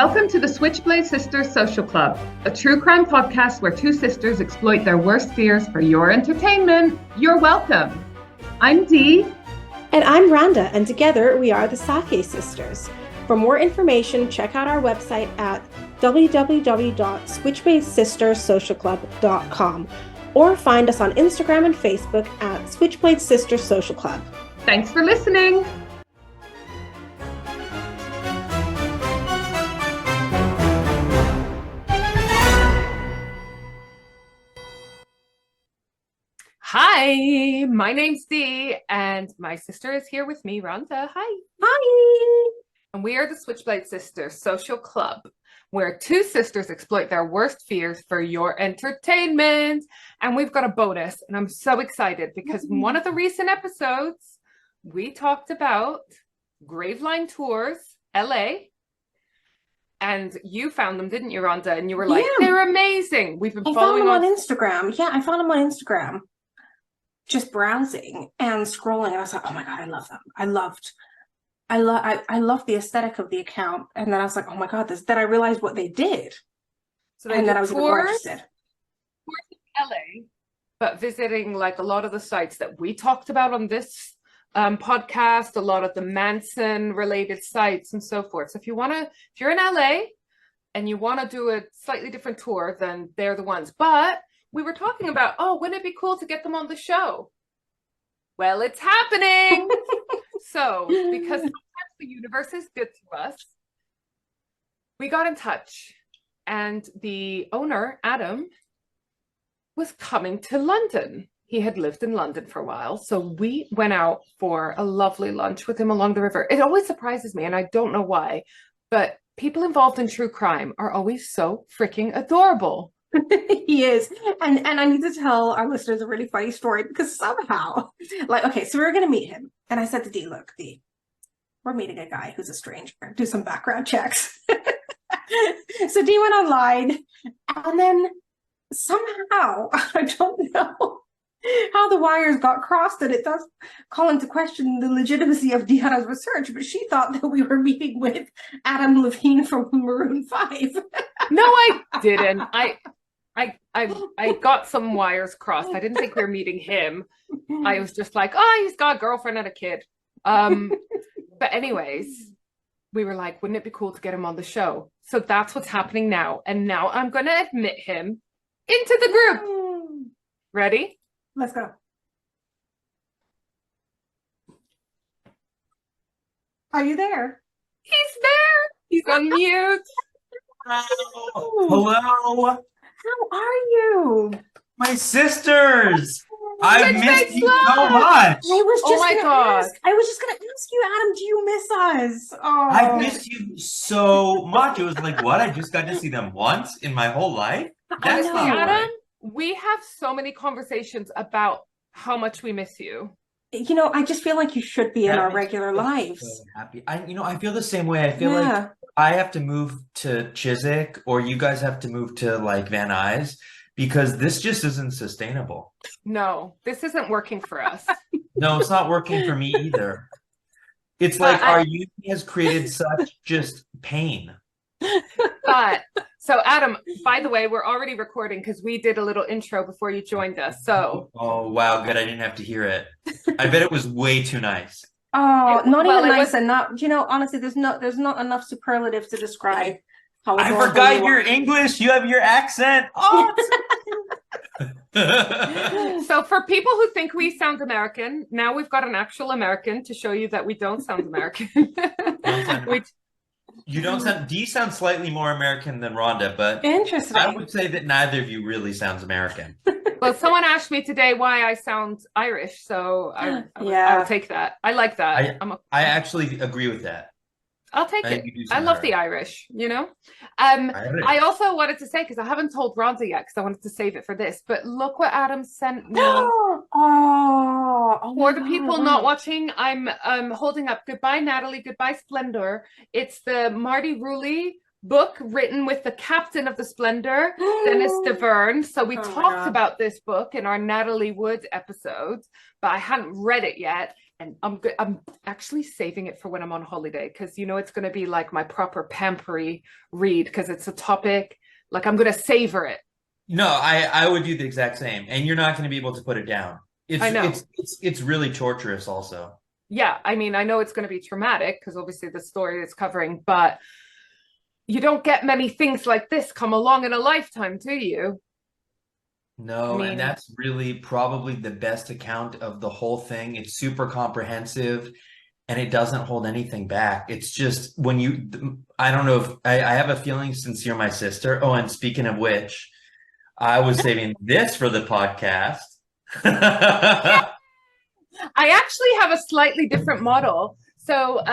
Welcome to the Switchblade Sisters Social Club, a true crime podcast where two sisters exploit their worst fears for your entertainment. You're welcome. I'm Dee. And I'm Rhonda, and together we are the Sake Sisters. For more information, check out our website at www.switchbladesistersocialclub.com or find us on Instagram and Facebook at Switchblade Sisters Social Club. Thanks for listening. Hi, my name's Dee, and my sister is here with me, Rhonda. Hi. Hi! And we are the Switchblade Sisters Social Club, where two sisters exploit their worst fears for your entertainment. And we've got a bonus, and I'm so excited because in one of the recent episodes, we talked about Gravelines Tours, LA. And you found them, didn't you, Rhonda? And you were like, they're amazing. We've been following them on Instagram. Yeah, I found them on Instagram. Just browsing and scrolling, and I was like, oh my God, I love them. I loved the aesthetic of the account. And then I was like, oh my God, then I realized what they did. So and then I was even more interested. Tours in LA, but visiting like a lot of the sites that we talked about on this podcast, a lot of the Manson related sites and so forth. So if you're in LA and you want to do a slightly different tour, then they're the ones. But we were talking about, wouldn't it be cool to get them on the show? Well, it's happening. So, because sometimes the universe is good to us, we got in touch, and the owner, Adam, was coming to London. He had lived in London for a while, so we went out for a lovely lunch with him along the river. It always surprises me, and I don't know why, but people involved in true crime are always so freaking adorable. He is. And I need to tell our listeners a really funny story because somehow, so we were going to meet him. And I said to Dee, look, Dee, we're meeting a guy who's a stranger. Do some background checks. So Dee went online, and then somehow, I don't know how the wires got crossed, and it does call into question the legitimacy of Deanna's research, but she thought that we were meeting with Adam Levine from Maroon 5. No, I didn't. I got some wires crossed. I didn't think we were meeting him. I was just like, he's got a girlfriend and a kid. But anyways, we were like, wouldn't it be cool to get him on the show? So that's what's happening now. And now I'm going to admit him into the group. Ready? Let's go. Are you there? He's there. He's on mute. Hello. How are you? My sisters. I've missed you Love. so much. I was just my God. I was just going to ask you, Adam, do you miss us? Oh. I've missed you so much. It was like, what? I just got to see them once in my whole life? That's Honestly, not Adam, right. we have so many conversations about how much we miss you. You know, I just feel like you should be in our regular lives. So happy. I feel the same way. I feel like I have to move to Chiswick, or you guys have to move to like Van Nuys, because this just isn't sustainable. No, this isn't working for us. No, it's not working for me either. It's like our union has created such just pain. But so Adam, by the way, we're already recording because we did a little intro before you joined us. So wow, good. I didn't have to hear it. I bet it was way too nice. Oh, not even nice and not, honestly, there's not enough superlatives to describe how I forgot your English. You have your accent. Oh, so for people who think we sound American, now we've got an actual American to show you that we don't sound American. You don't sound. Dee sounds slightly more American than Rhonda, but interesting. I would say that neither of you really sounds American. Well, someone asked me today why I sound Irish, so I'll take that. I like that. I actually agree with that. I'll take it. I love the Irish, Irish. I also wanted to say, because I haven't told Rhonda yet, because I wanted to save it for this, but look what Adam sent me. For the people not watching, I'm holding up Goodbye Natalie, Goodbye Splendor. It's the Marty Rooley book written with the captain of the Splendor, Dennis DeVerne. So we talked about this book in our Natalie Wood episode, but I hadn't read it yet. And I'm actually saving it for when I'm on holiday, because you know it's going to be like my proper pampery read, because it's a topic like I'm going to savor it. No, I would do the exact same, and you're not going to be able to put it down. I know. It's really torturous also. Yeah, I mean, I know it's going to be traumatic because obviously the story it's covering, but you don't get many things like this come along in a lifetime, do you? No, I mean, and that's really probably the best account of the whole thing. It's super comprehensive and it doesn't hold anything back. It's just when I don't know if I have a feeling, since you're my sister. Oh, and speaking of which, I was saving this for the podcast. I actually have a slightly different model. So,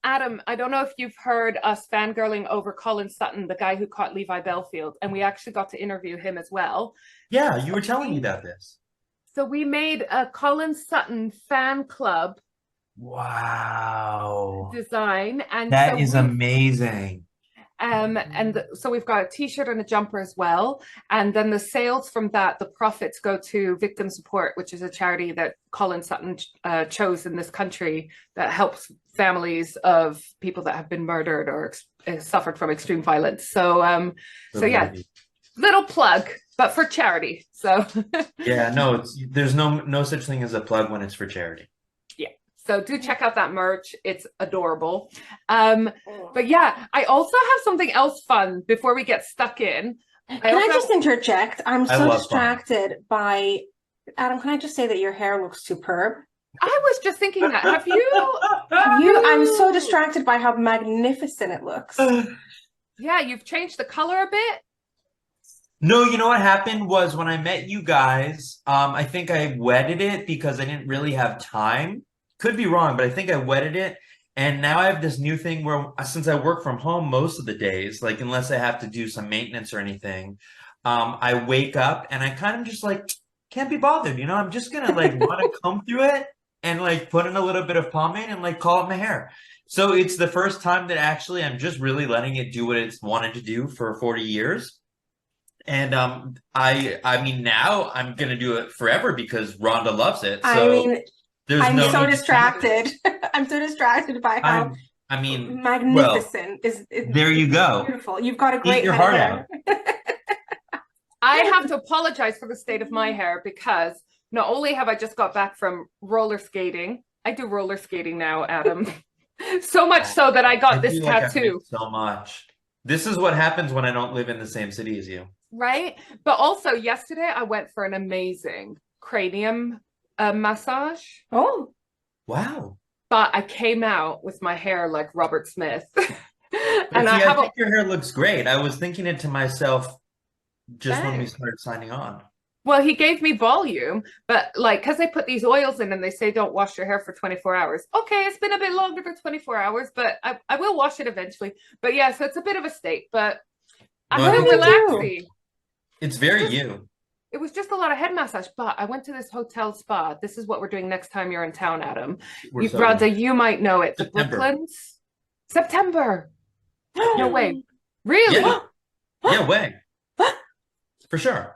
Adam, I don't know if you've heard us fangirling over Colin Sutton, the guy who caught Levi Belfield, and we actually got to interview him as well. Yeah, you were telling me about this. So we made a Colin Sutton fan club. Wow. Design, and that is amazing. And so we've got a t-shirt and a jumper as well, and then the sales from that, the profits go to victim support, which is a charity that Colin Sutton chose in this country that helps families of people that have been murdered or suffered from extreme violence. So yeah, little plug, but for charity. So yeah, no, there's no such thing as a plug when it's for charity. So do check out that merch. It's adorable. But yeah, I also have something else fun before we get stuck in. Can I just interject? I'm so distracted by, Adam, can I just say that your hair looks superb? I was just thinking that. Have you? I'm so distracted by how magnificent it looks. Yeah, you've changed the color a bit. No, you know what happened was when I met you guys, I think I wetted it because I didn't really have time. Could be wrong, but I think I wetted it. And now I have this new thing where, since I work from home most of the days, like unless I have to do some maintenance or anything, I wake up and I kind of just like, can't be bothered. You know, I'm just going to like want to comb through it and like put in a little bit of pomade and like call it my hair. So it's the first time that actually I'm just really letting it do what it's wanted to do for 40 years. And I mean, now I'm going to do it forever because Rhonda loves it. So I mean, I'm no so distracted. I'm so distracted by how magnificent is. There you go. Beautiful. You've got a great Eat your heart out. I have to apologize for the state of my hair because not only have I just got back from roller skating, I do roller skating now, Adam. So much so that I got this tattoo. So much. This is what happens when I don't live in the same city as you. Right? But also yesterday I went for an amazing cranium massage. Oh, wow. But I came out with my hair like Robert Smith. And I think your hair looks great. I was thinking it to myself just when we started signing on. Well, he gave me volume, but like, because they put these oils in and they say don't wash your hair for 24 hours. Okay, it's been a bit longer than 24 hours, but I will wash it eventually. But yeah, so it's a bit of a state, but I'm really relaxing. It's very you. It was just a lot of head massage, but I went to this hotel spa. This is what we're doing next time you're in town, Adam. Rhonda, you might know it. The Brooklands. September. No way. Really? Yeah, way. For sure.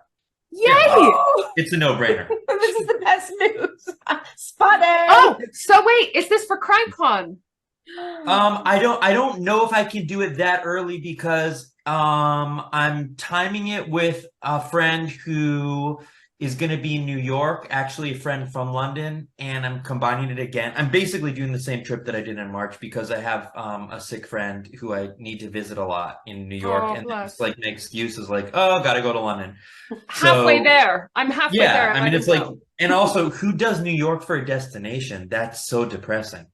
Yay! Yeah. It's a no-brainer. This is the best news. Spotted. Oh, so wait, is this for CrimeCon? I don't know if I can do it that early because I'm timing it with a friend who is going to be in New York, actually a friend from London, and I'm combining it again. I'm basically doing the same trip that I did in March because I have a sick friend who I need to visit a lot in New York, and it's like my excuse is like, oh, gotta go to London. Halfway there. I'm halfway there. I mean, it's like, and also, who does New York for a destination? That's so depressing.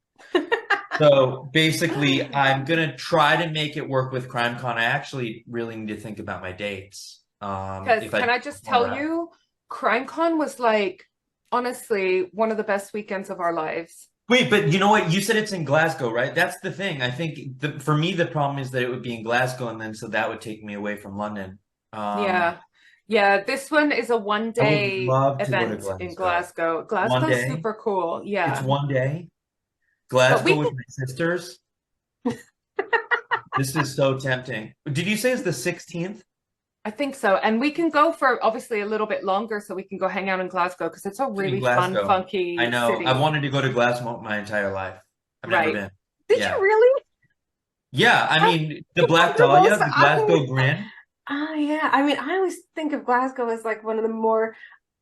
So basically, I'm going to try to make it work with CrimeCon. I actually really need to think about my dates. Because can I just tell you, CrimeCon was like, honestly, one of the best weekends of our lives. Wait, but you know what? You said it's in Glasgow, right? That's the thing. I think for me, the problem is that it would be in Glasgow, and then so that would take me away from London. Yeah, this one is a one-day event in Glasgow. Glasgow's super cool. Yeah. It's one day. Glasgow with my sisters. This is so tempting. Did you say it's the 16th? I think so. And we can go for obviously a little bit longer so we can go hang out in Glasgow because it's a really fun, Glasgow. funky I know. city. I've wanted to go to Glasgow my entire life. I've never Right. been. Did Yeah. you really? Yeah, I mean, the You Black know, Dahlia, most- the Glasgow Grin. Oh yeah. I mean, I always think of Glasgow as like one of the more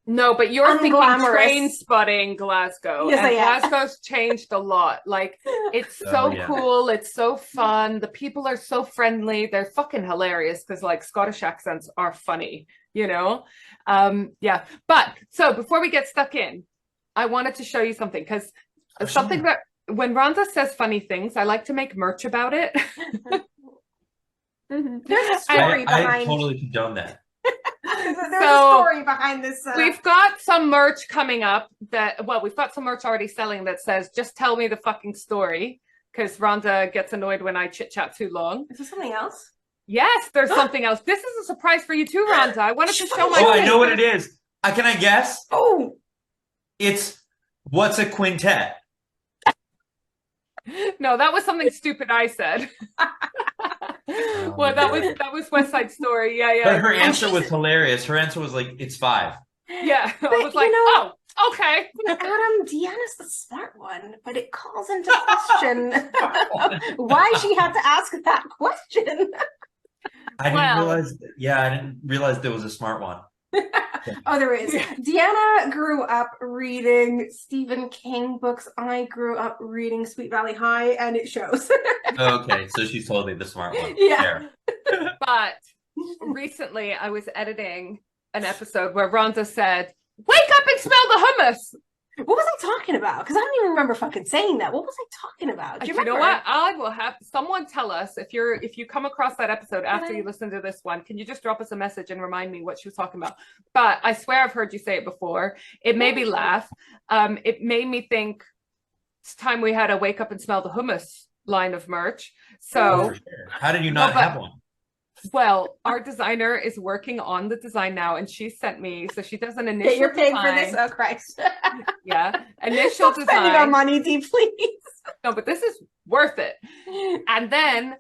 No, but you're thinking unglamorous. train spotting Glasgow. Yes, and I am. Glasgow's changed a lot. Like, it's Oh, so yeah. cool. It's so fun. The people are so friendly. They're fucking hilarious because, like, Scottish accents are funny, you know? Yeah. But so before we get stuck in, I wanted to show you something because something that when Rhonda says funny things, I like to make merch about it. There's a story I behind. totally condone that. There's a So, story behind this. We've got some merch coming up that, well, we've got some merch already selling that says, just tell me the fucking story. Because Rhonda gets annoyed when I chit chat too long. Is there something else? Yes, there's something else. This is a surprise for you too, Rhonda. I wanted to show my Oh, I face. know what it is. Can I guess? Oh, It's what's a quintet? No, that was something stupid I said. Well, that was West Side Story. Yeah, yeah. But her answer was hilarious. Her answer was like, it's 5. Yeah, I But, was like, you know- oh, okay. Adam, Deanna's the smart one, but it calls into question why she had to ask that question. I didn't Well- realize. Yeah, I didn't realize there was a smart one. Oh, there is. Deanna grew up reading Stephen King books. I grew up reading Sweet Valley High, and it shows. Okay, so she's totally the smart one. Yeah. There. But recently I was editing an episode where Rhonda said, wake up and smell the hummus. What was I talking about? Because I don't even remember fucking saying that. What was I talking about? Do you You know remember? what? I will have someone tell us if you come across that episode after you listen to this one. Can you just drop us a message and remind me what she was talking about? But I swear I've heard you say it before. It made me laugh. It made me think it's time we had a wake up and smell the hummus line of merch. So, For sure. How did you not but- have one? well, our designer is working on the design now, and she sent me. So she does an initial. Okay, you're paying for design. this? Oh, Christ. Yeah, initial Stop spending our design. money, Dee, please. No, but this is worth it. And then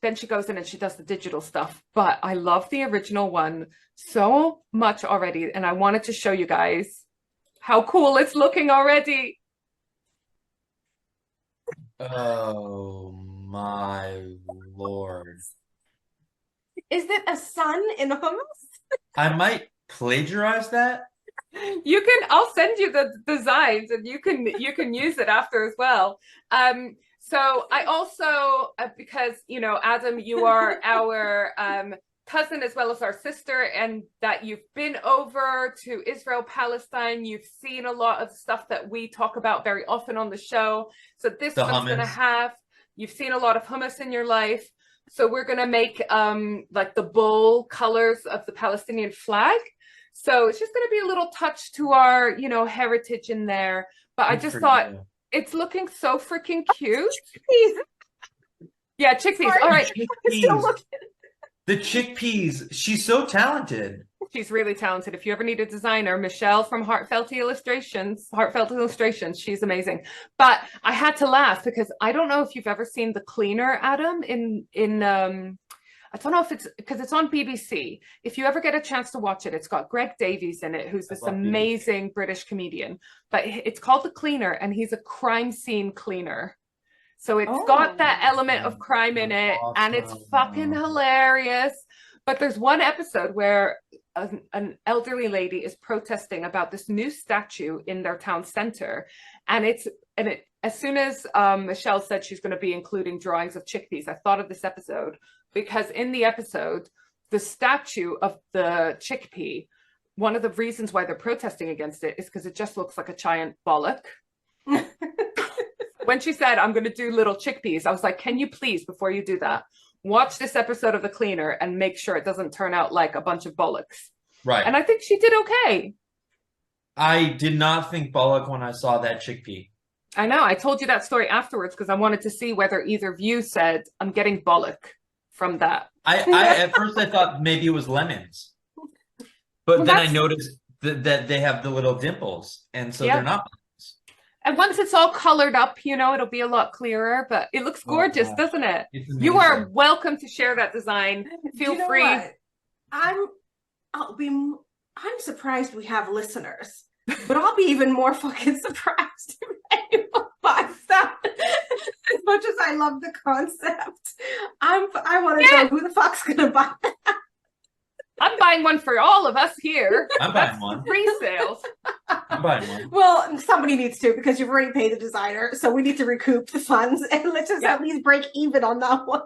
then she goes in and she does the digital stuff. But I love the original one so much already, and I wanted to show you guys how cool it's looking already. Oh my Lord. Is it a sun in hummus? I might plagiarize that. I'll send you the designs and you can use it after as well. So I also because you know, Adam, you are our cousin as well as our sister, and that you've been over to Israel, Palestine. You've seen a lot of stuff that we talk about very often on the show. So this The one's gonna hummus. have, you've seen a lot of hummus in your life. So we're gonna make like the bull colors of the Palestinian flag. So it's just gonna be a little touch to our, you know, heritage in there. But I Good just for thought you. it's looking so freaking cute. Please. Yeah, chickpeas. Sorry. All right. I'm still Chickpeas. looking. The chickpeas. She's so talented. She's really talented. If you ever need a designer, Michelle from Heartfelt Illustrations, she's amazing. But I had to laugh because I don't know if you've ever seen The Cleaner, Adam, I don't know if it's because it's on BBC. If you ever get a chance to watch it, it's got Greg Davies in it, who's this love BBC. amazing British comedian. But it's called The Cleaner, and he's a crime scene cleaner. So it's got that element of crime in it, and it's fucking hilarious. But there's one episode where an elderly lady is protesting about this new statue in their town center, and as soon as Michelle said she's going to be including drawings of chickpeas, I thought of this episode because in the episode, the statue of the chickpea, one of the reasons why they're protesting against it is because it just looks like a giant bollock. When she said, I'm going to do little chickpeas, I was like, can you please, before you do that, watch this episode of The Cleaner and make sure it doesn't turn out like a bunch of bollocks. Right. And I think she did okay. I did not think bollock when I saw that chickpea. I know. I told you that story afterwards because I wanted to see whether either of you said, I'm getting bollock from that. I at first I thought maybe it was lemons. But Well, then I that's- noticed that they have the little dimples, and so Yeah. they're not. And once it's all colored up, you know, it'll be a lot clearer, but it looks gorgeous, doesn't it? It's You are amazing. welcome to share that design. Feel You know free. what? I'm surprised we have listeners, but I'll be even more fucking surprised if anyone buys that. As much as I love the concept, I want to know who the fuck's gonna buy that. I'm buying one for all of us here. I'm buying one. Pre-sales. I'm buying one. Well, somebody needs to, because you've already paid the designer, so we need to recoup the funds and let's just at least break even on that one.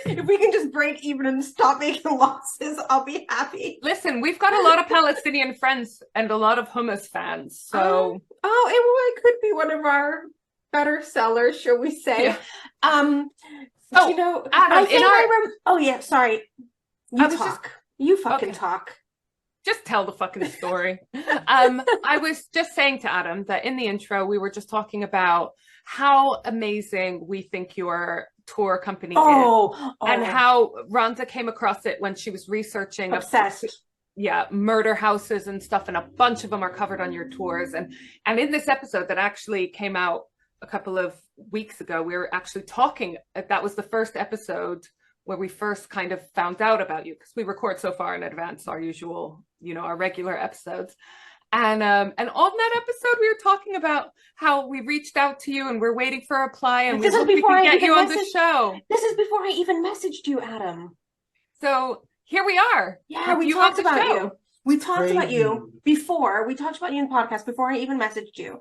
If we can just break even and stop making losses, I'll be happy. Listen, we've got a lot of Palestinian friends and a lot of hummus fans, so it could be one of our better sellers, shall we say? Yeah. You know, Adam, oh yeah, sorry. You was talk. You fucking Okay. talk. just tell the fucking story. I was just saying to Adam that in the intro we were just talking about how amazing we think your tour company is, and how Rhonda came across it when she was researching obsessed. Murder houses and stuff, and a bunch of them are covered on your tours. And in this episode that actually came out a couple of weeks ago, we were actually talking, that was the first episode where we first kind of found out about you, because we record so far in advance our usual, you know, our regular episodes. And on that episode, we were talking about how we reached out to you and we're waiting for a reply, and we hope we can get you on the show. This is before I even messaged you, Adam. So here we are. Yeah, we talked about you. We talked about you before. We talked about you in the podcast before I even messaged you.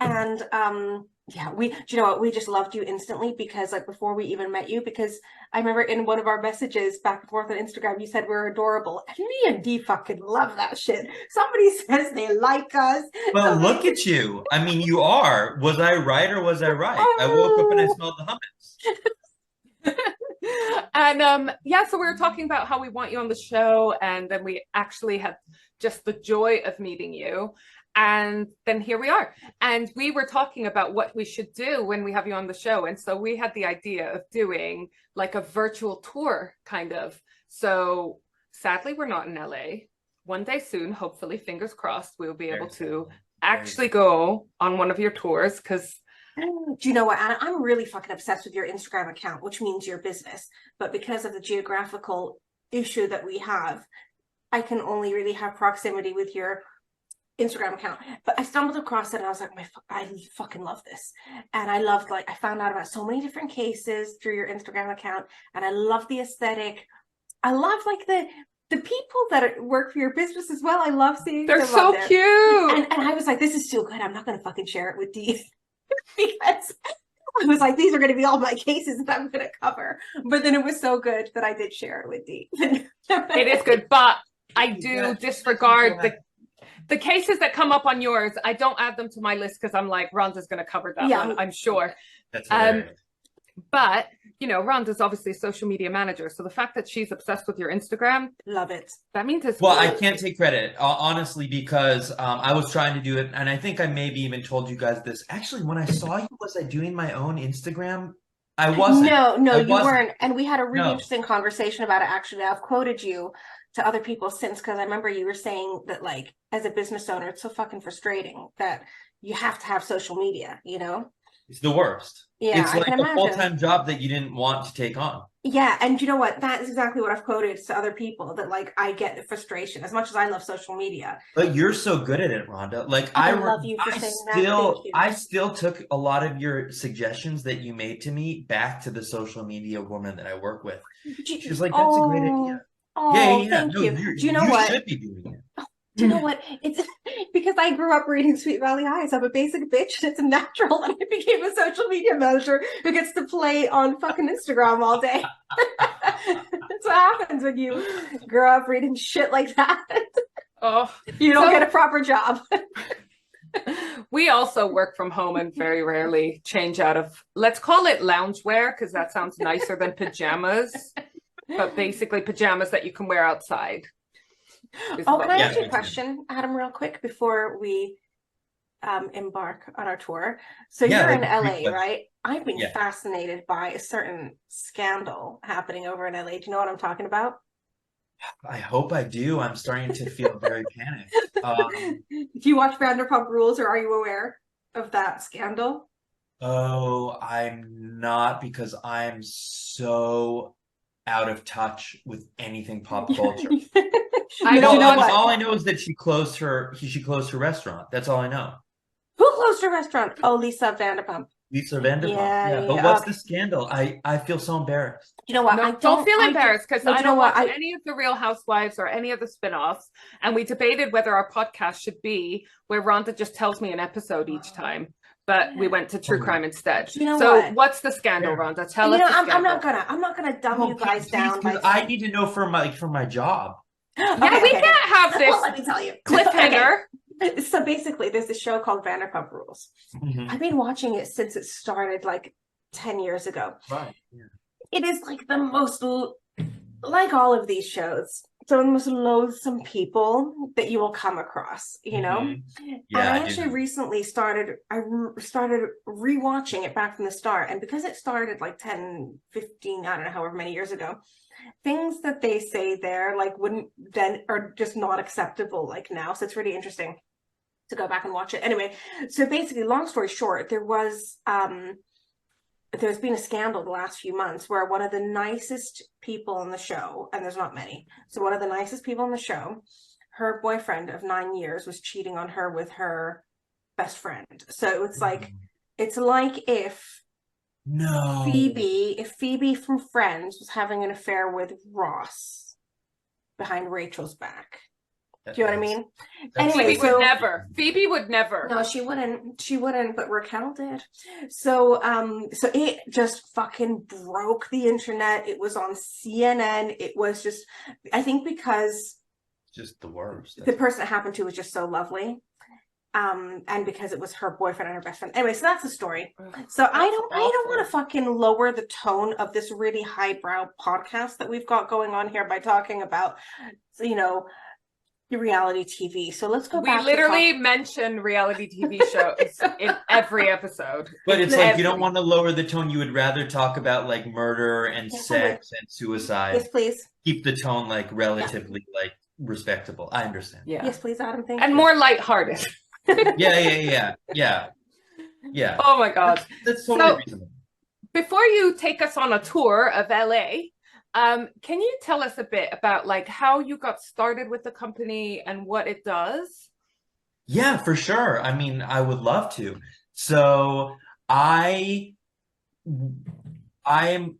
And yeah, do you know what? We just loved you instantly, because like before we even met you, because I remember in one of our messages back and forth on Instagram, you said we're adorable. And me and Dee fucking love that shit. Somebody says they like us. Well, look at you. I mean, you are. Was I right or was I right? I woke up and I smelled the hummus. And so we were talking about how we want you on the show, and then we actually had just the joy of meeting you, and then here we are. And we were talking about what we should do when we have you on the show, and so we had the idea of doing like a virtual tour kind of. So sadly we're not in LA. One day soon, hopefully, fingers crossed, we'll be able to actually go on one of your tours, because do you know what? I'm really fucking obsessed with your Instagram account, which means your business. But because of the geographical issue that we have, I can only really have proximity with your Instagram account. But I stumbled across it and I was like, I fucking love this. And I loved, like, I found out about so many different cases through your Instagram account. And I love the aesthetic. I love like the people that work for your business as well. I love seeing them. They're so cute. And I was like, this is so good. I'm not going to fucking share it with Dee. Because I was like, these are going to be all my cases that I'm going to cover. But then it was so good that I did share it with Dee. It is good, but I do disregard the cases that come up on yours. I don't add them to my list because I'm like, Rhonda's going to cover that one, I'm sure. That's hilarious. But, you know, Rhonda's obviously a social media manager. So the fact that she's obsessed with your Instagram, love it. That means it's well, I can't take credit, honestly, because I was trying to do it. And I think I maybe even told you guys this. Actually, when I saw you, was I doing my own Instagram? I wasn't. No, you weren't. And we had a really interesting conversation about it. Actually, I've quoted you to other people since, because I remember you were saying that, like, as a business owner, it's so fucking frustrating that you have to have social media, you know? It's the worst. Yeah, it's like a full-time job that you didn't want to take on. Yeah, and you know what? That is exactly what I've quoted to other people, that like I get the frustration as much as I love social media. But you're so good at it, Rhonda. Like I love you for saying that. Thank you. I still took a lot of your suggestions that you made to me back to the social media woman that I work with. She's like, that's a great idea. Oh, thank you. Do you know what? You should be doing it. Do you know what? It's because I grew up reading Sweet Valley High. I'm a basic bitch, and it's natural that I became a social media manager who gets to play on fucking Instagram all day. That's what happens when you grow up reading shit like that. Oh, you don't get a proper job. We also work from home and very rarely change out of, let's call it loungewear, because that sounds nicer than pajamas, but basically pajamas that you can wear outside. Oh, can I ask you a question, Adam, real quick before we embark on our tour? So you're in LA, right? I've been fascinated by a certain scandal happening over in LA. Do you know what I'm talking about? I hope I do. I'm starting to feel very panicked. Do you watch Vanderpump Rules, or are you aware? of that scandal? Oh, I'm not, because I'm so out of touch with anything pop culture. I No, know you know what- what? All I know is that she closed her restaurant. That's all I know. Who closed her restaurant? Oh, Lisa Vanderpump. Lisa Vanderpump. Yeah, But yeah, what's okay. the scandal? I feel so embarrassed. You know what? No, I don't feel embarrassed, because no, I you know don't what? watch any of the Real Housewives or any of the spin-offs, and we debated whether our podcast should be where Rhonda just tells me an episode each time, but we went to true crime instead. You know so what? what's the scandal, Yeah. Rhonda? Tell You us know, the I'm not scandal. gonna dumb No, you guys please, down by because I need to know for my job. Yeah, we can't have this Well, let me tell you. cliffhanger. Okay. So basically, there's this show called Vanderpump Rules. Mhm. I've been watching it since it started like 10 years ago. Right. Yeah. It is like the most, like all of these shows, some of the most loathsome people that you will come across, you know? Mhm. And Yeah, I I actually do. recently started rewatching it back from the start. And because it started like 10, 15, I don't know, however many years ago, things that they say there like wouldn't then are just not acceptable like now. So it's really interesting to go back and watch it. Anyway, so basically, long story short, there's been a scandal the last few months where one of the nicest people on the show, and there's not many, so one of the nicest people on the show, her boyfriend of 9 years was cheating on her with her best friend. So it's like if No. Phoebe from Friends was having an affair with Ross behind Rachel's back. Do you know what I mean? Anyway, Phoebe would never. No, she wouldn't, but Raquel did. So it just fucking broke the internet. It was on CNN. It was just, I think because Just the worst. the person it happened to was just so lovely. And because it was her boyfriend and her best friend. Anyway, so that's the story. So I don't want to fucking lower the tone of this really highbrow podcast that we've got going on here by talking about, you know, the reality TV. So let's go back. We literally mention reality TV shows in every episode. But it's like you don't want to lower the tone. You would rather talk about like murder and Yes, sex and suicide. Yes, please. Keep the tone like relatively like respectable. I understand. Yeah. Yes, please, Adam. Thank And you. more lighthearted. Yeah. Oh my God. That's totally So- reasonable. Before you take us on a tour of LA, can you tell us a bit about like how you got started with the company and what it does? Yeah, for sure. I mean, I would love to. So I am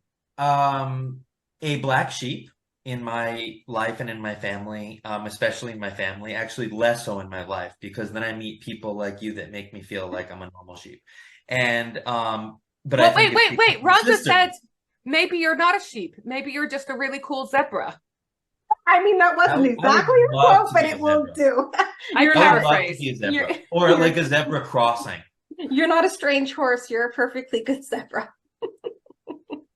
a black sheep in my life and in my family, especially in my family, actually less so in my life, because then I meet people like you that make me feel like I'm a normal sheep. And but Well, I think wait. Rhonda consistent. said maybe you're not a sheep. Maybe you're just a really cool zebra. I mean, that wasn't I would exactly your love quote, to but be a it will zebra. do. I You're I not, would love to paraphrase. be a zebra, You're- or like a zebra crossing. you're not a strange horse. You're a perfectly good zebra.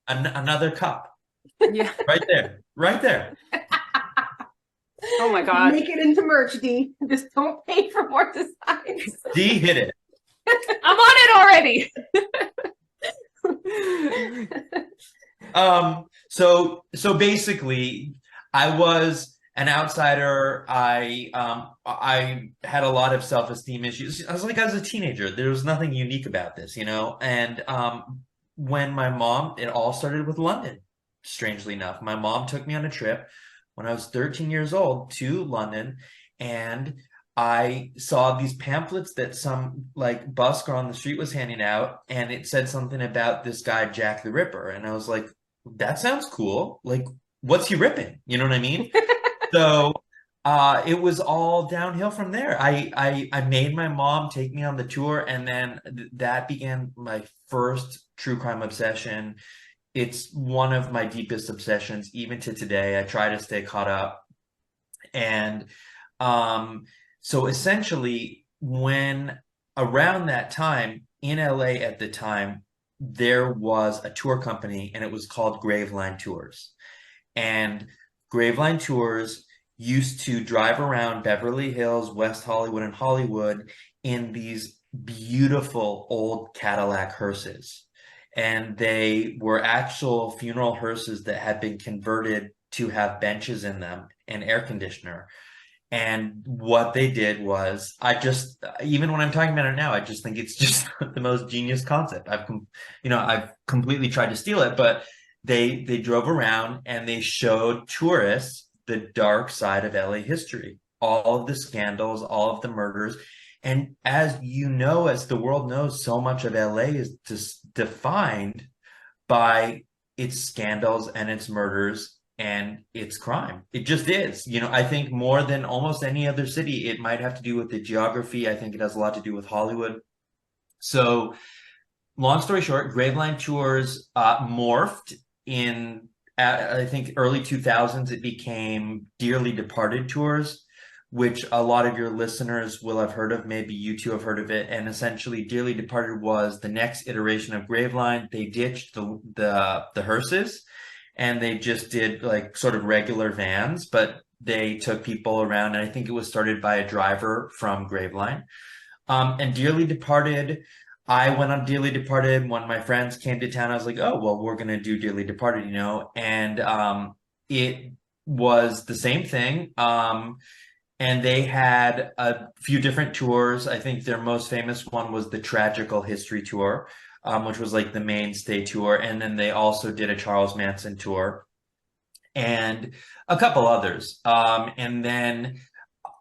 Another cup, Yeah. right there. Oh my God. Make it into merch, D. Just don't pay for more designs. D hit it. I'm on it already. So basically, I was an outsider. I had a lot of self-esteem issues. I was a teenager. There was nothing unique about this, you know. And when my mom, it all started with London. Strangely enough, my mom took me on a trip when I was 13 years old to London, and I saw these pamphlets that some like busker on the street was handing out, and it said something about this guy Jack the Ripper, and I was like, that sounds cool. Like, what's he ripping? You know what I mean? So it was all downhill from there. I made my mom take me on the tour, and then that began my first true crime obsession. It's one of my deepest obsessions, even to today. I try to stay caught up. And so essentially, when around that time in LA at the time, there was a tour company, and it was called Gravelines Tours. And Gravelines Tours used to drive around Beverly Hills, West Hollywood, and Hollywood in these beautiful old Cadillac hearses. And they were actual funeral hearses that had been converted to have benches in them and air conditioner. And what they did was, even when I'm talking about it now, I just think it's just the most genius concept. I've completely tried to steal it, but they drove around and they showed tourists the dark side of LA history, all of the scandals, all of the murders. And as you know, as the world knows, so much of LA is just defined by its scandals and its murders and its crime. It just is. I think more than almost any other city, it might have to do with the geography. I think it has a lot to do with Hollywood. So long story short, Graveline Tours morphed in, I think, early 2000s. It became Dearly Departed Tours, which a lot of your listeners will have heard of. Maybe you two have heard of it. And essentially, Dearly Departed was the next iteration of Graveline. They ditched the hearses, and they just did like sort of regular vans, but they took people around. And I think it was started by a driver from Graveline. And Dearly Departed, I went on Dearly Departed when my friends came to town. I was like, oh, well, we're going to do Dearly Departed, and it was the same thing. And they had a few different tours. I think their most famous one was the Tragical History Tour, which was like the mainstay tour. And then they also did a Charles Manson tour and a couple others. And then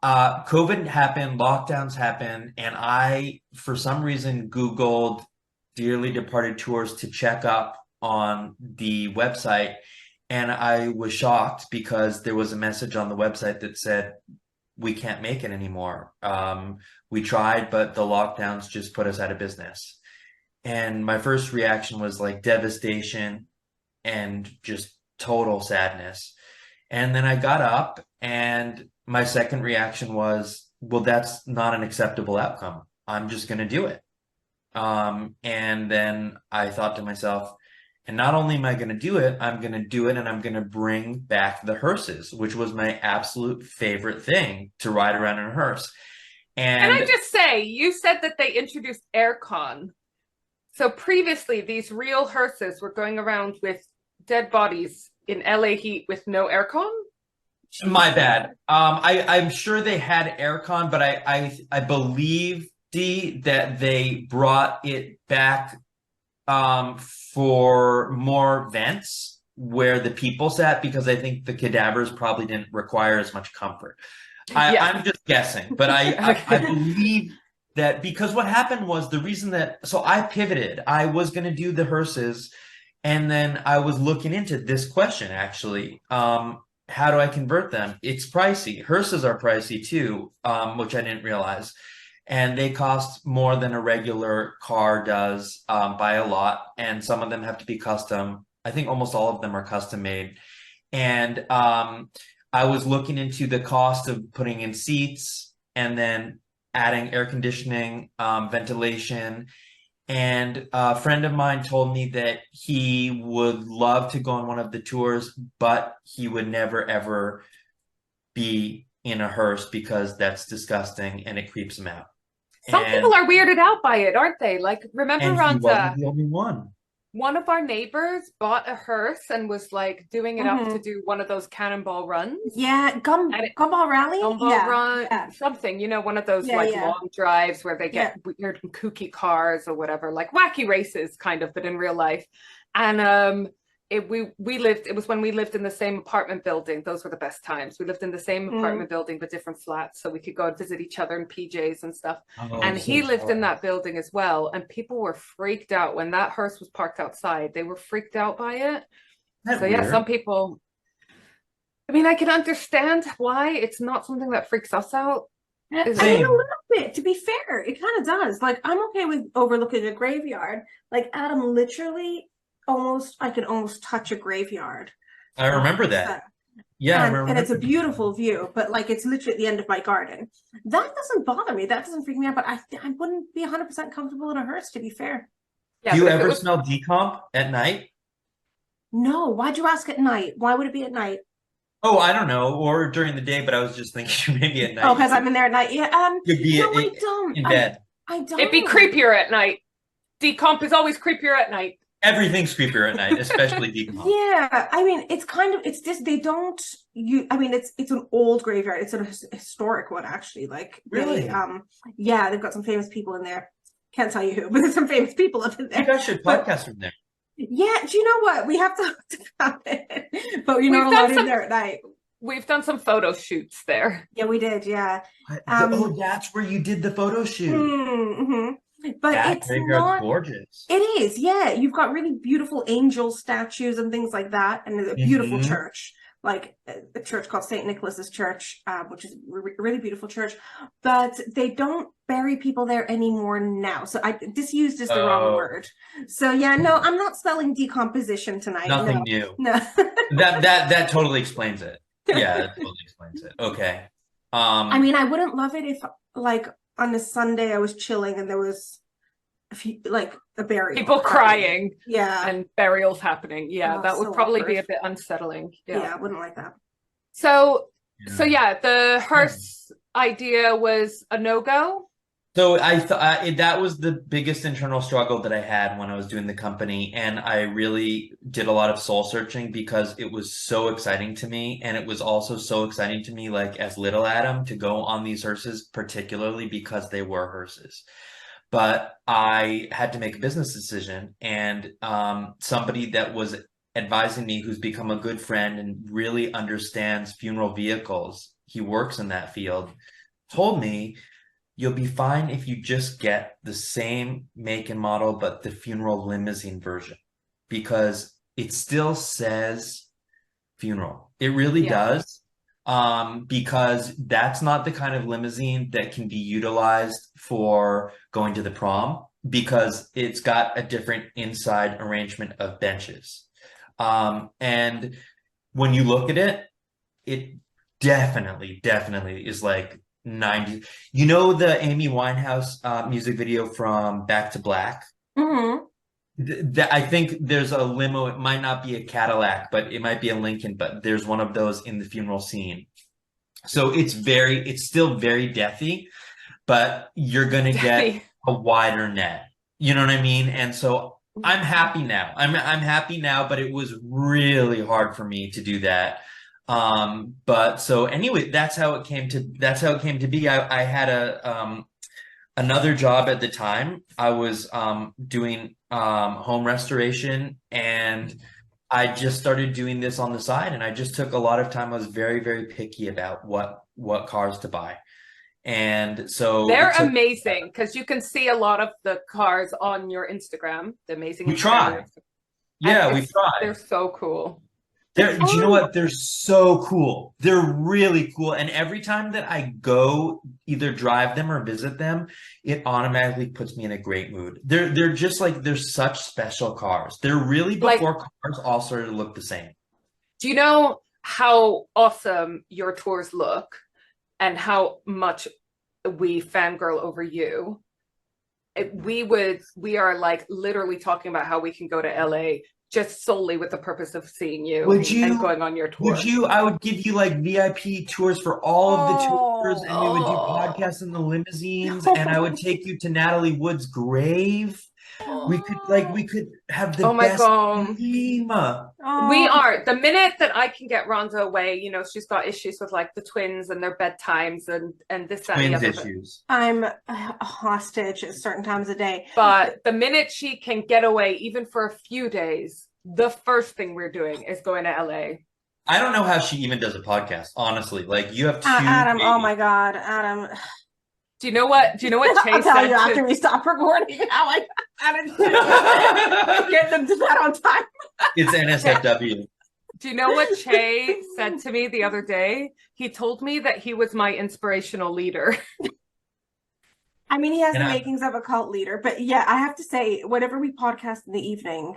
COVID happened, lockdowns happened, and I, for some reason, Googled Dearly Departed Tours to check up on the website. And I was shocked because there was a message on the website that said, we can't make it anymore. We tried, but the lockdowns just put us out of business. And my first reaction was like devastation and just total sadness. And then I got up, and my second reaction was, well, that's not an acceptable outcome. I'm just going to do it. And then I thought to myself, and not only am I going to do it, I'm going to do it, and I'm going to bring back the hearses, which was my absolute favorite thing, to ride around in a hearse. And Can I just say, you said that they introduced aircon. So previously, these real hearses were going around with dead bodies in LA heat with no aircon? my bad. I'm sure they had aircon, but I believe, Dee, that they brought it back for more vents where the people sat, because I think the cadavers probably didn't require as much comfort. I'm just guessing, but I believe that, because what happened was, the reason that, so I pivoted. I was going to do the hearses, and then I was looking into this question, actually. How do I convert them? It's pricey. Hearses are pricey too, which I didn't realize. And they cost more than a regular car does, by a lot. And some of them have to be custom. I think almost all of them are custom made. And I was looking into the cost of putting in seats and then adding air conditioning, ventilation. And a friend of mine told me that he would love to go on one of the tours, but he would never, ever be in a hearse because that's disgusting and it creeps him out. Some people are weirded out by it, aren't they? Like, remember And he wasn't the only one. One of our neighbors bought a hearse and was like doing it up to do one of those cannonball runs. Yeah, gumball rally? Gumball run, something, one of those long drives where they get weird and kooky cars or whatever, like wacky races kind of, but in real life. And it was when we lived in the same apartment building. Those were the best times. We lived in the same apartment building but different flats, so we could go and visit each other in PJs and stuff. And he lived in that building as well, and people were freaked out when that hearse was parked outside. They were freaked out by it. So yeah, some people, I mean, I can understand why it's not something that freaks us out. I mean, a little bit, to be fair, it kind of does. Like, I'm okay with overlooking a graveyard. Like, Adam, literally, I could almost touch a graveyard. I remember that. Yeah, and it's a beautiful view, but like, it's literally at the end of my garden. That doesn't bother me. That doesn't freak me out. But I wouldn't be 100% comfortable in a hearse, to be fair. Yeah, do you ever smell decomp at night? No. Why'd you ask at night? Why would it be at night? Oh, I don't know, or during the day. But I was just thinking maybe at night. Oh, because I'm in there at night. Yeah. You'd be I don't. in bed. I don't. It'd be creepier at night. Decomp is always creepier at night. Everything's creepier at night, especially decomp. Yeah, I mean, it's just they don't you. I mean, it's an old graveyard. It's a historic one, actually. Like Really? yeah, they've got some famous people in there. Can't tell you who, but there's some famous people up in there. You guys should podcast from there. Yeah, do you know what? We have to talk about it, but you're We've not done allowed in there at night. We've done some photo shoots there. Yeah, we did. Yeah. Oh, that's where you did the photo shoot. But That it's graveyard's not gorgeous. It is, yeah. You've got really beautiful angel statues and things like that, and a beautiful church, like a church called St. Nicholas's Church, which is a really beautiful church. But they don't bury people there anymore now. So disused is the wrong word. So yeah, no, I'm not spelling decomposition tonight. Nothing new. No. That totally explains it. Yeah, that totally explains it. Okay. I mean, I wouldn't love it if, like, on a Sunday I was chilling and there was a burial. People crying. Yeah. And burials happening. Yeah, that would so probably awkward. be a bit unsettling. Yeah, I wouldn't like that. So yeah, the hearse idea was a no-go. So I thought that was the biggest internal struggle that I had when I was doing the company, and I really did a lot of soul searching because it was so exciting to me, and it was also so exciting to me, like as little Adam, to go on these hearses, particularly because they were hearses. But I had to make a business decision, and somebody that was advising me, who's become a good friend and really understands funeral vehicles, he works in that field, told me, you'll be fine if you just get the same make and model, but the funeral limousine version, because it still says funeral. It really does. Because that's not the kind of limousine that can be utilized for going to the prom, because it's got a different inside arrangement of benches. And when you look at it, it definitely is like 90s. You know the Amy Winehouse music video from Back to Black? I think there's a limo. It might not be a Cadillac, but it might be a Lincoln, but there's one of those in the funeral scene. So it's still very deathy, but you're going to get a wider net. You know what I mean? And so I'm happy now. I'm happy now, but it was really hard for me to do that. But so anyway, that's how it came to be. I had another job at the time. I was doing home restoration, and I just started doing this on the side, and I just took a lot of time. I was very, very picky about what cars to buy. And so they're amazing, because you can see a lot of the cars on your Instagram. The amazing. We try. Yeah, we try. They're so cool. Do you know what? They're so cool. They're really cool. And every time that I go either drive them or visit them, it automatically puts me in a great mood. They're just like, they're such special cars. They're really before cars all started to look the same. Do you know how awesome your tours look and how much we fangirl over you? We are like literally talking about how we can go to LA just solely with the purpose of seeing you and going on your tour. I would give you like VIP tours for all of the tours, and we would do podcasts in the limousines, and I would take you to Natalie Wood's grave. We could have the best team. We are. The minute that I can get Rhonda away, you know, she's got issues with like the twins and their bedtimes and this, that, and the other issues. I'm a hostage at certain times of day. But the minute she can get away, even for a few days, the first thing we're doing is going to LA. I don't know how she even does a podcast, honestly. Like, you have two Adam, babies. oh my God, Adam. Do you know what Chase I'll tell said you after we stop recording how I get them to that on time. It's NSFW. Do you know what Che said to me the other day? He told me that he was my inspirational leader. I mean, he has the makings of a cult leader, but yeah, I have to say, whenever we podcast in the evening,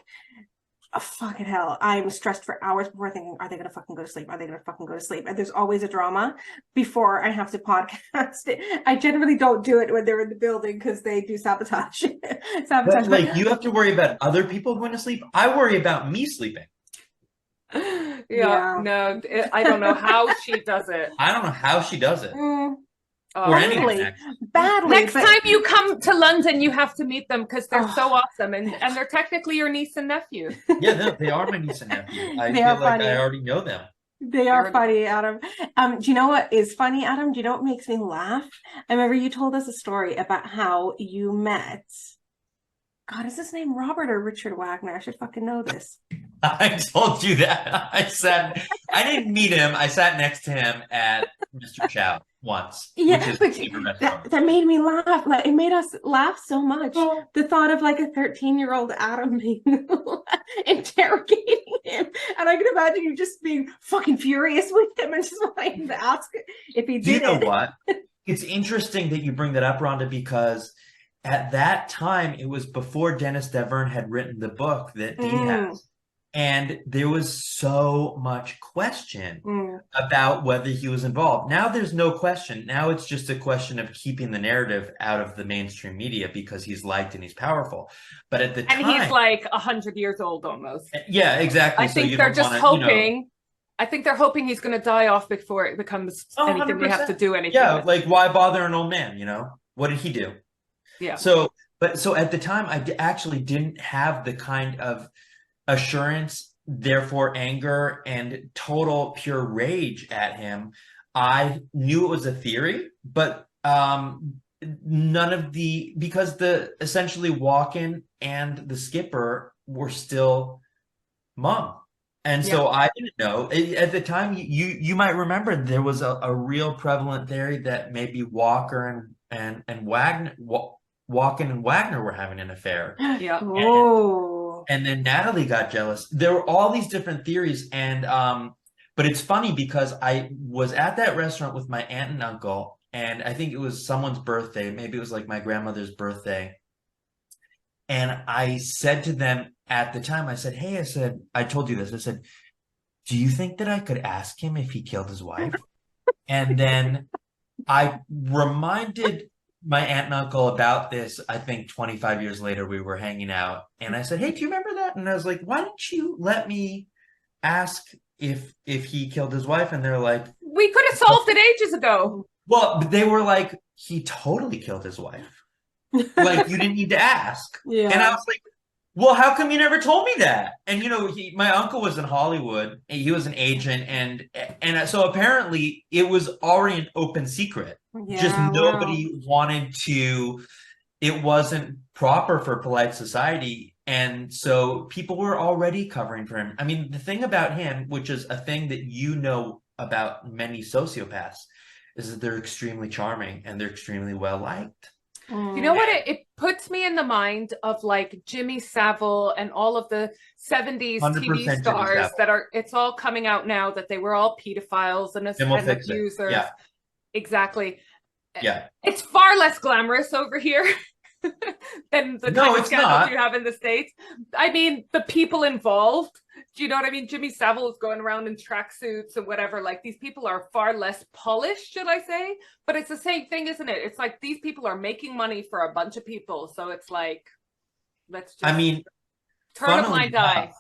oh, fucking hell, I'm stressed for hours before thinking, are they going to fucking go to sleep? Are they going to fucking go to sleep? And there's always a drama before I have to podcast it. I generally don't do it when they're in the building because they do sabotage. But, like, you have to worry about other people going to sleep. I worry about me sleeping. No, I don't know how she does it. I don't know how she does it. or anything. Badly. Actually. Badly. Next but- time you come to London, you have to meet them because they're Oh. so awesome, and they're technically your niece and nephew. Yeah, no, they are my niece and nephew. I They feel are like funny. I already know them. They are funny, Adam. Do you know what is funny, Adam? Do you know what makes me laugh? I remember you told us a story about how you met. God, is his name Robert or Richard Wagner? I should fucking know this. I told you that. I didn't meet him. I sat next to him at Mr. Chow once. Yeah, which is but a favorite restaurant. that made me laugh. Like it made us laugh so much. Oh. The thought of like a 13-year-old Adam being interrogating him, and I can imagine you just being fucking furious with him and just wanting to ask if he did Do you know it. what? It's interesting that you bring that up, Rhonda, because at that time it was before Dennis Deverne had written the book that Dee has. And there was so much question about whether he was involved. Now there's no question. Now it's just a question of keeping the narrative out of the mainstream media because he's liked and he's powerful. But at the time, and he's like 100 years old almost. Yeah, exactly. I think they're just hoping. I think they're hoping he's going to die off before it becomes anything 100%. they have to do anything. Yeah, with. like why bother an old man? You know, what did he do? Yeah. So at the time, I actually didn't have the kind of assurance, therefore anger and total pure rage at him. I knew it was a theory, but none of because the essentially Walken and the skipper were still mum. And so I didn't know. At the time, you might remember there was a real prevalent theory that maybe Walker and Wagner, Walken and Wagner were having an affair. Yeah. And then Natalie got jealous. There were all these different theories, and but it's funny because I was at that restaurant with my aunt and uncle, and I think it was someone's birthday. Maybe it was like my grandmother's birthday. And I said to them at the time, I said, "Hey," I told you this. I said, "Do you think that I could ask him if he killed his wife?" And then I reminded my aunt and uncle about this. I think 25 years later, we were hanging out, and I said, "Hey, do you remember that?" And I was like, "Why didn't you let me ask if he killed his wife?" And they're like, "We could have solved it ages ago." Well, they were like, "He totally killed his wife. Like, you didn't need to ask." Yeah. And I was like, "Well, how come you never told me that?" And my uncle was in Hollywood, and he was an agent, and so apparently it was already an open secret. Just nobody wanted to. It wasn't proper for polite society, and so people were already covering for him. I mean, the thing about him, which is a thing that you know about many sociopaths, is that they're extremely charming and they're extremely well liked. You know what? It puts me in the mind of like Jimmy Savile and all of the 70s TV stars that are, it's all coming out now that they were all pedophiles and abusers. Yeah. Exactly. Yeah. It's far less glamorous over here than the kind of scandals you have in the States. I mean, the people involved. Do you know what I mean? Jimmy Savile is going around in tracksuits and whatever. Like, these people are far less polished, should I say? But it's the same thing, isn't it? It's like these people are making money for a bunch of people. So it's like, let's just turn a blind eye.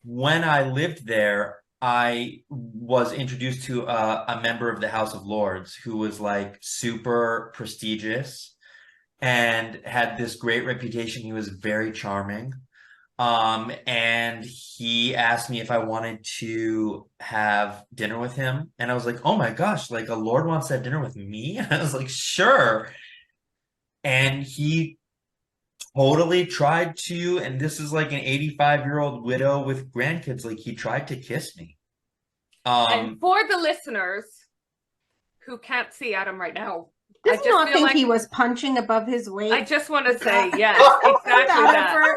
When I lived there, I was introduced to a member of the House of Lords who was like super prestigious and had this great reputation. He was very charming. And he asked me if I wanted to have dinner with him. And I was like, oh my gosh, like a lord wants to have dinner with me? And I was like, sure. And he totally tried to, and this is like an 85-year-old widow with grandkids, like he tried to kiss me. And for the listeners who can't see Adam right now, I just not think he was punching above his weight. I just want to say, yes, exactly that.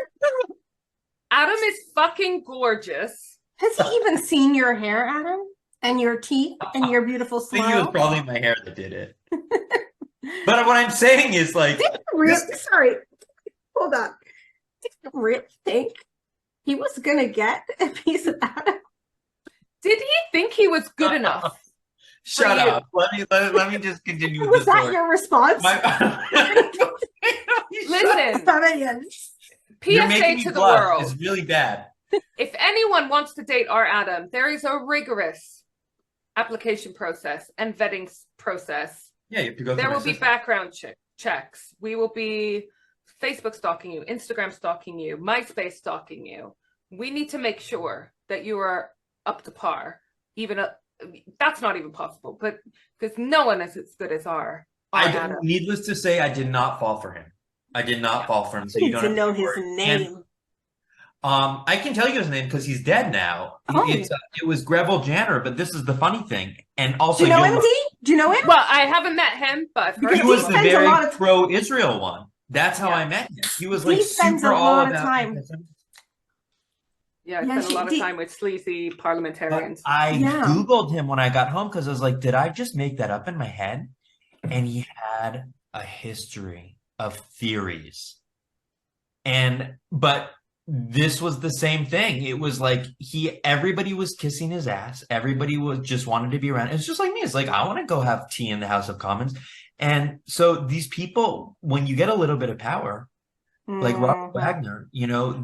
Adam is fucking gorgeous. Has he even seen your hair, Adam? And your teeth and your beautiful smile? I think it was probably my hair that did it. But what I'm saying is like... Sorry, hold on. Did you really think he was going to get a piece of Adam? Did he think he was good enough? Shut up. Let me just continue with Was that your response? Listen. PSA to the world. It's really bad. If anyone wants to date our Adam, there is a rigorous application process and vetting process Yeah, you have to go There through my will be system. background checks. We will be Facebook stalking you, Instagram stalking you, MySpace stalking you. We need to make sure that you are up to par. That's not even possible, but because no one is as good as our Adam. Needless to say, I did not fall for him. I did not fall for him. So You you need don't to have know worry. his name. I can tell you his name because he's dead now. Oh. It was Greville Janner, but this is the funny thing. And also, Do you know him, D? Do you know him? Well, I haven't met him, but I've heard Because he of was him. the spends a very lot of pro-Israel one. That's how Yeah. I met him. He was like He spends super a all lot of about time. Yeah, I Yeah, spent a lot of time with sleazy But parliamentarians. I Yeah. Googled him when I got home because I was like, did I just make that up in my head? And he had a history of theories. But this was the same thing. It was like everybody was kissing his ass. Everybody just wanted to be around. It's just like me. It's like, I want to go have tea in the House of Commons. And so these people, when you get a little bit of power, like Robert Wagner,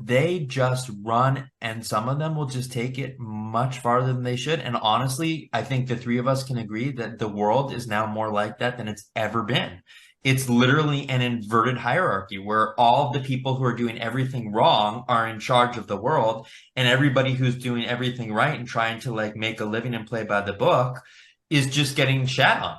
they just run, and some of them will just take it much farther than they should. And honestly, I think the three of us can agree that the world is now more like that than it's ever been. It's literally an inverted hierarchy where all the people who are doing everything wrong are in charge of the world, and everybody who's doing everything right and trying to like make a living and play by the book is just getting shat on.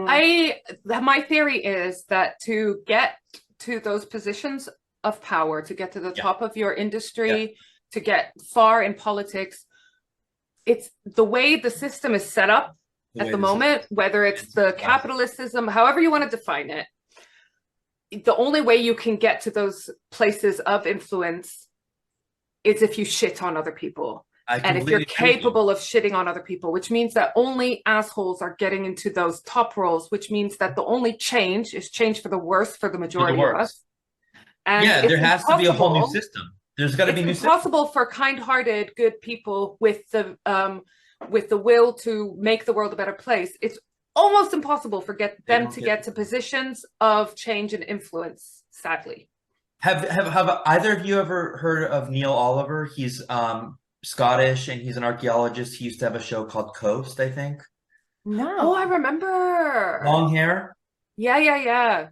My theory is that to get to those positions of power, to get to the top of your industry, to get far in politics, it's the way the system is set up at the moment, whether it's the capitalism, however you want to define it. The only way you can get to those places of influence is if you shit on other people. And if you're capable of shitting on other people, which means that only assholes are getting into those top roles, which means that the only change is change for the worse for the majority of us. And there has to be a whole new system. There's got to be a new system. It's impossible for kind-hearted, good people with the will to make the world a better place. It's almost impossible for them to get to positions of change and influence, sadly. Have either of you ever heard of Neil Oliver? He's Scottish, and he's an archaeologist. He used to have a show called Coast, I think. No. Oh, I remember. Long hair. Yeah.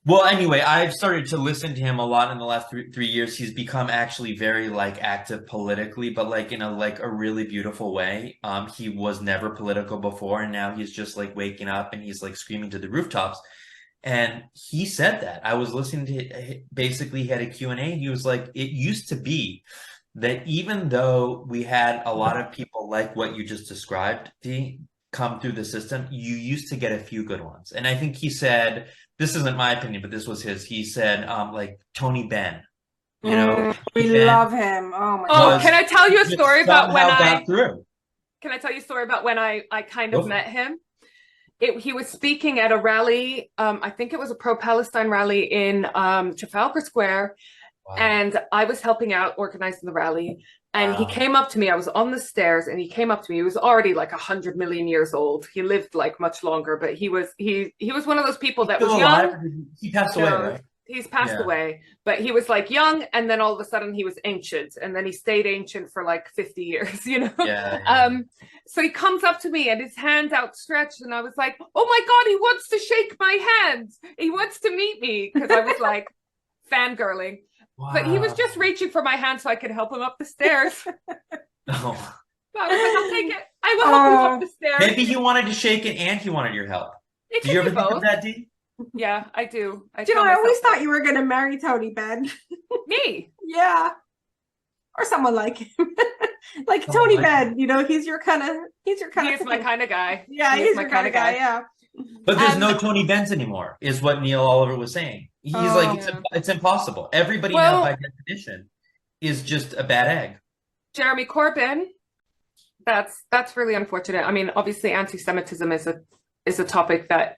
Well, anyway, I've started to listen to him a lot in the last three years. He's become actually very like active politically, but like in a really beautiful way. He was never political before, and now he's just like waking up and he's like screaming to the rooftops. And he said that. I was listening to basically he had a Q&A, and he was like, it used to be that even though we had a lot of people like what you just described, come through the system, you used to get a few good ones. And I think he said, this isn't my opinion, but this was his. He said, like Tony Benn, we love him. Oh my God. Can I tell you a story about when Can I tell you a story about when I kind of met him? He was speaking at a rally. I think it was a pro-Palestine rally in Trafalgar Square. Wow. And I was helping out organizing the rally, and he came up to me. I was on the stairs, and he came up to me. He was already like 100 million years old. He lived like much longer, but he was one of those people that was young. He passed away, right? He's passed away, but he was like young, and then all of a sudden he was ancient, and then he stayed ancient for like 50 years, So he comes up to me and his hands outstretched, and I was like, oh my God, he wants to shake my hand. He wants to meet me, because I was like fangirling. Wow. But he was just reaching for my hand so I could help him up the stairs. Oh. So I was like, I'll take it. I will help him up the stairs. Maybe he wanted to shake it and he wanted your help. Did you ever think of that, Dee? Yeah, I do. I always thought you were going to marry Tony Benn. Me? Yeah. Or someone like him. Like Tony Benn, he's your kind of my kind of guy. Yeah, he's your kind of guy, yeah. But there's no Tony Benns anymore, is what Neil Oliver was saying. He's it's impossible. Everybody now, by definition, is just a bad egg. Jeremy Corbyn, that's really unfortunate. I mean, obviously, anti-Semitism is a topic that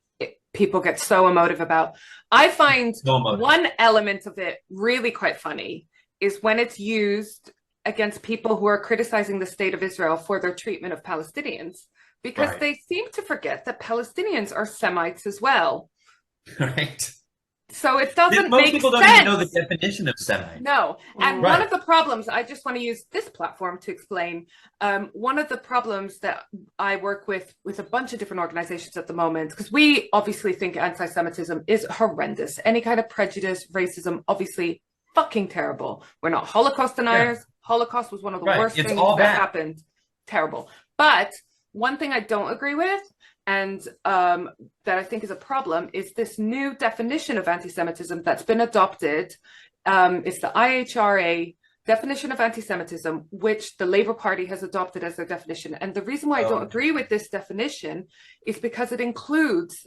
people get so emotive about. I find one element of it really quite funny is when it's used against people who are criticizing the state of Israel for their treatment of Palestinians. Because they seem to forget that Palestinians are Semites as well. Right. So it doesn't Most make people don't sense. even know the definition of Semite. No. And Right. one of the problems, I just want to use this platform to explain, one of the problems that I work with a bunch of different organizations at the moment, because we obviously think anti-Semitism is horrendous. Any kind of prejudice, racism, obviously fucking terrible. We're not Holocaust deniers. Yeah. Holocaust was one of the Right. worst It's things all that bad. happened. Terrible. But one thing I don't agree with, and that I think is a problem, is this new definition of anti-Semitism that's been adopted. It's the IHRA definition of anti-Semitism, which the Labour Party has adopted as their definition. And the reason why I don't agree with this definition is because it includes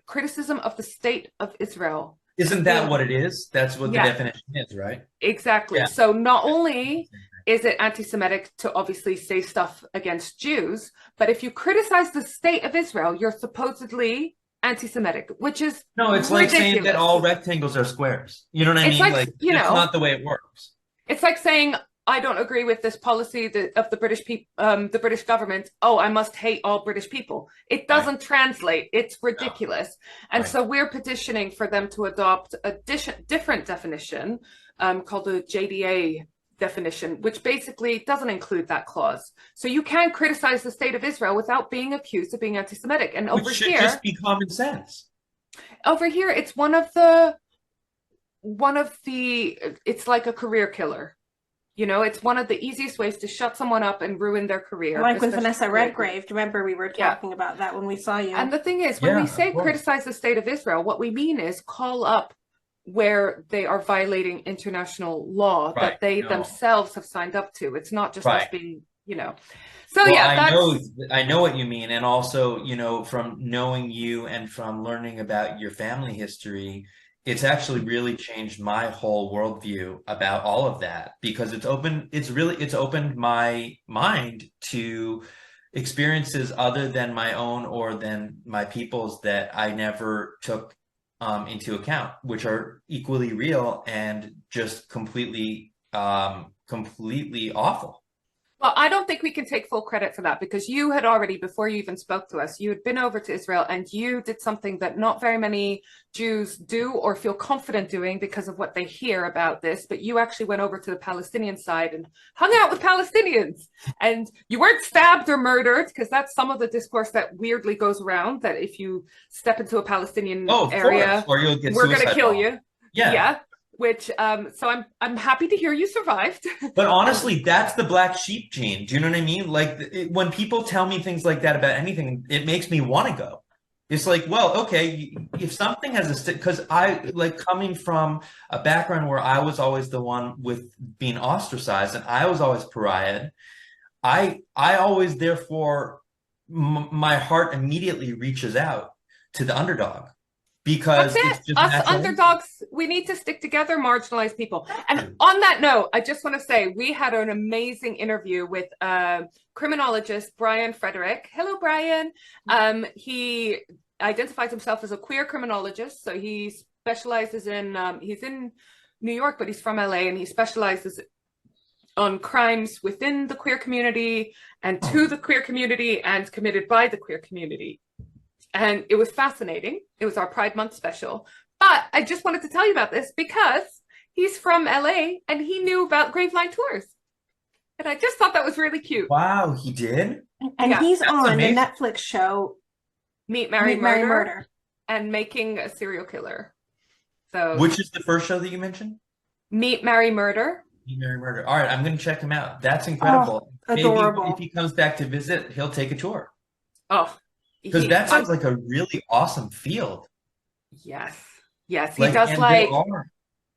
criticism of the state of Israel. Isn't that what it is? That's what the Yeah. definition is, right? Exactly. Yeah. So not only is it anti-Semitic to obviously say stuff against Jews, but if you criticize the state of Israel, you're supposedly anti-Semitic, which is No, it's like saying that ridiculous. all rectangles are squares. You know what I It's mean? like, you that's know, not the way it works. It's like saying, I don't agree with this policy of the British people, the British government. Oh, I must hate all British people. It doesn't translate. It's ridiculous. And so we're petitioning for them to adopt a different definition called the JDA definition, which basically doesn't include that clause. So you can't criticize the state of Israel without being accused of being anti-Semitic. And Which over should here, just be common sense. over here, it's it's like a career killer. You know, it's one of the easiest ways to shut someone up and ruin their career. Like with Vanessa especially- Redgrave. Do you remember we were talking about that when we saw you? And the thing is, when we Yeah, say of course. criticize the state of Israel, what we mean is call up where they are violating international law that Right, they no. themselves have signed up to. It's not just us Right. being, you know. So Well, yeah, I know what you mean. And also, you know, from knowing you and from learning about your family history, it's actually really changed my whole worldview about all of that, because it's opened my mind to experiences other than my own or than my people's that I never took into account, which are equally real and just completely awful. Well, I don't think we can take full credit for that, because you had already, before you even spoke to us, you had been over to Israel and you did something that not very many Jews do or feel confident doing because of what they hear about this. But you actually went over to the Palestinian side and hung out with Palestinians, and you weren't stabbed or murdered, because that's some of the discourse that weirdly goes around, that if you step into a Palestinian area, or you'll get we're going to suicide kill bomb. you. Yeah. Which so I'm happy to hear you survived. But honestly, that's the black sheep gene. Do you know what I mean? Like when people tell me things like that about anything, it makes me want to go. It's like, well, okay, if something has because I like coming from a background where I was always the one with being ostracized and I was always pariah. I always, therefore, my heart immediately reaches out to the underdog. Because that's it's it. just Us natural. underdogs, we need to stick together, marginalized people. And on that note, I just want to say we had an amazing interview with criminologist Brian Frederick. Hello, Brian. He identifies himself as a queer criminologist. So he specializes in, he's in New York, but he's from LA, and he specializes on crimes within the queer community and to the queer community and committed by the queer community. And it was fascinating. It was our Pride Month special. But I just wanted to tell you about this because he's from LA and he knew about Gravelines Tours. And I just thought that was really cute. Wow, he did? And Yeah, he's on amazing. the Netflix show Meet, Marry, Meet, Marry, Murder, and Making a Serial Killer. So Which is the first show that you mentioned? Meet, Marry, Murder. Meet, Marry, Murder. All right, I'm going to check him out. That's incredible. adorable. Maybe if he comes back to visit, he'll take a tour. Oh, Because that sounds like a really awesome field. Yes. Yes. He does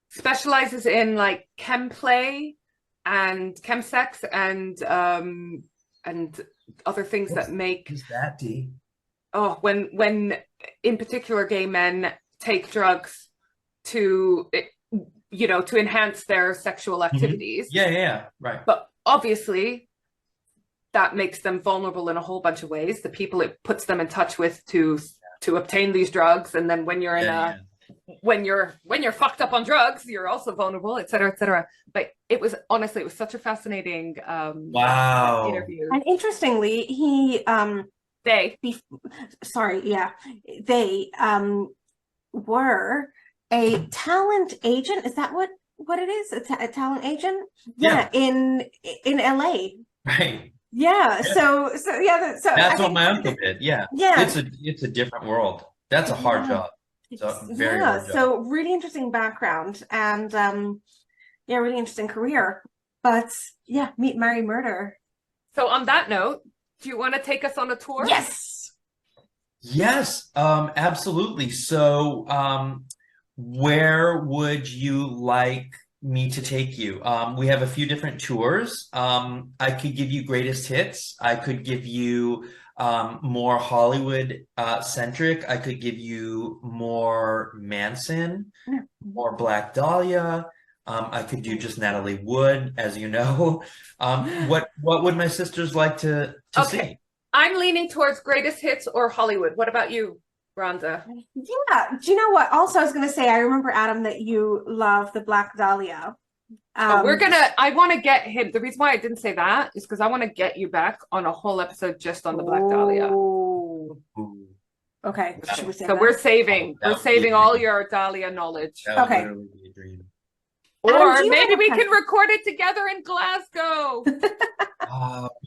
specializes in like chem play and chemsex and other things that make Who's that, D? Oh, when in particular gay men take drugs to to enhance their sexual activities. Yeah, right. But obviously that makes them vulnerable in a whole bunch of ways. The people it puts them in touch with to obtain these drugs, and then when you're in when you're fucked up on drugs, you're also vulnerable, et cetera, et cetera. But it was such a fascinating interview. And interestingly, they were a talent agent. Is that what it is? A talent agent? Yeah, in LA. Right. Yeah. Yeah. So yeah. So That's what my uncle did. Yeah. Yeah. It's a different world. That's a hard job. It's a very Yeah. hard job. So really interesting background and yeah, really interesting career. But yeah, meet, marry, murder. So on that note, do you want to take us on a tour? Yes. Yes, absolutely. So, where would you like me to take you? We have a few different tours. I could give you greatest hits. I could give you more Hollywood centric. I could give you more Manson, more Black Dahlia. I could do just Natalie Wood, as you know. What would my sisters like to see? I'm leaning towards greatest hits or Hollywood. What about you, Rhonda? Yeah. Do you know what? Also, I was going to say, I remember, Adam, that you love the Black Dahlia. I want to get him. The reason why I didn't say that is because I want to get you back on a whole episode just on the Black Dahlia. Ooh. Okay. Should we say So that? we're saving all your Dahlia knowledge. That would Okay. literally be a dream. Or maybe we can record it together in Glasgow.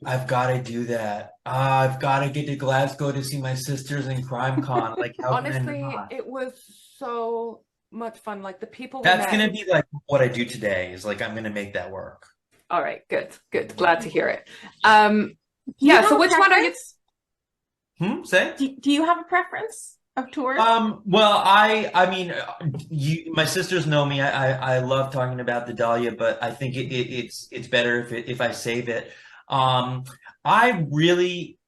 I've got to do that. I've got to get to Glasgow to see my sisters in Crime Con. Like, how Honestly, can I not? it was so much fun. Like the people. That's gonna be like what I do today. Is like I'm gonna make that work. All right, good. Glad to hear it. Yeah. So which one are you? Say? Do you have a preference of tours? Well, I mean, my sisters know me. I love talking about the Dahlia, but I think it's better if I save it. I really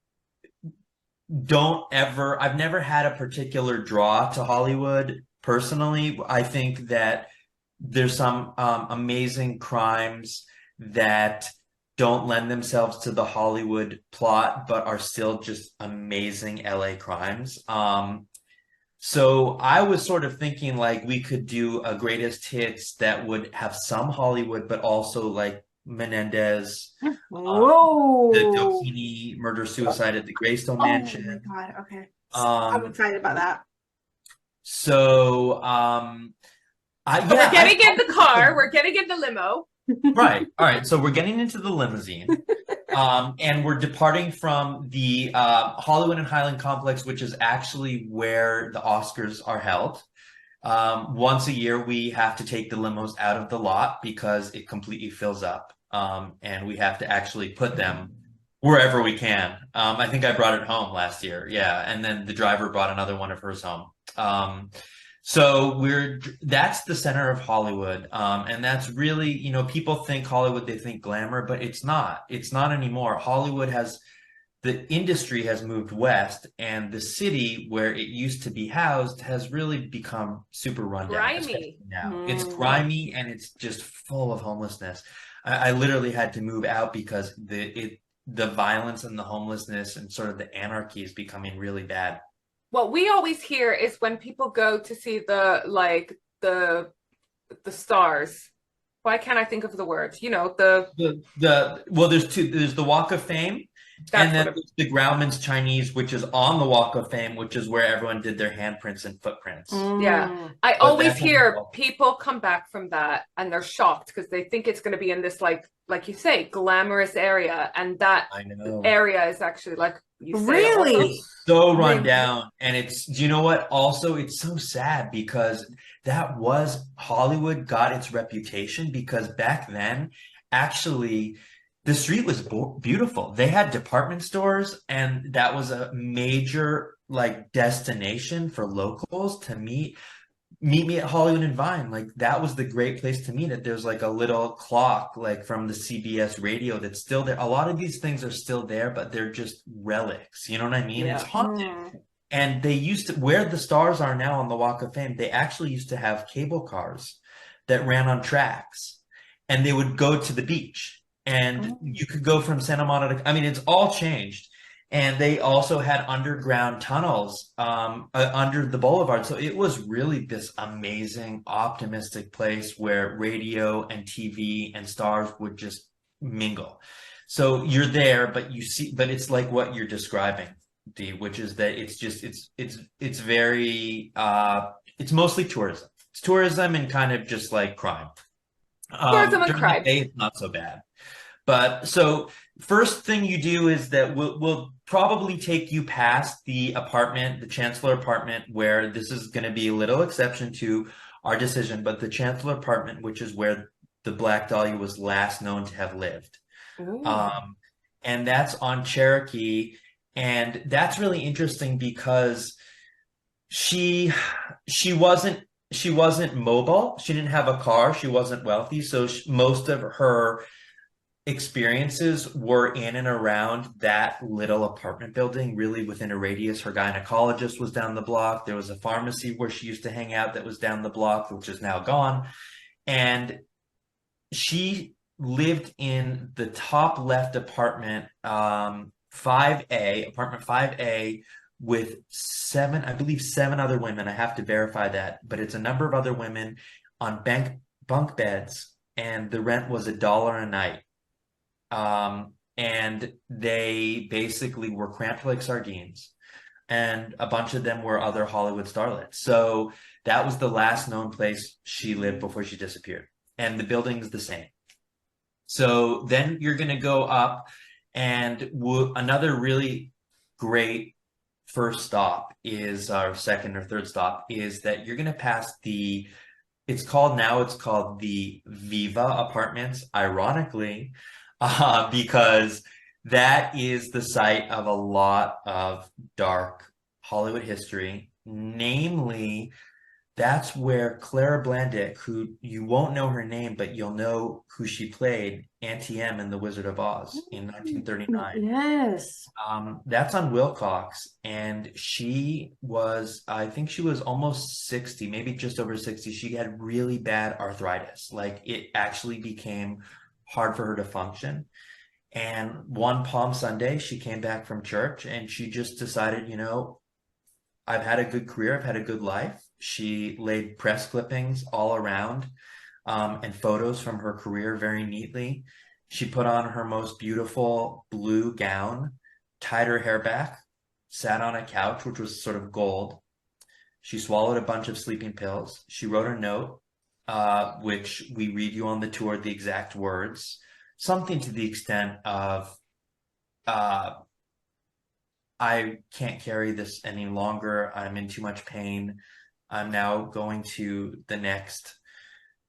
I've never had a particular draw to Hollywood personally. I think that there's some amazing crimes that don't lend themselves to the Hollywood plot, but are still just amazing LA crimes. So I was sort of thinking like we could do a greatest hits that would have some Hollywood, but also like Menendez, Whoa. the Dokini murder-suicide at the Greystone Mansion. Oh my God. Okay. I'm excited about that. So, We're getting in the car. We're getting in the limo. Right. All right. So we're getting into the limousine, and we're departing from the Hollywood and Highland complex, which is actually where the Oscars are held. Once a year, we have to take the limos out of the lot because it completely fills up, and we have to actually put them wherever we can. I think I brought it home last year. Yeah. And then the driver brought another one of hers home. So that's the center of Hollywood. And that's really, you know, people think Hollywood, they think glamour, but it's not anymore. Hollywood the industry has moved west, and the city where it used to be housed has really become super rundown. Grimy. Now it's grimy and it's just full of homelessness. I literally had to move out because the violence and the homelessness and sort of the anarchy is becoming really bad. What we always hear is when people go to see the stars. Why can't I think of the words? You know, well, there's the Walk of Fame, and then there's the Grauman's Chinese, which is on the Walk of Fame, which is where everyone did their handprints and footprints. Yeah. I always hear people come back from that and they're shocked because they think it's going to be in this like you say, glamorous area, and that area is actually like you say, really so run down. And do you know what? Also, it's so sad because Hollywood got its reputation because back then, actually, the street was beautiful. They had department stores, and that was a major like destination for locals to meet me at Hollywood and Vine. Like that was the great place to meet it. There's like a little clock like from the CBS radio that's still there. A lot of these things are still there, but they're just relics. You know what I mean? Yeah. It's haunted. And they used to, where the stars are now on the Walk of Fame, they actually used to have cable cars that ran on tracks, and they would go to the beach, and you could go from Santa Monica. I mean, it's all changed. And they also had underground tunnels under the boulevard. So it was really this amazing, optimistic place where radio and TV and stars would just mingle. So you're there, but it's like what you're describing, Dee, which is that it's just, it's very, it's mostly tourism. It's tourism and kind of just like crime. Tourism and During crime. the day, it's not so bad. But so first thing you do is that we'll probably take you past the apartment, the Chancellor apartment, where this is going to be a little exception to our decision, but the Chancellor apartment, which is where the Black Dahlia was last known to have lived. And that's on Cherokee. And that's really interesting because she wasn't mobile. She didn't have a car. She wasn't wealthy. So most of her experiences were in and around that little apartment building, really within a radius. Her gynecologist was down the block. There was a pharmacy where she used to hang out that was down the block, which is now gone. And she lived in the top left apartment, 5A, apartment 5A, with I believe seven other women. I have to verify that, but it's a number of other women on bunk beds, and the rent was $1 a night. And they basically were cramped like sardines, and a bunch of them were other Hollywood starlets. So that was the last known place she lived before she disappeared. And the building's the same. So then you're going to go up, and another really great first stop is our second or third stop is that you're going to pass it's called the Viva Apartments, ironically, because that is the site of a lot of dark Hollywood history. Namely, that's where Clara Blandick, who you won't know her name, but you'll know who she played, Auntie M in The Wizard of Oz in 1939. Yes. That's on Wilcox, and I think she was almost 60, maybe just over 60. She had really bad arthritis. Like, it actually became hard for her to function. And one Palm Sunday, she came back from church, and she just decided, I've had a good career, I've had a good life. She laid press clippings all around, and photos from her career very neatly. She put on her most beautiful blue gown, tied her hair back, sat on a couch, which was sort of gold. She swallowed a bunch of sleeping pills. She wrote a note, which we read you on the tour, the exact words, something to the extent of, I can't carry this any longer. I'm in too much pain. I'm now going to the next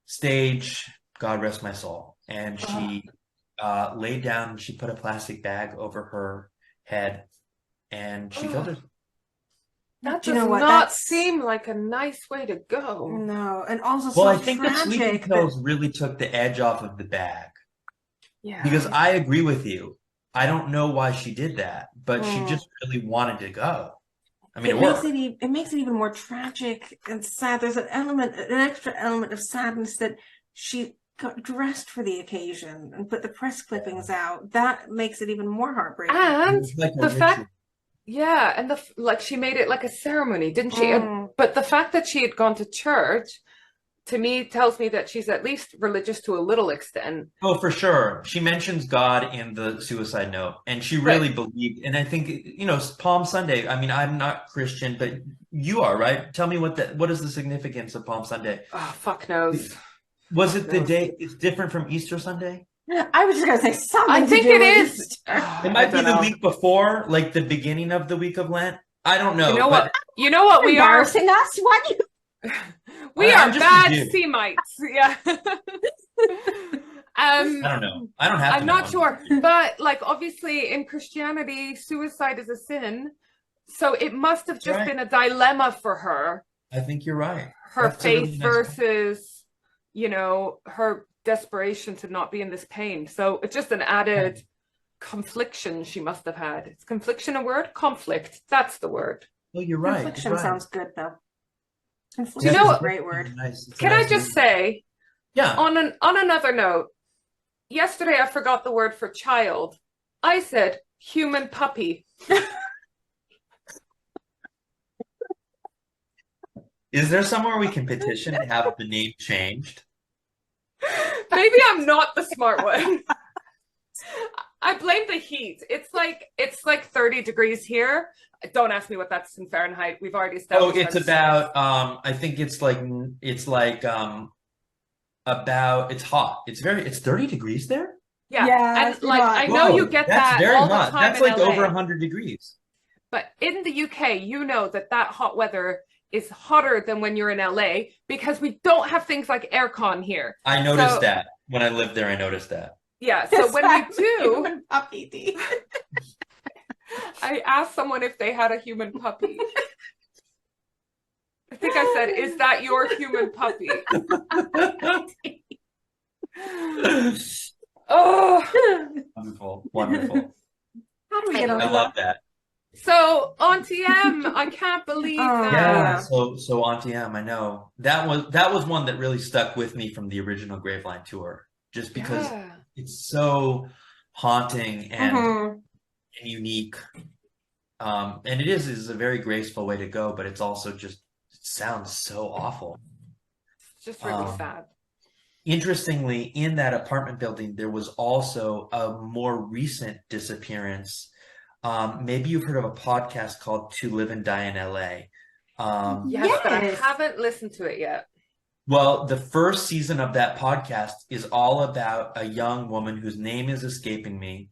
stage. God rest my soul. And she laid down, and she put a plastic bag over her head, and she killed herself. That does not seem like a nice way to go. No, and also Well, so I think the sleeping pills really took the edge off of the bag. Yeah. Because I agree with you. I don't know why she did that, but she just really wanted to go. I mean, it makes it even more tragic and sad. There's an extra element of sadness that she got dressed for the occasion and put the press clippings out. That makes it even more heartbreaking. And the fact, and she made it like a ceremony, didn't she? But the fact that she had gone to church, to me, tells me that she's at least religious to a little extent. Oh, for sure. She mentions God in the suicide note, and she really believed. And I think, Palm Sunday, I mean, I'm not Christian, but you are, right? Tell me what is the significance of Palm Sunday? Oh, fuck knows. Was it the day? It's different from Easter Sunday? I was just going to say something. I think it is. It might be the week before, like the beginning of the week of Lent. I don't know. You know what we are? Embarrassing us? What? We are bad Semites. Yeah. I don't know. I don't have to. I'm not sure. But obviously in Christianity, suicide is a sin. So it must have just been a dilemma for her. I think you're right. Her faith versus, her desperation to not be in this pain. So it's just an added confliction she must have had. Is confliction a word? Conflict. That's the word. Well, you're right. Confliction sounds good, though. You know what? Great word. Can I just say, on another note, yesterday I forgot the word for child. I said human puppy. Is there somewhere we can petition to have the name changed? Maybe I'm not the smart one. I blame blame the heat. It's like 30 degrees here. Don't ask me what that's in Fahrenheit. We've already established. Oh, it's about I think it's about it's hot. It's 30 degrees there? Yeah. Yeah, And it's like hot. I know Whoa, you get that's that very all the hot. time That's in like LA. over 100 degrees. But in the UK, you know that hot weather is hotter than when you're in LA because we don't have things like aircon here. I noticed So, that when I lived there. I noticed that. yeah. So when we do, Human puppy D. I asked someone if they had a human puppy. I think I said, "Is that your human puppy?" Oh, Wonderful, wonderful. How do we get over I love that. so Auntie M, I can't believe Oh, that. Yeah, so Auntie M, I know that was one that really stuck with me from the original Graveline tour, just because Yeah. it's so haunting and Mhm. unique. And it is a very graceful way to go, but it's also just it sounds so awful. It's just really sad. Interestingly, in that apartment building, there was also a more recent disappearance. Maybe you've heard of a podcast called To Live and Die in LA. Yes, but I Yes. haven't listened to it yet. Well, the first season of that podcast is all about a young woman whose name is escaping me,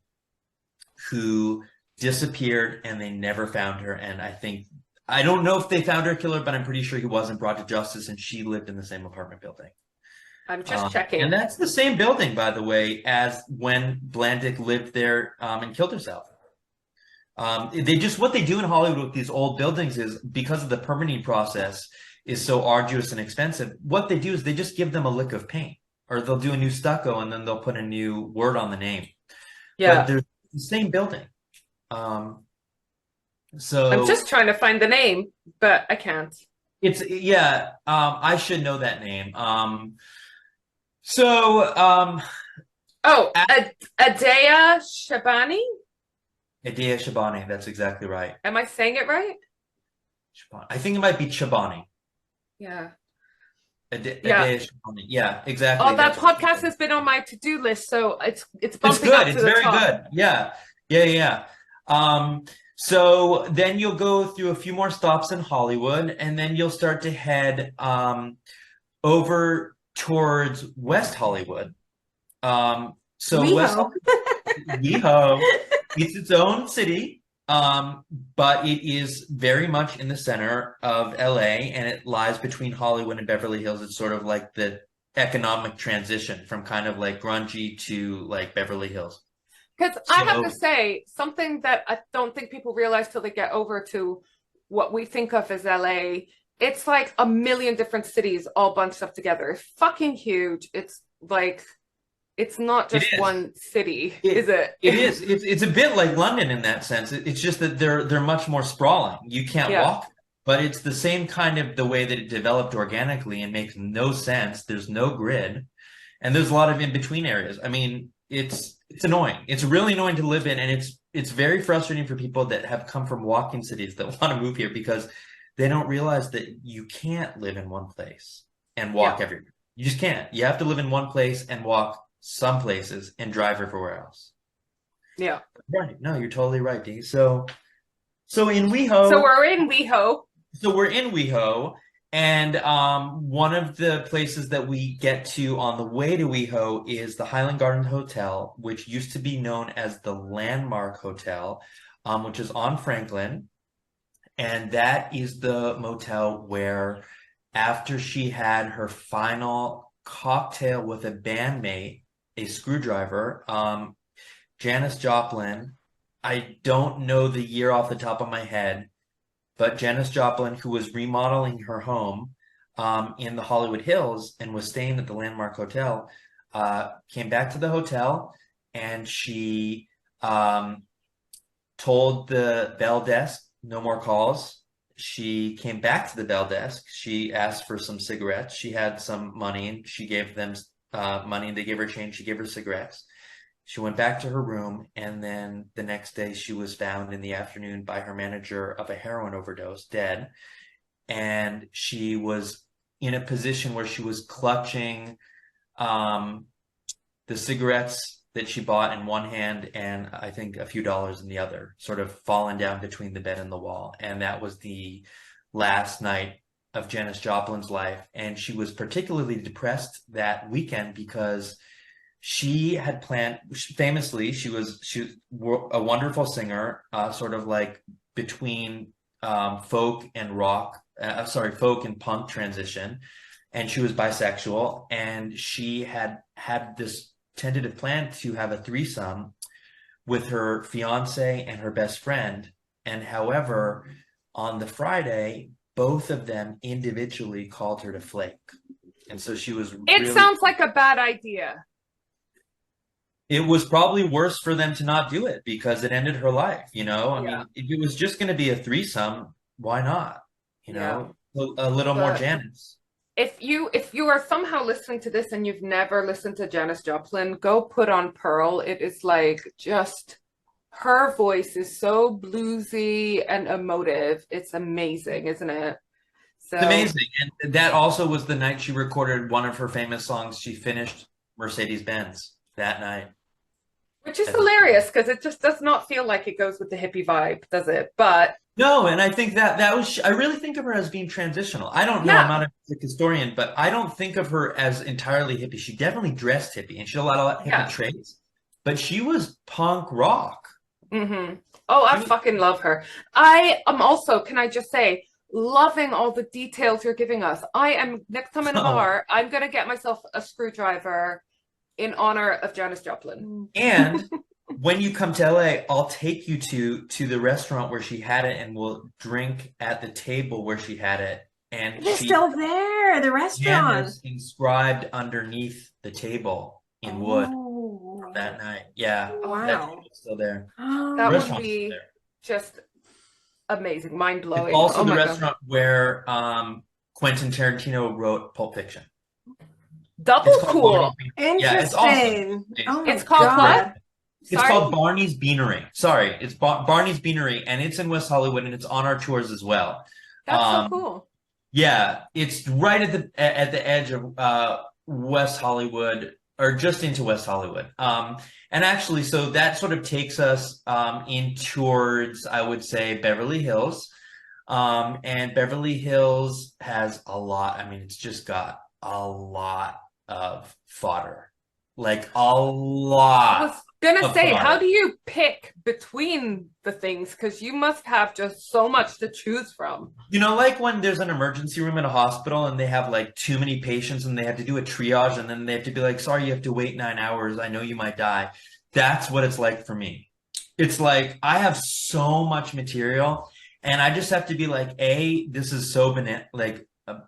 who disappeared and they never found her. And I don't know if they found her killer, but I'm pretty sure he wasn't brought to justice, and she lived in the same apartment building. I'm just checking. And that's the same building, by the way, as when Blandick lived there and killed herself. What they do in Hollywood with these old buildings is, because of the permitting process is so arduous and expensive, what they do is they just give them a lick of paint, or they'll do a new stucco and then they'll put a new word on the name. Yeah. But they're the same building. So I'm just trying to find the name, but I can't. I should know that name. Oh, Adea Shabani? Adea Shabani, that's exactly right. Am I saying it right? I think it might be Shabani. Yeah. Adea Yeah. Shabani. Yeah, exactly. Oh, that podcast has been on my to-do list, so it's It's bumping good. up to It's the very top. good. Yeah. So then you'll go through a few more stops in Hollywood, and then you'll start to head over towards West Hollywood. So West WeHo, it's its own city, but it is very much in the center of LA, and it lies between Hollywood and Beverly Hills. It's sort of like the economic transition from kind of like grungy to like Beverly Hills. Because I have to say, something that I don't think people realize till they get over to what we think of as LA, it's like a million different cities all bunched up together. It's fucking huge. It's like, it's not just one city, is it? It is. It's a bit like London in that sense. It's just that they're much more sprawling. You can't walk, but it's the same kind of the way that it developed organically and makes no sense. There's no grid, and there's a lot of in-between areas. I mean, it's annoying. It's really annoying to live in, and it's very frustrating for people that have come from walking cities that want to move here, because they don't realize that you can't live in one place and walk everywhere. You just can't. You have to live in one place and walk some places and drive everywhere else. Yeah. Right. No, you're totally right, Dee. So in WeHo. So we're in WeHo. And one of the places that we get to on the way to WeHo is the Highland Garden Hotel, which used to be known as the Landmark Hotel, which is on Franklin. And that is the motel where, after she had her final cocktail with a bandmate, a screwdriver, Janis Joplin, I don't know the year off the top of my head, but Janis Joplin, who was remodeling her home in the Hollywood Hills and was staying at the Landmark Hotel, came back to the hotel, and she told the bell desk no more calls. She came back to the bell desk. She asked for some cigarettes. She had some money, and she gave them money, and they gave her change. She gave her cigarettes. She went back to her room, and then the next day she was found in the afternoon by her manager of a heroin overdose, dead. And she was in a position where she was clutching the cigarettes that she bought in one hand and I think a few dollars in the other, sort of fallen down between the bed and the wall. And that was the last night of Janis Joplin's life. And she was particularly depressed that weekend because she had planned, famously, she was a wonderful singer, sort of like between folk and rock, folk and punk transition. And she was bisexual, and she had this tentative plan to have a threesome with her fiance and her best friend. And however, on the Friday, both of them individually called her to flake. And so she was It sounds like a bad idea. It was probably worse for them to not do it because it ended her life, you know? I mean, if it was just going to be a threesome, why not? You know, a little more Janis. If you are somehow listening to this and you've never listened to Janis Joplin, go put on Pearl. It is like just, her voice is so bluesy and emotive. It's amazing, isn't it? So it's amazing. And that also was the night she recorded one of her famous songs. She finished Mercedes-Benz that night. Which is hilarious because it just does not feel like it goes with the hippie vibe, does it? But no, and I think that was, I really think of her as being transitional. I don't know, I'm not a music historian, but I don't think of her as entirely hippie. She definitely dressed hippie and she had a lot of hippie traits, but she was punk rock. Mm-hmm. Oh, I fucking love her. I am also, can I just say, loving all the details you're giving us. I am, next time in a bar, I'm going to get myself a screwdriver in honor of Janis Joplin. And when you come to LA, I'll take you to the restaurant where she had it and we'll drink at the table where she had it. And it's still there, the restaurant. Janis inscribed underneath the table in wood that night. Yeah. Wow. That's still there. That would be just amazing, mind-blowing. It's also the restaurant where Quentin Tarantino wrote Pulp Fiction. Double cool. Interesting. Yeah, it's awesome. It's called what? It's called Barney's Beanery. Sorry, it's Barney's Beanery, and it's in West Hollywood, and it's on our tours as well. That's so cool. Yeah, it's right at the edge of West Hollywood, or just into West Hollywood. And actually, so that sort of takes us in towards, I would say, Beverly Hills. And Beverly Hills has a lot. I mean, it's just got a lot of fodder, like a lot. I was gonna say, how do you pick between the things? Because you must have just so much to choose from. You know, like when there's an emergency room in a hospital and they have like too many patients and they have to do a triage and then they have to be like, sorry, you have to wait 9 hours. I know you might die. That's what it's like for me. It's like I have so much material and I just have to be like, A, this is so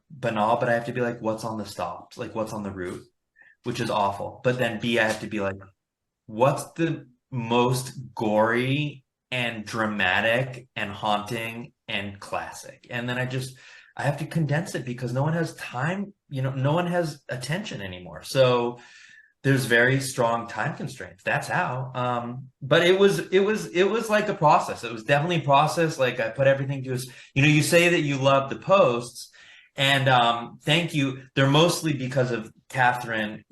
banal, but I have to be like, what's on the stops? Like, what's on the route? Which is awful. But then B, I have to be like, what's the most gory and dramatic and haunting and classic? And then I have to condense it because no one has time, you know, no one has attention anymore. So there's very strong time constraints. That's how. But it was like a process. It was definitely a process. Like I put everything to us. You know, you say that you love the posts, and thank you. They're mostly because of Catherine.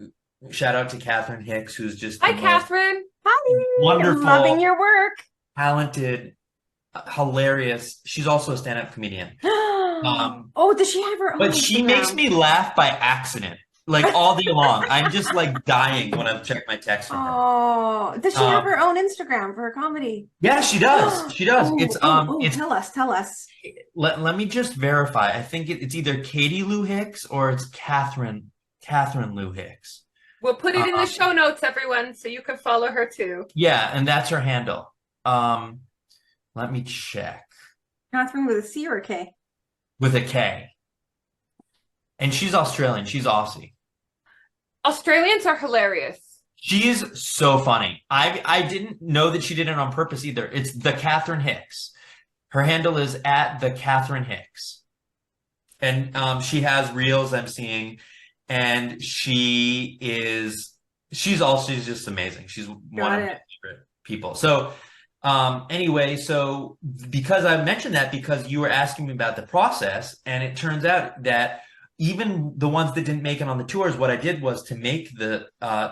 Shout out to Catherine Hicks, who's just hi, Catherine. Hi, wonderful, loving your work, talented, hilarious. She's also a stand-up comedian. Oh, does she have her own? But she makes me laugh by accident, like all day long. I'm just like dying when I check my text from her. Oh, does she have her own Instagram for her comedy? Yeah, she does. She does. It's tell us. Let me just verify. I think it's either Katie Lou Hicks or it's Catherine Lou Hicks. We'll put it in the show notes, everyone, so you can follow her too. Yeah, and that's her handle. Let me check. Catherine with a C or a K? With a K. And she's Australian. She's Aussie. Australians are hilarious. She's so funny. I didn't know that she did it on purpose either. It's the Catherine Hicks. Her handle is at the Catherine Hicks. And she has reels I'm seeing. And she's just amazing. She's one of my favorite people. So anyway, so because I mentioned that because you were asking me about the process, and it turns out that even the ones that didn't make it on the tours, what I did was to make the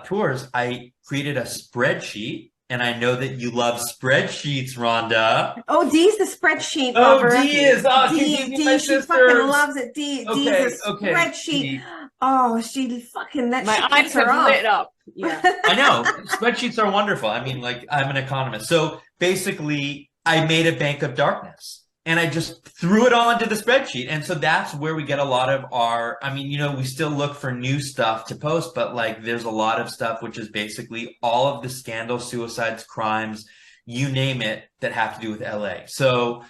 tours, I created a spreadsheet. And I know that you love spreadsheets, Rhonda. Oh, Dee's the spreadsheet Oh, lover. Dee is. Oh, Dee, my she sisters. fucking loves it. Dee's Okay, a spreadsheet. Dee. Oh, she fucking, that My shit eyes gets her have off. lit up. Yeah. I know. Spreadsheets are wonderful. I mean, like, I'm an economist. So basically, I made a bank of darkness. And I just threw it all into the spreadsheet. And so that's where we get a lot of our, I mean, you know, we still look for new stuff to post, but like there's a lot of stuff which is basically all of the scandals, suicides, crimes, you name it, that have to do with LA. So,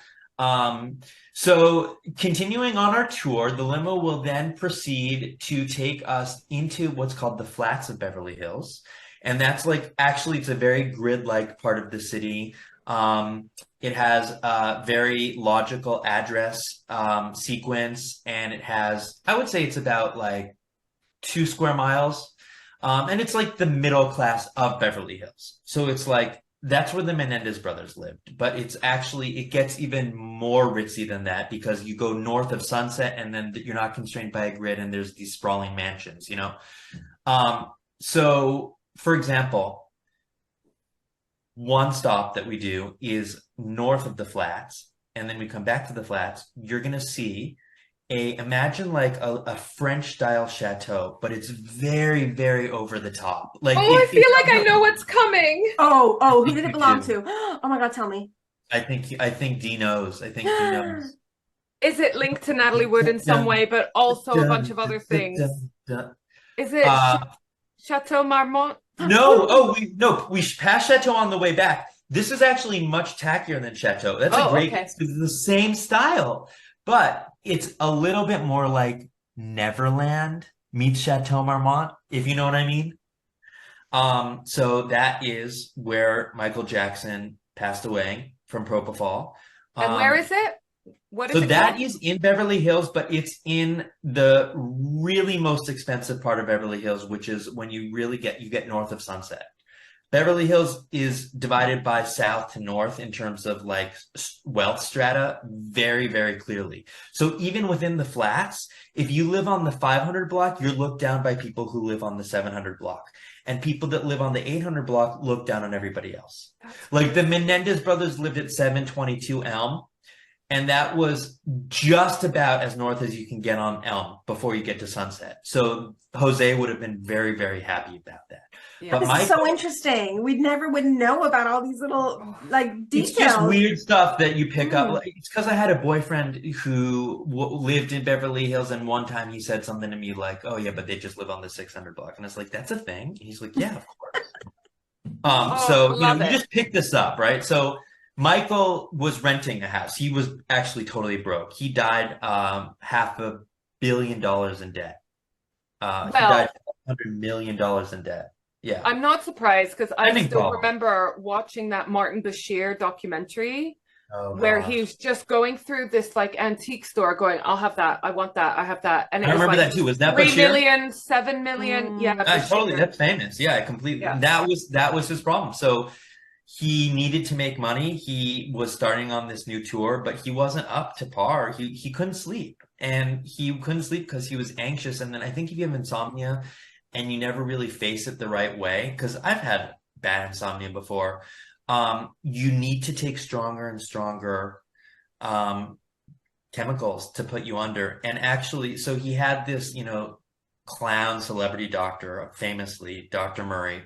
so continuing on our tour, the limo will then proceed to take us into what's called the Flats of Beverly Hills. And that's like, actually, it's a very grid-like part of the city. It has a very logical address sequence, and it has, I would say it's about like 2 square miles. And it's like the middle class of Beverly Hills. So it's like, that's where the Menendez brothers lived. But it's actually, it gets even more ritzy than that because you go north of Sunset and then you're not constrained by a grid and there's these sprawling mansions, you know? So, for example, one stop that we do is north of the Flats, and then we come back to the Flats. You're going to see imagine like a French style chateau, but it's very, very over the top. Like, oh, I feel like I know what's coming. Oh, who did it belong to? Oh my God, tell me. I think Dee knows. I think Dee knows. Is it linked to Natalie Wood in some way, but also a bunch of other things? Is it Chateau Marmont? No, we passed Chateau on the way back. This is actually much tackier than Chateau. That's a great, okay. It's the same style, but it's a little bit more like Neverland meets Chateau Marmont, if you know what I mean. So that is where Michael Jackson passed away from propofol. And where is it? What is so it that called? is in Beverly Hills, but it's in the really most expensive part of Beverly Hills, which is when you really get north of Sunset. Beverly Hills is divided by south to north in terms of like wealth strata very, very clearly. So even within the Flats, if you live on the 500 block, you're looked down by people who live on the 700 block. And people that live on the 800 block look down on everybody else. Like the Menendez brothers lived at 722 Elm. And that was just about as north as you can get on Elm before you get to Sunset. So Jose would have been very, very happy about that. Yeah. But This is so interesting. We never would know about all these little like details. It's just weird stuff that you pick up. Like, it's because I had a boyfriend who lived in Beverly Hills, and one time he said something to me like, "Oh yeah, but they just live on the 600 block," and it's like, "That's a thing." And he's like, "Yeah, of course." So you know, you just pick this up, right? So Michael was renting a house. He was actually totally broke. He died $500 million in debt. He died $100 million in debt. Yeah, I'm not surprised because I still remember watching that Martin Bashir documentary where he was just going through this like antique store going, I'll have that, I want that, I have that. And it I was remember like that too. Was that 3 Bashir? million, 7 million. Yeah, totally. That's famous. Yeah, completely. Yeah. That was his problem. So he needed to make money. He was starting on this new tour, but he wasn't up to par. He couldn't sleep, and he couldn't sleep because he was anxious. And then I think if you have insomnia and you never really face it the right way, because I've had bad insomnia before, you need to take stronger and stronger chemicals to put you under. And actually, so he had this, you know, clown celebrity doctor, famously Dr. Murray,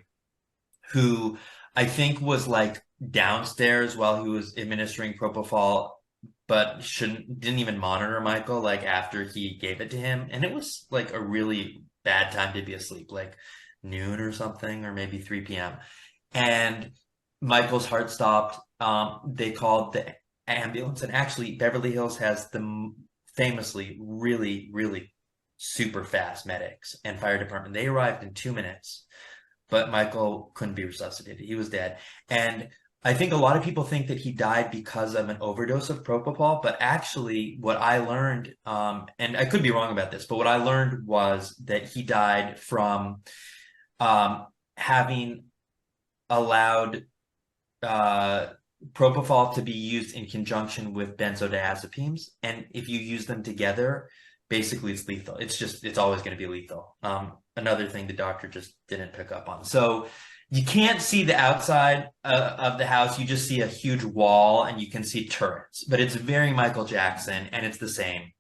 who I think was like downstairs while he was administering propofol, but didn't even monitor Michael like after he gave it to him. And it was like a really bad time to be asleep, like noon or something, or maybe 3 p.m. And Michael's heart stopped. They called the ambulance, and actually Beverly Hills has the famously really, really super fast medics and fire department. They arrived in 2 minutes, but Michael couldn't be resuscitated. He was dead. And I think a lot of people think that he died because of an overdose of propofol, but actually what I learned, and I could be wrong about this, but what I learned was that he died from having allowed propofol to be used in conjunction with benzodiazepines. And if you use them together, basically it's lethal. It's always going to be lethal. Another thing the doctor just didn't pick up on. So you can't see the outside of the house. You just see a huge wall and you can see turrets, but it's very Michael Jackson, and it's the same.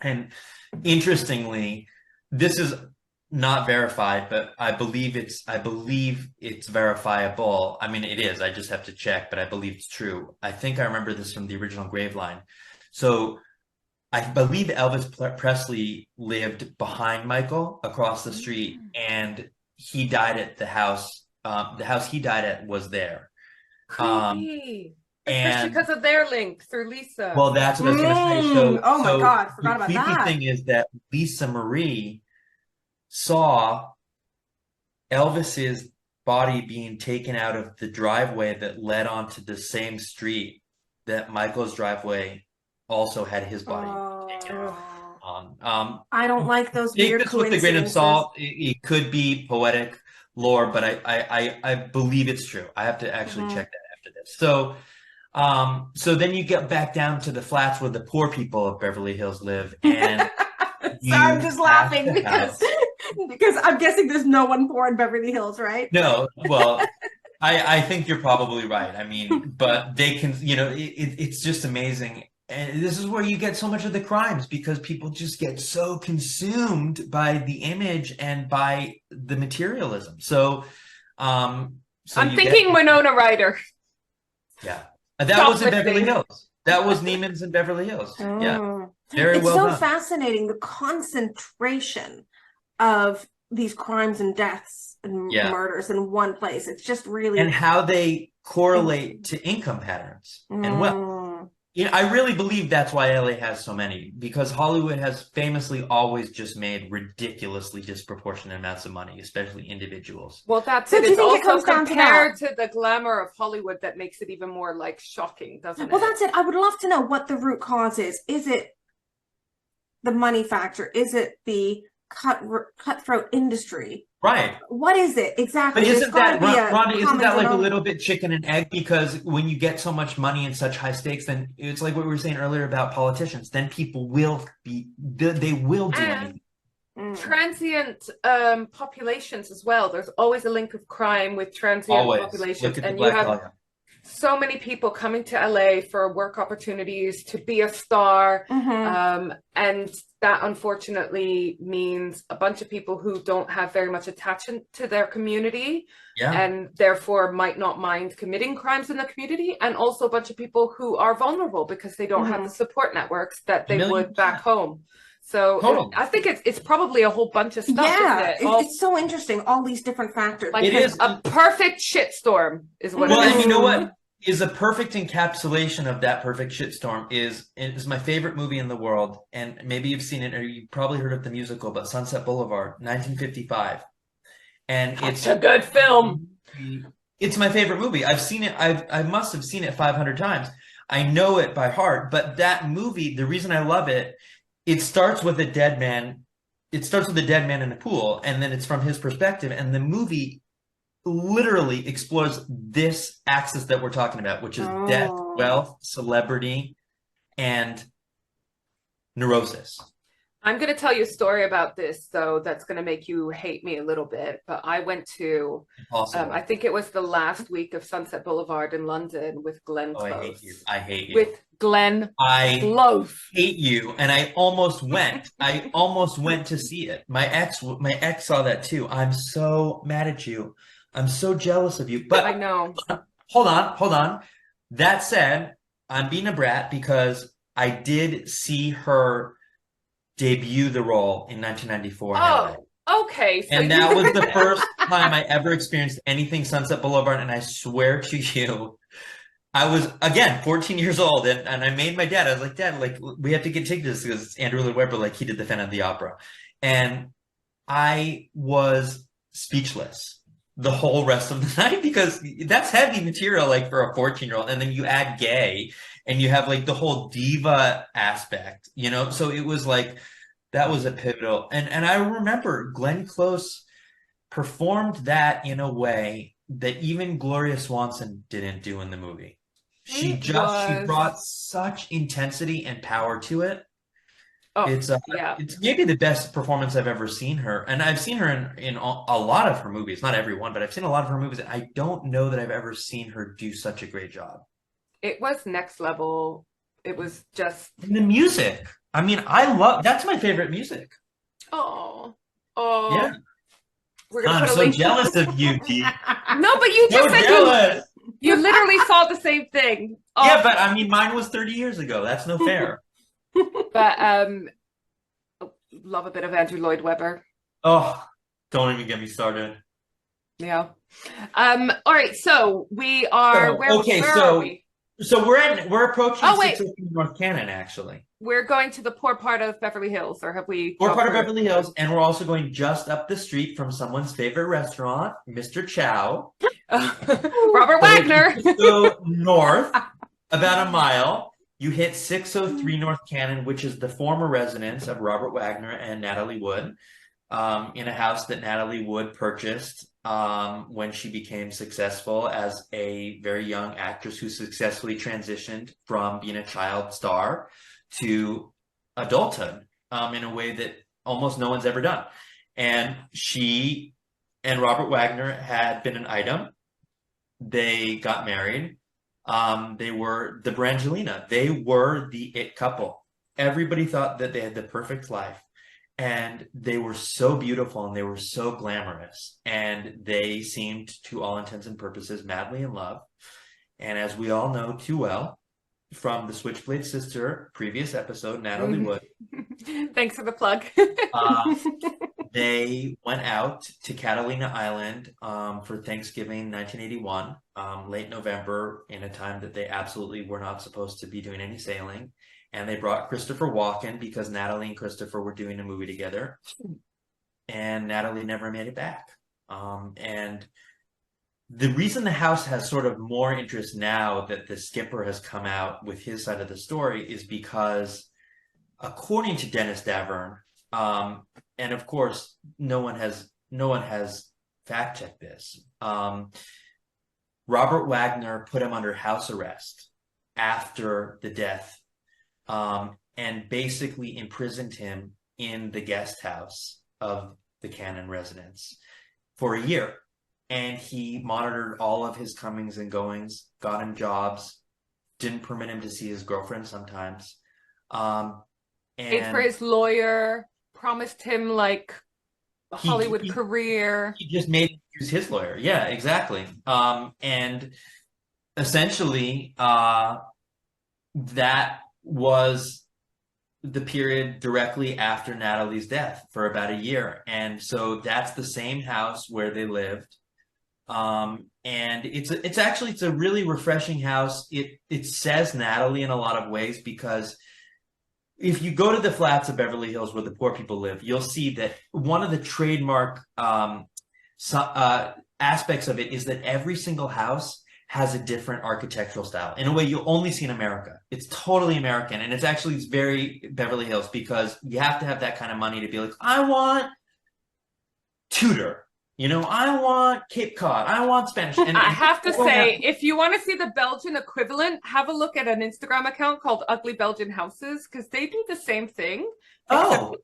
And interestingly, this is not verified, but I believe it's verifiable. I mean, it is. I just have to check, but I believe it's true. I think I remember this from the original Graveline. So I believe Elvis Presley lived behind Michael across the street, and he died at the house. The house he died at was there. Creepy. Especially And because of their link through Lisa. well, that's what I was going to say. So, oh my so God, forgot the about creepy that. thing is that Lisa Marie saw Elvis's body being taken out of the driveway that led onto the same street that Michael's driveway also had his body taken out on. I don't like those Take weird this with a grain of coincidences. salt. It could be poetic lore, but I believe it's true. I have to actually check that after this. So then you get back down to the flats where the poor people of Beverly Hills live, and Sorry, I'm just laughing because I'm guessing there's no one poor in Beverly Hills, right? No, well, I think you're probably right. I mean, but they can, it's just amazing. And this is where you get so much of the crimes, because people just get so consumed by the image and by the materialism. So, I'm thinking Winona Ryder. Yeah. That was in Beverly Hills. That was Neiman's in Beverly Hills. Yeah. Very well done. It's so fascinating, the concentration of these crimes and deaths and murders in one place. It's just really... And how they correlate to income patterns and wealth. I really believe that's why LA has so many, because Hollywood has famously always just made ridiculously disproportionate amounts of money, especially individuals. Well, that's So it. do you It's think it also comes down to compared to the glamour of Hollywood that makes it even more like shocking, doesn't it? Well, that's it. I would love to know what the root cause is. Is it the money factor? Is it the cutthroat industry? Right. What is it exactly? But isn't that, Rhonda, isn't that like a little little bit chicken and egg? Because when you get so much money and such high stakes, then it's like what we were saying earlier about politicians. Then people will they will do anything. Transient populations as well. There's always a link of crime with transient populations. Look at the and Black you have Dahlia. so many people coming to LA for work opportunities, to be a star. And that unfortunately means a bunch of people who don't have very much attachment to their community and therefore might not mind committing crimes in the community. And also a bunch of people who are vulnerable because they don't have the support networks that they would back home. So I think it's probably a whole bunch of stuff, isn't it? It's so interesting, all these different factors. Like, it is a perfect shitstorm is what it is. Well, and you know what is a perfect encapsulation of that perfect shitstorm is my favorite movie in the world, and maybe you've seen it or you've probably heard of the musical, but Sunset Boulevard, 1955. And it's a good film. It's my favorite movie. I've seen it. I must have seen it 500 times. I know it by heart, but that movie, the reason I love it, it starts with a dead man. It starts with a dead man in a pool, and then it's from his perspective. And the movie literally explores this axis that we're talking about, which is death, wealth, celebrity, and neurosis. I'm going to tell you a story about this, though, that's going to make you hate me a little bit. But I went to, I think it was the last week of Sunset Boulevard in London with Glenn Close. I hate you. I hate you. With Glenn Close. I hate you. And I almost went. I almost went to see it. My ex saw that too. I'm so mad at you. I'm so jealous of you. But I know. Hold on. That said, I'm being a brat because I did see her debut the role in 1994. Okay. So and that was the first time I ever experienced anything Sunset Boulevard. And I swear to you, I was, again, 14 years old. And I made my dad, I was like, Dad, like, we have to get tickets because it's Andrew Lloyd Webber, like he did the Phantom of the Opera. And I was speechless the whole rest of the night because that's heavy material, like for a 14-year-old. And then you add gay and you have like the whole diva aspect, So it was like, that was a pivotal. And I remember Glenn Close performed that in a way that even Gloria Swanson didn't do in the movie. She brought such intensity and power to it. Oh, It's it's maybe the best performance I've ever seen her, and I've seen her in a lot of her movies, not every one, but I've seen a lot of her movies. And I don't know that I've ever seen her do such a great job. it was next level. It was just And the music. I mean, that's my favorite music. oh Yeah. we're gonna I'm put a so link. jealous of you, Dee. No, but you So just said jealous. you literally saw the same thing. Oh, Yeah, but I mean, mine was 30 years ago. That's no fair. but love a bit of Andrew Lloyd Webber. Oh, don't even get me started. Yeah. All right, so we are where are we? So we're approaching Oh, wait. 603 North Cannon, actually. We're going to the poor part of Beverly Hills, or have we? We're part of Beverly Hills, and we're also going just up the street from someone's favorite restaurant, Mr. Chow. Robert Wagner. Go north about a mile. You hit 603 North Cannon, which is the former residence of Robert Wagner and Natalie Wood, in a house that Natalie Wood purchased when she became successful as a very young actress who successfully transitioned from being a child star to adulthood in a way that almost no one's ever done. And she and Robert Wagner had been an item. They got married. They were the Brangelina. They were the it couple. Everybody thought that they had the perfect life. And they were so beautiful and they were so glamorous. And they seemed, to all intents and purposes, madly in love. And as we all know too well, from the Switchblade Sister previous episode, Natalie Wood. Thanks for the plug. They went out to Catalina Island for Thanksgiving 1981, late November, in a time that they absolutely were not supposed to be doing any sailing. And they brought Christopher Walken because Natalie and Christopher were doing a movie together. And Natalie never made it back. And the reason the house has sort of more interest now that the skipper has come out with his side of the story is because, according to Dennis Davern, and of course, no one has fact checked this. Robert Wagner put him under house arrest after the death, and basically imprisoned him in the guest house of the Cannon residence for a year. And he monitored all of his comings and goings, got him jobs, didn't permit him to see his girlfriend sometimes. Paid for his lawyer, promised him like a Hollywood career. He just made him use his lawyer. Yeah, exactly. And essentially, that was the period directly after Natalie's death for about a year. And so that's the same house where they lived. And it's a really refreshing house. It says Natalie in a lot of ways, because if you go to the flats of Beverly Hills where the poor people live, you'll see that one of the trademark aspects of it is that every single house has a different architectural style in a way you'll only see in America. It's totally American, and it's very Beverly Hills, because you have to have that kind of money to be like, I want Tudor. You know, I want Cape Cod. I want Spanish. And I have to say, if you want to see the Belgian equivalent, have a look at an Instagram account called Ugly Belgian Houses, because they do the same thing. Oh,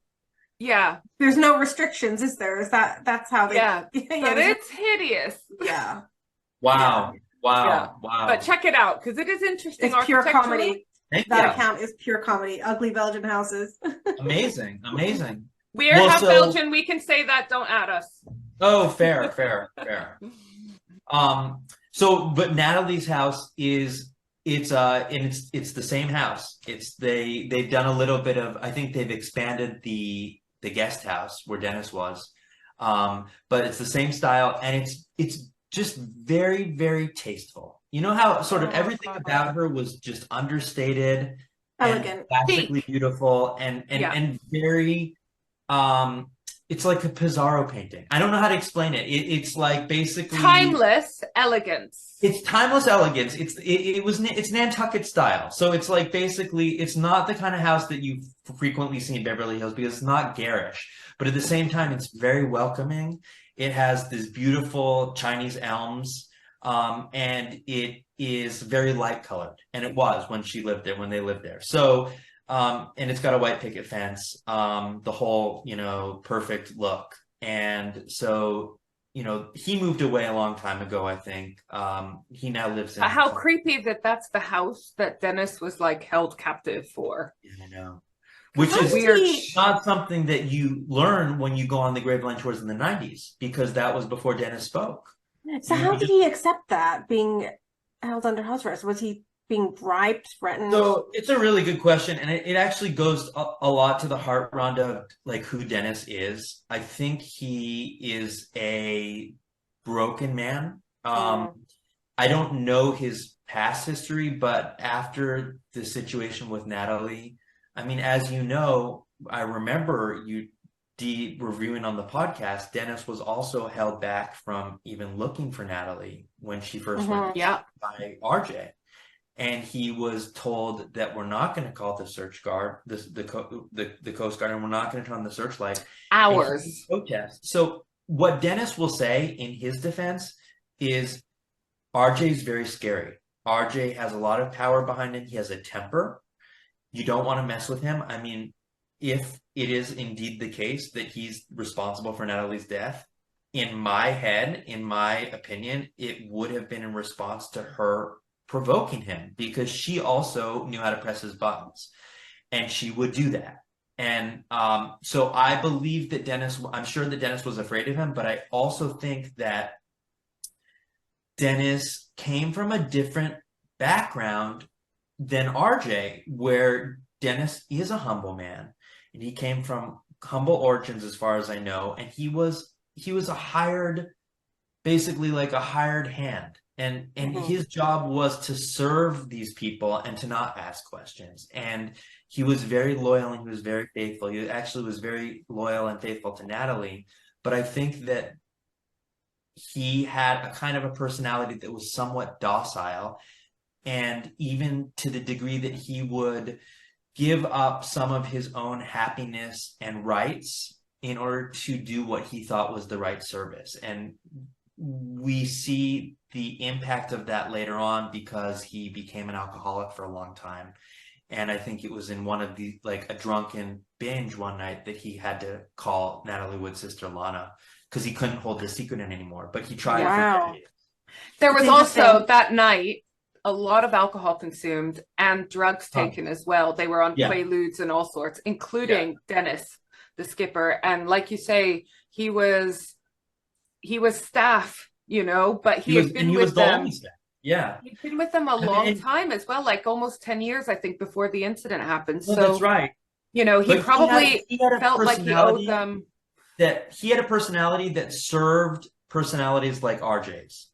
yeah. There's no restrictions, is there? That's how they? Yeah, but it's hideous. Yeah. wow. Yeah. Wow. Yeah. Wow. But check it out, because it is interesting. It's pure comedy. Thank That you. account is pure comedy. Ugly Belgian Houses. Amazing. Amazing. We are half Belgian. We can say that. Don't add us. Oh, fair. But Natalie's house it's the same house. They've done a little bit of, I think they've expanded the guest house where Dennis was. But it's the same style, and it's just very, very tasteful. You know how sort of everything about her was just understated, Elegant, and classically beautiful, and very it's like a Pizarro painting. I don't know how to explain it. It's like basically timeless elegance. It's timeless elegance. It's Nantucket style. So it's like basically it's not the kind of house that you frequently see in Beverly Hills, because it's not garish, but at the same time it's very welcoming. It has these beautiful Chinese elms, and it is very light colored, and it was when they lived there. So and it's got a white picket fence, the whole, perfect look. And so, he moved away a long time ago, I think. He now lives in. How creepy that that's the house that Dennis was like held captive for. Yeah, I know. Which is weird. Not something that you learn when you go on the Graveline Tours in the 90s, because that was before Dennis spoke. So how did he accept that, being held under house arrest? Was he being bribed, threatened? So it's a really good question, and it actually goes a lot to the heart, Rhonda, of like who Dennis is. I think he is a broken man. I don't know his past history, but after the situation with Natalie, I mean, as you know, I remember you reviewing on the podcast, Dennis was also held back from even looking for Natalie when she first went by RJ. And he was told that we're not going to call the search guard, the Coast Guard, and we're not going to turn on the searchlight. Hours. Protest. So what Dennis will say in his defense is RJ's very scary. RJ has a lot of power behind him. He has a temper. You don't want to mess with him. I mean, if it is indeed the case that he's responsible for Natalie's death, in my head, in my opinion, it would have been in response to her provoking him, because she also knew how to press his buttons, and she would do that. And so I believe that I'm sure that Dennis was afraid of him, but I also think that Dennis came from a different background than RJ, where Dennis is a humble man, and he came from humble origins as far as I know, and he was a hired, basically like a hired hand. And his job was to serve these people and to not ask questions. And he was very loyal, and he was very faithful. He actually was very loyal and faithful to Natalie. But I think that he had a kind of a personality that was somewhat docile, and even to the degree that he would give up some of his own happiness and rights in order to do what he thought was the right service. And we see the impact of that later on, because he became an alcoholic for a long time. And I think it was in one of the, like a drunken binge one night, that he had to call Natalie Wood's sister Lana, because he couldn't hold the secret in anymore. But he tried. Wow. There was also that night a lot of alcohol consumed and drugs taken as well. They were on Quaaludes and all sorts, including Dennis, the skipper. And like you say, he was staff, but he had been with them. Yeah. He'd been with them a long time as well, like almost 10 years, I think, before the incident happened. Well, so that's right. He probably felt like he owed them. That he had a personality that served personalities like RJ's.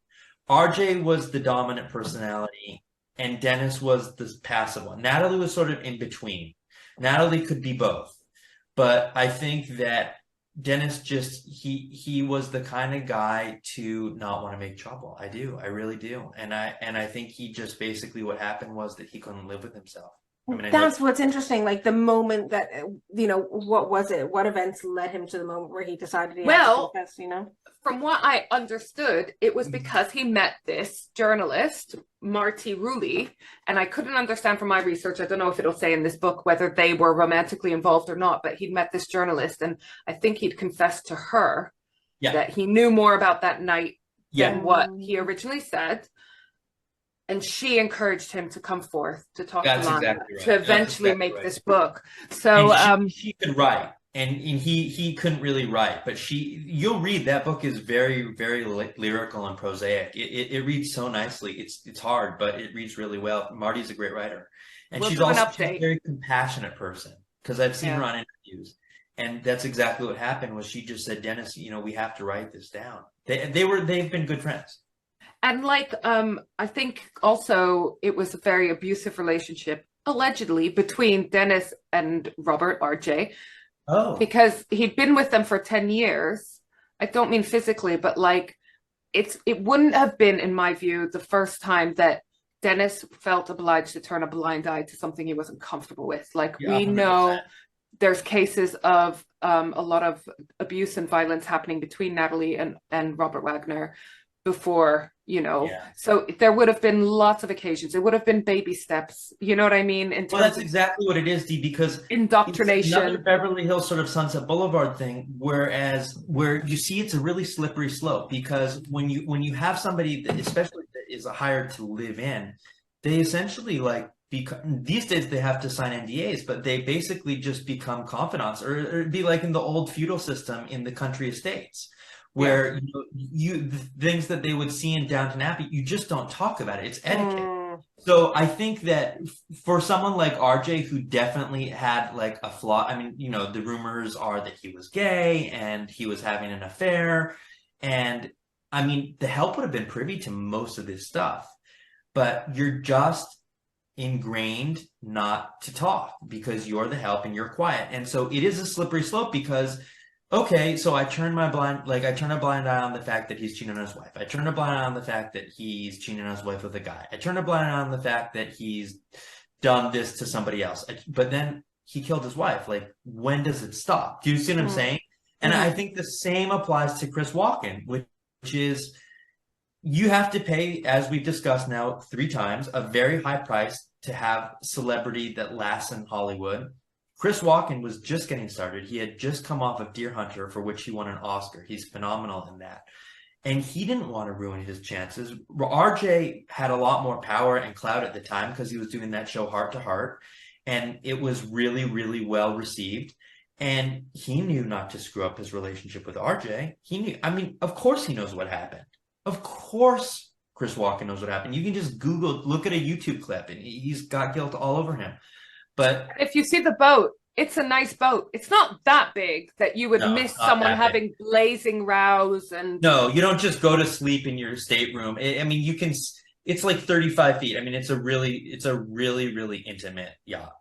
RJ was the dominant personality, and Dennis was the passive one. Natalie was sort of in between. Natalie could be both. But I think that Dennis he was the kind of guy to not want to make trouble. I really do. And I think he just basically, what happened was that he couldn't live with himself. I mean, that's what's interesting. Like the moment that, what was it? What events led him to the moment where he decided he had to confess, From what I understood, it was because he met this journalist, Marty Rulli, and I couldn't understand from my research, I don't know if it'll say in this book whether they were romantically involved or not, but he'd met this journalist, and I think he'd confessed to her that he knew more about that night than what he originally said. And she encouraged him to come forth to talk to Lana, to eventually make this book. So she could write. And he couldn't really write, but you'll read that book is very, very lyrical and prosaic. It reads so nicely. It's hard, but it reads really well. Marty's a great writer, and she's also a very compassionate person, because I've seen her on interviews, and that's exactly what happened. Was she just said, Dennis, we have to write this down. They've been good friends. And I think also it was a very abusive relationship, allegedly, between Dennis and Robert, RJ. Oh. Because he'd been with them for 10 years. I don't mean physically, but it wouldn't have been, in my view, the first time that Dennis felt obliged to turn a blind eye to something he wasn't comfortable with. We know there's cases of a lot of abuse and violence happening between Natalie and Robert Wagner. before, you know. Yeah. So there would have been lots of occasions. It would have been baby steps. You know what I mean? In Well, terms that's of exactly what it is, Dee, because it's another indoctrination. Beverly Hills sort of Sunset Boulevard thing, whereas where you see it's a really slippery slope because when you have somebody that especially that is hired to live in, they essentially like these days they have to sign NDAs, but they basically just become confidants, or it'd be like in the old feudal system in the country estates. Where the things that they would see in Downton Abbey, you just don't talk about it. It's etiquette. So I think that for someone like RJ, who definitely had like a flaw, I mean, you know, the rumors are that he was gay and he was having an affair. And I mean, the help would have been privy to most of this stuff, but you're just ingrained not to talk because you're the help and you're quiet. And so it is a slippery slope because okay, so I turn a blind eye on the fact that he's cheating on his wife. I turn a blind eye on the fact that he's cheating on his wife with a guy. I turn a blind eye on the fact that he's done this to somebody else. But then he killed his wife. Like, when does it stop? Do you see what I'm saying? And I think the same applies to Chris Walken, which is you have to pay, as we've discussed now 3 times, a very high price to have celebrity that lasts in Hollywood. Chris Walken was just getting started. He had just come off of Deer Hunter, for which he won an Oscar. He's phenomenal in that. And he didn't want to ruin his chances. RJ had a lot more power and clout at the time because he was doing that show Heart to Heart. And it was really, really well received. And he knew not to screw up his relationship with RJ. He knew, I mean, of course he knows what happened. Of course Chris Walken knows what happened. You can just Google, look at a YouTube clip, and he's got guilt all over him. But if you see the boat, it's a nice boat. It's not that big that you would miss someone having blazing rows. And no, you don't just go to sleep in your stateroom. I mean, you can. It's like 35 feet. I mean, it's a really, really intimate yacht.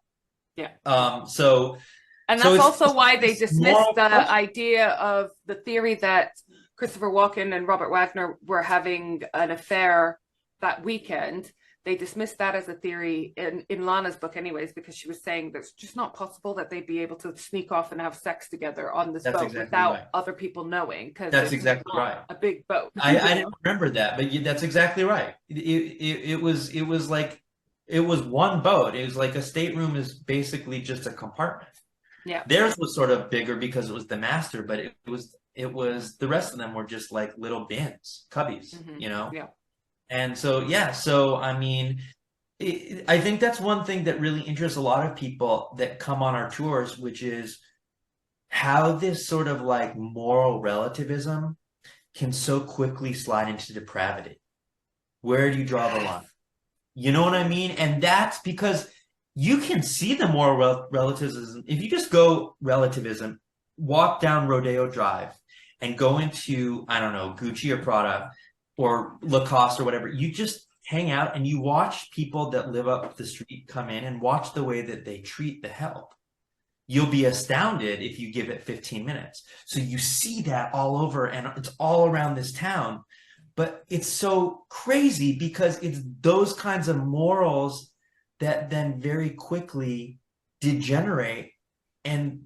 Yeah. And that's also why they dismissed the idea of the theory that Christopher Walken and Robert Wagner were having an affair that weekend. They dismissed that as a theory in Lana's book anyways, because she was saying that it's just not possible that they'd be able to sneak off and have sex together on this boat without other people knowing. Because that's exactly right. A big boat. I didn't remember that, but that's exactly right. It was one boat. It was like a stateroom is basically just a compartment. Yeah. Theirs was sort of bigger because it was the master, but it was the rest of them were just like little bins, cubbies, you know? Yeah. And so, I mean, I think that's one thing that really interests a lot of people that come on our tours, which is how this sort of like moral relativism can so quickly slide into depravity. Where do you draw the line? You know what I mean? And that's because you can see the moral relativism. If you just go relativism, walk down Rodeo Drive and go into, I don't know, Gucci or Prada, or Lacoste or whatever, you just hang out and you watch people that live up the street come in and watch the way that they treat the help. You'll be astounded if you give it 15 minutes. So you see that all over, and it's all around this town. But it's so crazy because it's those kinds of morals that then very quickly degenerate, and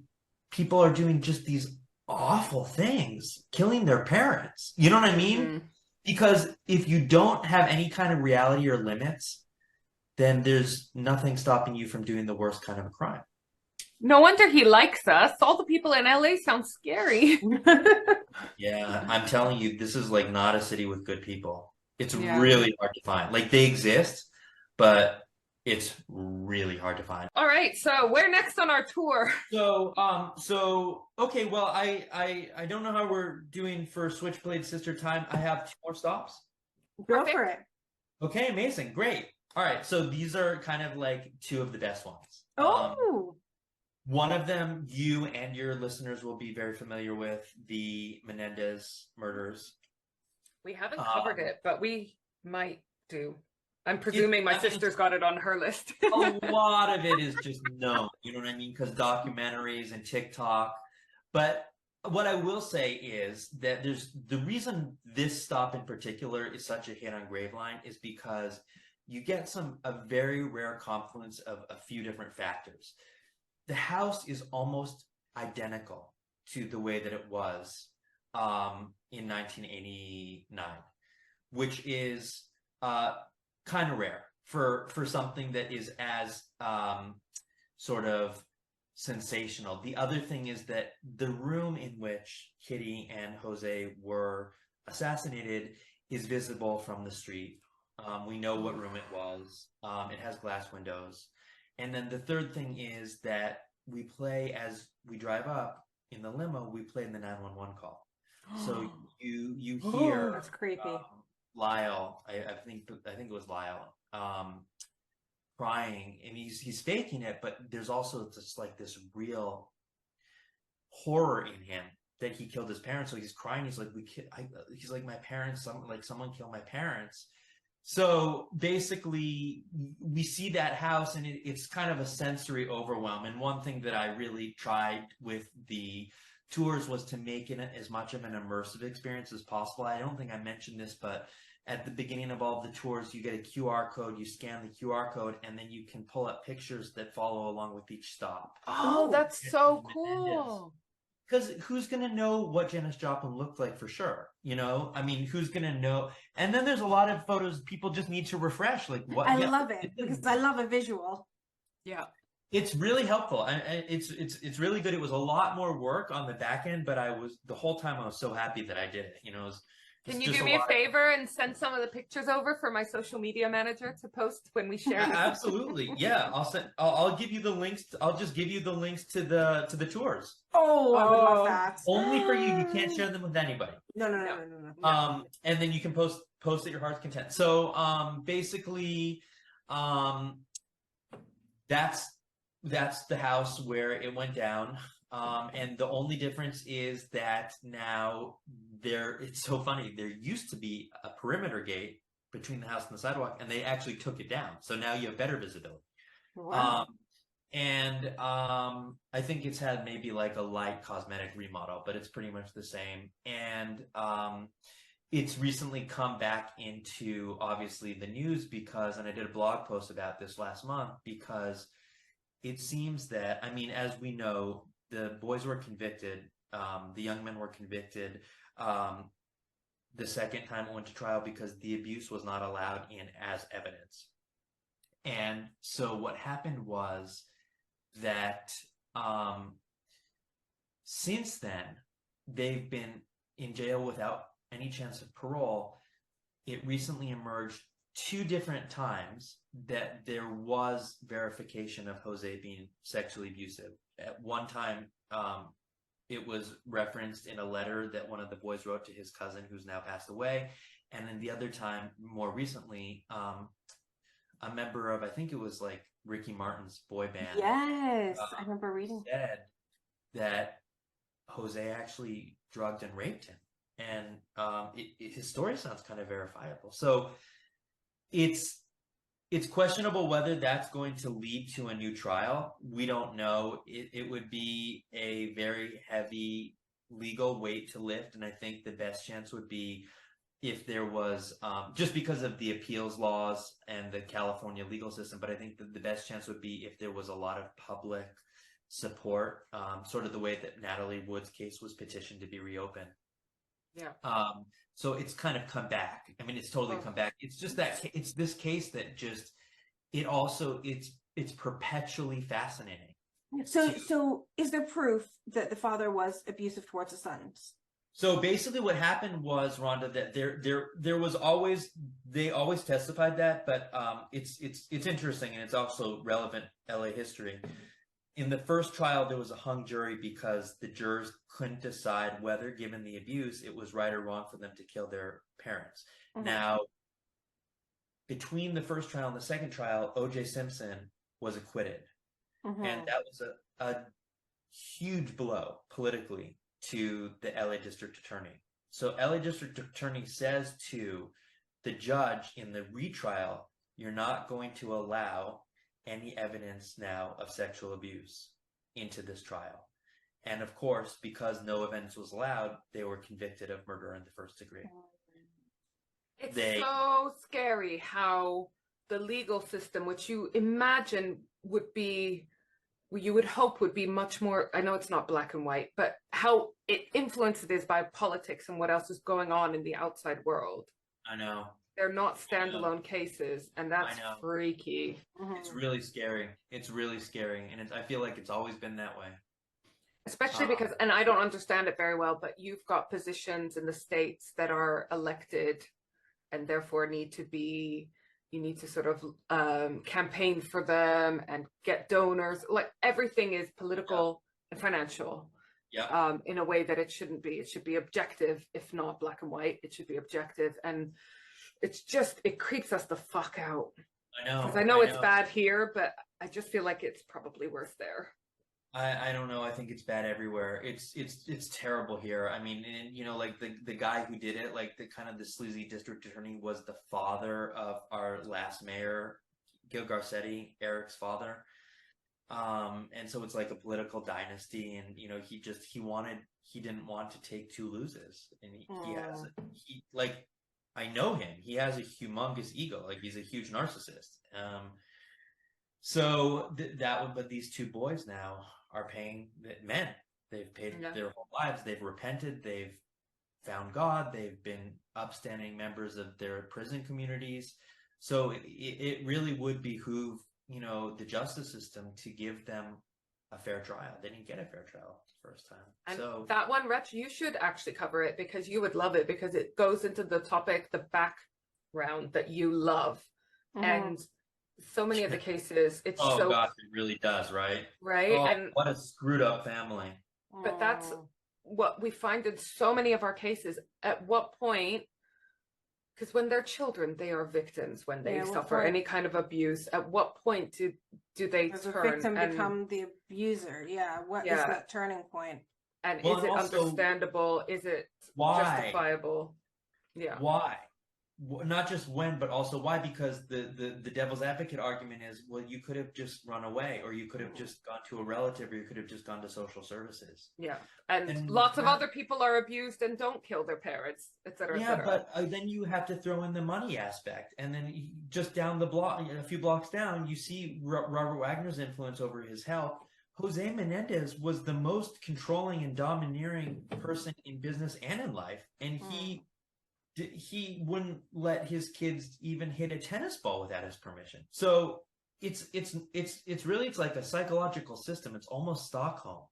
people are doing just these awful things, killing their parents. You know what I mean? Because if you don't have any kind of reality or limits, then there's nothing stopping you from doing the worst kind of a crime. No wonder he likes us. All the people in LA sound scary. Yeah, I'm telling you, this is like not a city with good people. It's really hard to find. Like, they exist, but it's really hard to find. All right, so where next on our tour? So okay, well, I don't know how we're doing for Switchblade Sister time. I have 2 more stops. Go for it. Okay, amazing, great. All right, so these are kind of like 2 of the best ones. Oh. One of them, you and your listeners will be very familiar with, the Menendez murders. We haven't covered it, but we might do. I'm presuming my sister's got it on her list. A lot of it is just known, you know what I mean? Because documentaries and TikTok. But what I will say is that the reason this stop in particular is such a hit on Graveline is because you get a very rare confluence of a few different factors. The house is almost identical to the way that it was in 1989. which is kind of rare for something that is as sort of sensational. The other thing is that the room in which Kitty and Jose were assassinated is visible from the street. We know what room it was. It has glass windows. And then the third thing is that we play, as we drive up in the limo, we play the 911 call. So you hear that's creepy. Lyle, I think it was Lyle, crying, and he's faking it, but there's also just like this real horror in him that he killed his parents. So he's crying. He's like, he's like, my parents, someone killed my parents. So basically, we see that house, and it's kind of a sensory overwhelm. And one thing that I really tried with the tours was to make it as much of an immersive experience as possible. I don't think I mentioned this, but at the beginning of all of the tours, you get a QR code, you scan the QR code, and then you can pull up pictures that follow along with each stop. Oh, that's so cool. Because who's going to know what Janis Joplin looked like for sure? You know, I mean, who's going to know? And then there's a lot of photos people just need to refresh. Like what? I love it because I love a visual. Yeah. It's really helpful, and it's really good. It was a lot more work on the back end, but the whole time I was so happy that I did it. You know, can you do me a favor and send some of the pictures over for my social media manager to post when we share? Absolutely, yeah. I'll give you the links. I'll just give you the links to the tours. Oh, I would love that. Only for you. You can't share them with anybody. No. And then you can post at your heart's content. So basically, that's the house where it went down. And the only difference is that now it's so funny. There used to be a perimeter gate between the house and the sidewalk, and they actually took it down. So now you have better visibility. Wow. I think it's had maybe like a light cosmetic remodel, but it's pretty much the same. And it's recently come back into obviously the news and I did a blog post about this last month, because it seems that, I mean, as we know, the boys were convicted, the young men were convicted the second time it went to trial because the abuse was not allowed in as evidence. And so what happened was that since then, they've been in jail without any chance of parole. It recently emerged 2 different times that there was verification of Jose being sexually abusive. At one time, it was referenced in a letter that one of the boys wrote to his cousin, who's now passed away. And then the other time, more recently, a member of, I think it was like Ricky Martin's boy band. Yes, I remember reading. Said that Jose actually drugged and raped him. And his story sounds kind of verifiable. So it's questionable whether that's going to lead to a new trial. We don't know. It would be a very heavy legal weight to lift, and I think the best chance would be if there was, just because of the appeals laws and the California legal system, but I think that the best chance would be if there was a lot of public support, sort of the way that Natalie Wood's case was petitioned to be reopened. Yeah. So it's kind of come back. I mean, it's totally come back. It's just that it's this case that just, it's perpetually fascinating. So is there proof that the father was abusive towards the sons? So basically what happened was, Rhonda, that there was always, they always testified that, but it's interesting, and it's also relevant LA history. In the first trial, there was a hung jury because the jurors couldn't decide whether, given the abuse, it was right or wrong for them to kill their parents. Mm-hmm. Now, between the first trial and the second trial, O.J. Simpson was acquitted. Mm-hmm. And that was a huge blow politically to the LA District Attorney. So LA District Attorney says to the judge in the retrial, you're not going to allow any evidence now of sexual abuse into this trial. And of course, because no evidence was allowed, they were convicted of murder in the first degree. It's so scary how the legal system, which you imagine would be, you would hope would be much more, I know it's not black and white, but how it influenced is by politics and what else is going on in the outside world. I know. They're not standalone cases, and that's I know. freaky. It's really scary. It's really scary, and I feel like it's always been that way. Especially because, and I don't understand it very well, but you've got positions in the States that are elected and therefore you need to sort of campaign for them and get donors. Like everything is political and financial. Yeah. In a way that it shouldn't be. It should be objective, if not black and white. It should be objective. And it creeps us the fuck out. I know. Because I know it's bad here, but I just feel like it's probably worse there. I don't know. I think it's bad everywhere. It's terrible here. I mean, and, you know, like the guy who did it, like the sleazy district attorney was the father of our last mayor, Gil Garcetti, Eric's father. And so it's like a political dynasty, and you know, he didn't want to take two loses, and I know him. He has a humongous ego, like he's a huge narcissist. But these two boys now are paying men. They've paid their whole lives. They've repented. They've found God. They've been upstanding members of their prison communities. So it really would behoove, you know, the justice system to give them a fair trial. They didn't get a fair trial the first time. And so that one, Rich, you should actually cover it because you would love it, because it goes into the topic, the background that you love. And so many of the cases, it's so gosh, it really does, right? Right. And what a screwed up family. But that's what we find in so many of our cases. At what point, because when they're children, they are victims when they suffer any kind of abuse. At what point do they turn? The victim become the abuser? Yeah. What is that turning point? And is it understandable? Is it justifiable? Yeah. Why? Not just when, but also why? Because the devil's advocate argument is, well, you could have just run away, or you could have just gone to a relative, or you could have just gone to social services. Yeah, and lots of other people are abused and don't kill their parents, etc. Yeah, but then you have to throw in the money aspect, and then just down the block, a few blocks down, you see Robert Wagner's influence over his health. Jose Menendez was the most controlling and domineering person in business and in life, and he wouldn't let his kids even hit a tennis ball without his permission. So it's like a psychological system. It's almost Stockholm,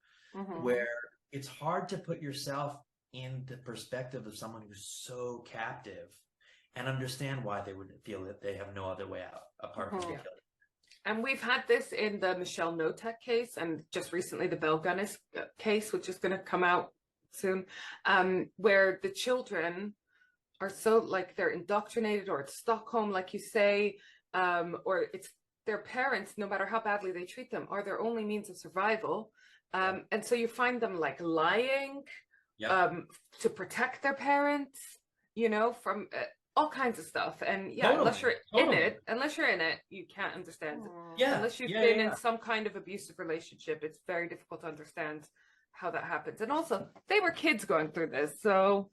where it's hard to put yourself in the perspective of someone who's so captive and understand why they would feel that they have no other way out apart from being killed. And we've had this in the Michelle Notek case, and just recently the Belle Gunness case, which is going to come out soon, where the children are so, like, they're indoctrinated, or it's Stockholm, like you say, or it's their parents, no matter how badly they treat them, are their only means of survival. And so you find them like lying to protect their parents, you know, from all kinds of stuff. And unless you're in it, you can't understand. Unless you've been in some kind of abusive relationship, it's very difficult to understand how that happens. And also, they were kids going through this, so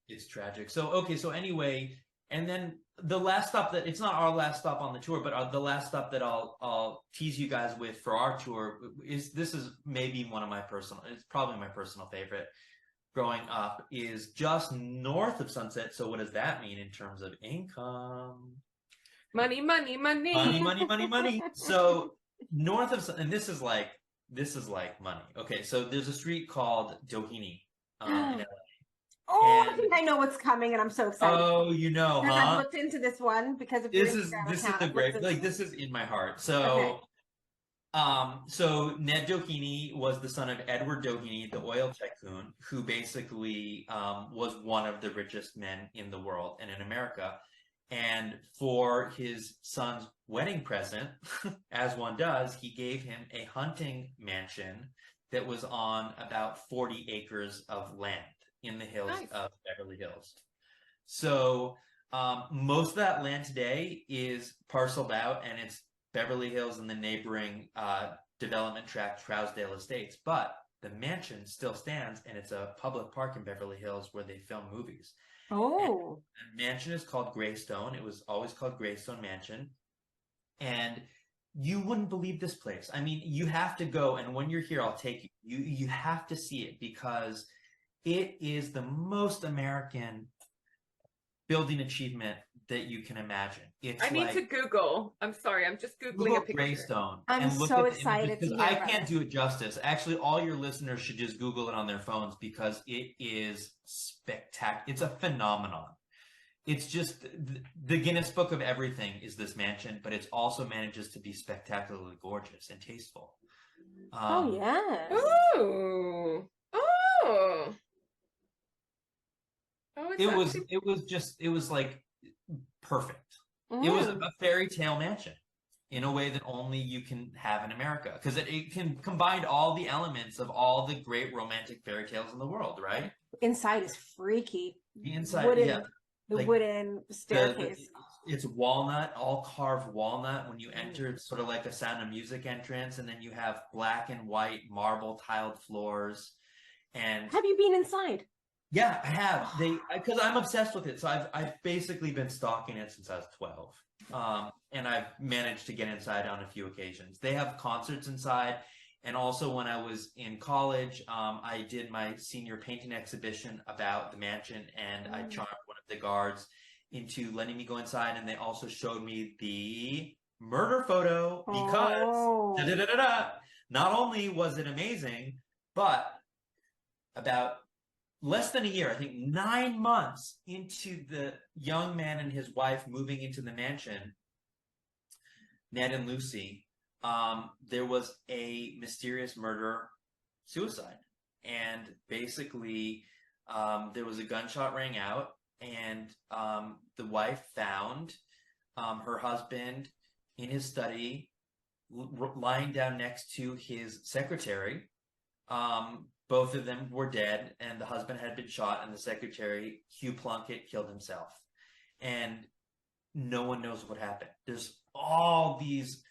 it's tragic. So anyway, and then the last stop, that it's not our last stop on the tour, but the last stop that I'll tease you guys with for our tour is maybe it's probably my personal favorite growing up, is just north of Sunset. So what does that mean in terms of income? Money. So north of, and this is like money. Okay, so there's a street called Doheny in LA. I think I know what's coming, and I'm so excited. Oh, you know, huh? I've looked into this one because of this is the great, like, this is in my heart. So, so Ned Doheny was the son of Edward Doheny, the oil tycoon, who basically was one of the richest men in the world and in America. And for his son's wedding present, as one does, he gave him a hunting mansion that was on about 40 acres of land in the hills of Beverly Hills. So most of that land today is parceled out, and it's Beverly Hills and the neighboring development tract, Trousdale Estates. But the mansion still stands, and it's a public park in Beverly Hills where they film movies. Oh. And the mansion is called Greystone. It was always called Greystone Mansion. And you wouldn't believe this place. I mean, you have to go, and when you're here, I'll take you. You have to see it, because It is the most American building achievement that you can imagine. It's I need to Google. I'm sorry, I'm just Googling Google a picture. Greystone I'm and look so at the images, excited to because hear I about can't it. do it justice. Actually, all your listeners should just Google it on their phones because it is spectacular. It's a phenomenon. It's just the Guinness Book of everything is this mansion, but it also manages to be spectacularly gorgeous and tasteful. Oh yes. Oh. Oh. Oh, it's it was like perfect. Mm. It was a fairy tale mansion in a way that only you can have in America, because it can combine all the elements of all the great romantic fairy tales in the world, right? Inside is freaky. The inside, Wooden, yeah, the like wooden staircase. it's walnut, all carved walnut. When you enter, it's sort of like a Sound of Music entrance, and then you have black and white marble tiled floors. And Have you been inside? yeah, I have. Because I'm obsessed with it. So I've basically been stalking it since I was 12. And I've managed to get inside on a few occasions. They have concerts inside. And also when I was in college, I did my senior painting exhibition about the mansion, and I charmed one of the guards into letting me go inside. And they also showed me the murder photo because not only was it amazing, but about less than a year, I think 9 months into the young man and his wife moving into the mansion, Ned and Lucy, there was a mysterious murder-suicide. And basically, there was a gunshot rang out, and the wife found her husband in his study, lying down next to his secretary. Both of them were dead, and the husband had been shot, and the secretary, Hugh Plunkett, killed himself. And no one knows what happened. There's all these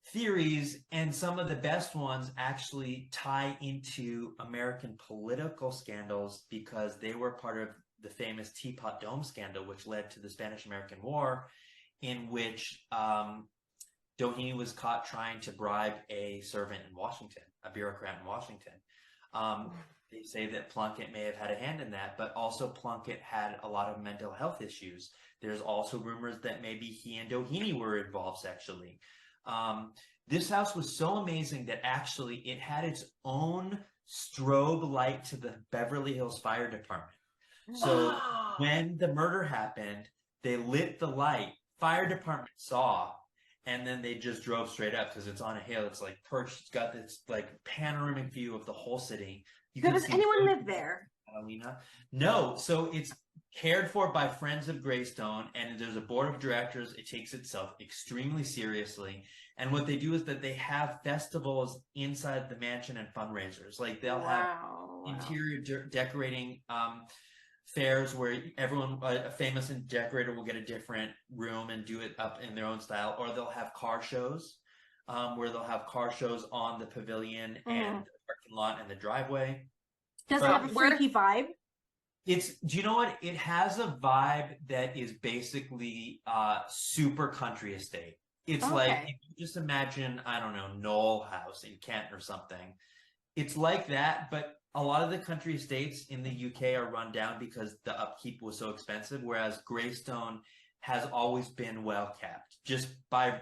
theories, and some of the best ones actually tie into American political scandals because they were part of the famous Teapot Dome scandal, which led to the Spanish-American War, in which Doheny was caught trying to bribe a servant in Washington, a bureaucrat in Washington. They say that Plunkett may have had a hand in that, but also Plunkett had a lot of mental health issues. There's also rumors that maybe he and Doheny were involved sexually. This house was so amazing that actually it had its own strobe light to the Beverly Hills Fire Department. So when the murder happened, they lit the light. Fire department saw, and then they just drove straight up because it's on a hill. It's like perched. It's got this like panoramic view of the whole city. So does anyone live there? Catalina. No. So it's cared for by Friends of Greystone, and there's a board of directors. It takes itself extremely seriously. And what they do is that they have festivals inside the mansion and fundraisers. Like they'll have interior decorating fairs where everyone, a famous decorator will get a different room and do it up in their own style, or they'll have car shows where they'll have car shows on the pavilion and the parking lot and the driveway. Does it have a freaky vibe? Do you know what? It has a vibe that is basically super country estate. It's like, if you just imagine, I don't know, Knoll House in Kent or something. It's like that, but a lot of the country estates in the UK are run down because the upkeep was so expensive, whereas Greystone has always been well kept, just by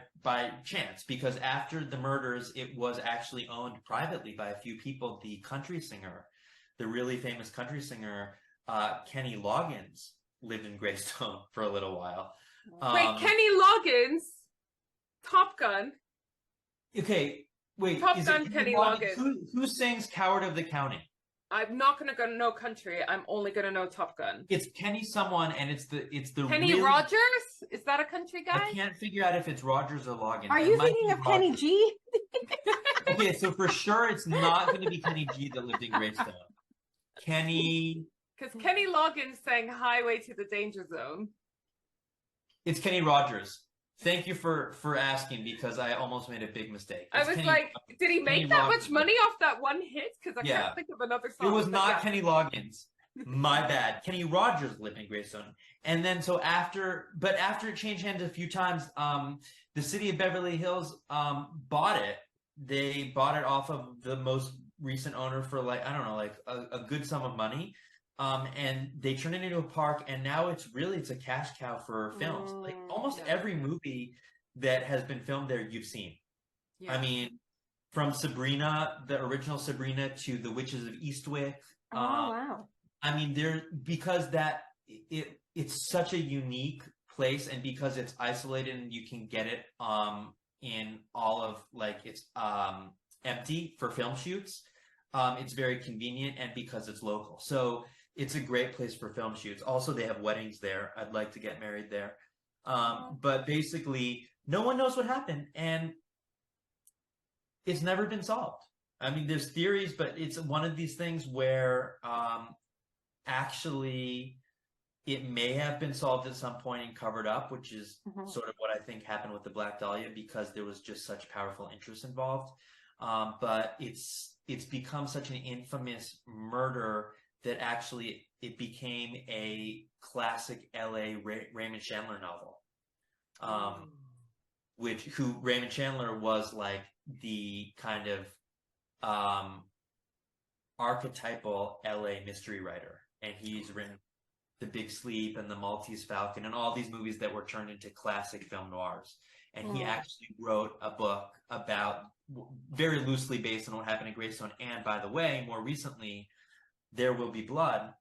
chance, because after the murders, it was actually owned privately by a few people. The country singer, the really famous country singer, Kenny Loggins, lived in Greystone for a little while. Wait, Kenny Loggins? Top Gun? Okay, wait. Top Gun Kenny Loggins. Who sings Coward of the County? I'm not gonna go to no country. I'm only gonna know Top Gun. It's Kenny someone, and it's the Kenny Rogers? Is that a country guy? I can't figure out if it's Rogers or Loggins. Are you thinking of Kenny G? Okay, so for sure it's not going to be Kenny G that lived in Greystone. Kenny, because Kenny Loggins sang "Highway to the Danger Zone." It's Kenny Rogers. Thank you for asking, because I almost made a big mistake. I was like, did he make that much money off that one hit? Because I can't think of another song. It was not Kenny Loggins. My bad. Kenny Rogers lived in Greystone. And then after it changed hands a few times, the city of Beverly Hills bought it. They bought it off of the most recent owner for, like, I don't know, like a good sum of money. and they turned it into a park, and now it's a cash cow for films. Like almost every movie that has been filmed there, you've seen. Yeah. I mean, from Sabrina, the original Sabrina, to The Witches of Eastwick. Oh wow. I mean, because it's such a unique place, and because it's isolated and you can get it in all of like it's empty for film shoots. It's very convenient, and because it's local, so it's a great place for film shoots. Also, they have weddings there. I'd like to get married there. But basically, no one knows what happened, and it's never been solved. I mean, there's theories, but it's one of these things where actually it may have been solved at some point and covered up, which is sort of what I think happened with the Black Dahlia, because there was just such powerful interest involved. But it's become such an infamous murder that actually it became a classic LA Raymond Chandler novel. Who Raymond Chandler was like the kind of archetypal LA mystery writer, and he's written The Big Sleep and The Maltese Falcon and all these movies that were turned into classic film noirs. And he actually wrote a book about, very loosely based on what happened in Greystone, and by the way, more recently, There Will Be Blood,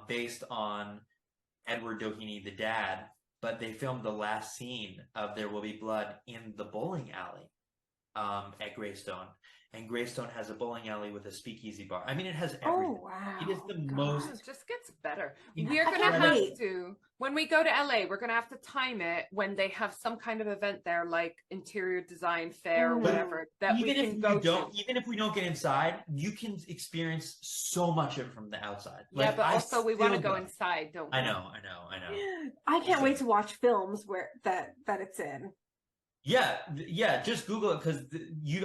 based on Edward Doheny, the dad. But they filmed the last scene of There Will Be Blood in the bowling alley at Greystone. And Greystone has a bowling alley with a speakeasy bar. I mean, it has everything. Oh wow. It is the It most. just gets better. Yeah. We're I gonna can't have wait. to, when we go to LA, we're gonna have to time it when they have some kind of event there, like interior design fair or whatever, that we can go to. Even if we don't get inside, you can experience so much of it from the outside. Yeah, Like, but also we want to still go inside, don't we? I know. I can't wait to watch films where that it's in. Yeah. Just Google it, because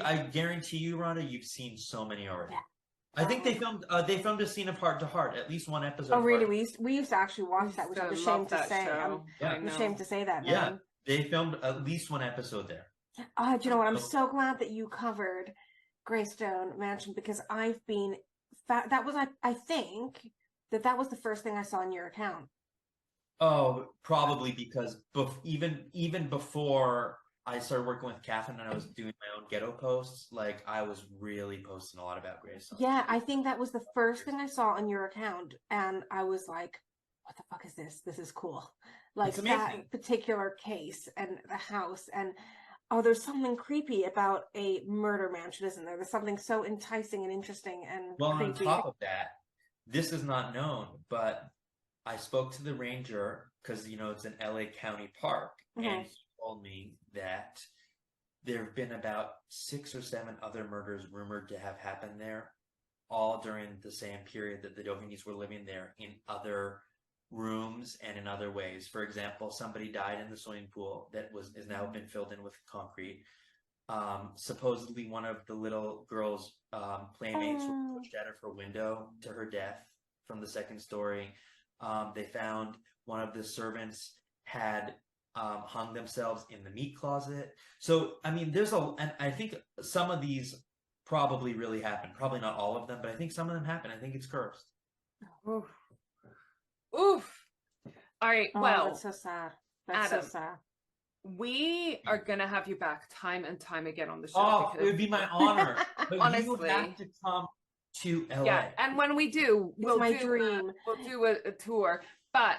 I guarantee you, Rhonda, you've seen so many already. Yeah. I think they filmed a scene of Heart to Heart, at least one episode. Oh really? Of We used to actually watch that, which I'm ashamed to say. I'm ashamed to say that, man. Yeah, they filmed at least one episode there. Do you know what? I'm so glad that you covered Greystone Mansion, because I've been that was I think that was the first thing I saw in your account. Oh, probably because even before I started working with Catherine and I was doing my own ghetto posts, like I was really posting a lot about Greystone. Yeah, I think that was the first thing I saw on your account, and I was like, what the fuck is this? This is cool. Like that particular case and the house, and there's something creepy about a murder mansion, isn't there? There's something so enticing and interesting and creepy. On top of that, this is not known, but I spoke to the ranger, because it's an LA County park, and he told me that there have been about 6 or 7 other murders rumored to have happened there, all during the same period that the Dohenys were living there, in other rooms and in other ways. For example, somebody died in the swimming pool that is now been filled in with concrete. Supposedly one of the little girl's playmates was pushed out of her window to her death from the 2nd story. They found one of the servants had hung themselves in the meat closet. So, I mean, and I think some of these probably really happened. Probably not all of them, but I think some of them happened. I think it's cursed. Oof. All right. Well, that's so sad. That's Adam, so sad. We are gonna have you back time and time again on the show. Oh, it would be my honor. But honestly, you have to come to LA. Yeah, and when we do, We'll do a tour. But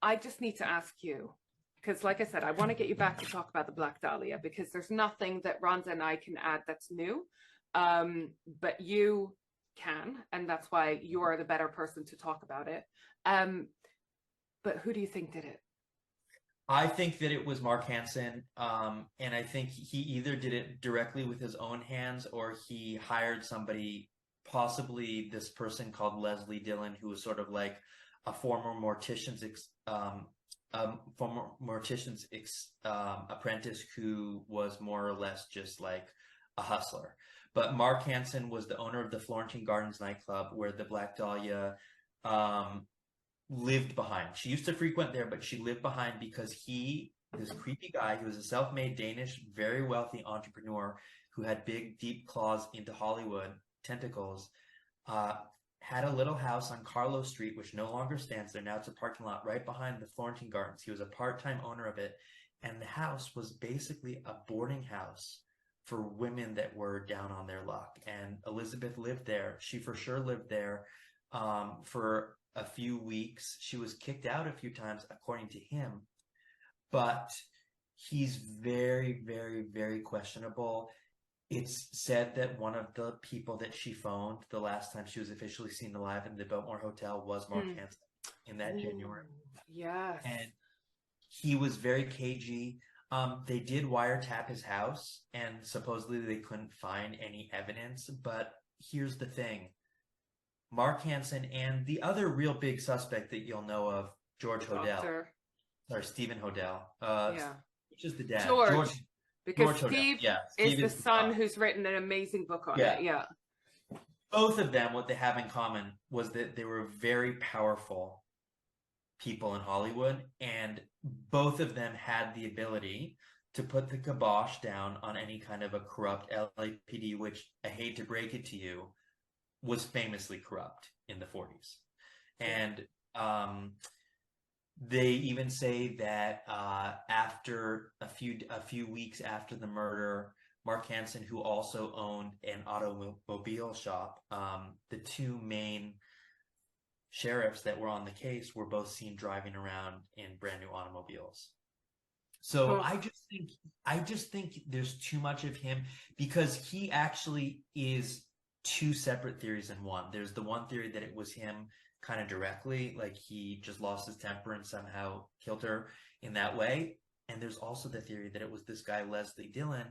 I just need to ask you, because like I said, I want to get you back to talk about the Black Dahlia, because there's nothing that Rhonda and I can add that's new. But you can, and that's why you're the better person to talk about it. But who do you think did it? I think that it was Mark Hansen, and I think he either did it directly with his own hands, or he hired somebody, possibly this person called Leslie Dillon, who was sort of like a former mortician's apprentice, who was more or less just like a hustler. But Mark Hansen was the owner of the Florentine Gardens nightclub, where the Black Dahlia lived behind. She used to frequent there, but she lived behind because this creepy guy, who was a self-made Danish, very wealthy entrepreneur who had big, deep claws into Hollywood, tentacles, had a little house on Carlos Street, which no longer stands there. Now it's a parking lot right behind the Florentine Gardens. He was a part-time owner of it. And the house was basically a boarding house for women that were down on their luck. And Elizabeth lived there. She for sure lived there for a few weeks. She was kicked out a few times, according to him. But he's very, very, very questionable. It's said that one of the people that she phoned the last time she was officially seen alive in the Biltmore Hotel was Mark Hansen in that January. Yes. And he was very cagey. They did wiretap his house, and supposedly they couldn't find any evidence. But here's the thing. Mark Hansen and the other real big suspect that you'll know of, George Hodel. Or Stephen Hodel. Which is the dad? George. Because George Steve Hodel. is the son who's written an amazing book on it. Yeah. Both of them, what they have in common was that they were very powerful people in Hollywood, and both of them had the ability to put the kibosh down on any kind of a corrupt LAPD, which, I hate to break it to you, was famously corrupt in the 40s. And they even say that after a few weeks after the murder, Mark Hansen, who also owned an automobile shop, the two main sheriffs that were on the case were both seen driving around in brand new automobiles. So I just think there's too much of him, because he actually is two separate theories in one. There's the one theory that it was him kind of directly, like he just lost his temper and somehow killed her in that way. And there's also the theory that it was this guy, Leslie Dillon,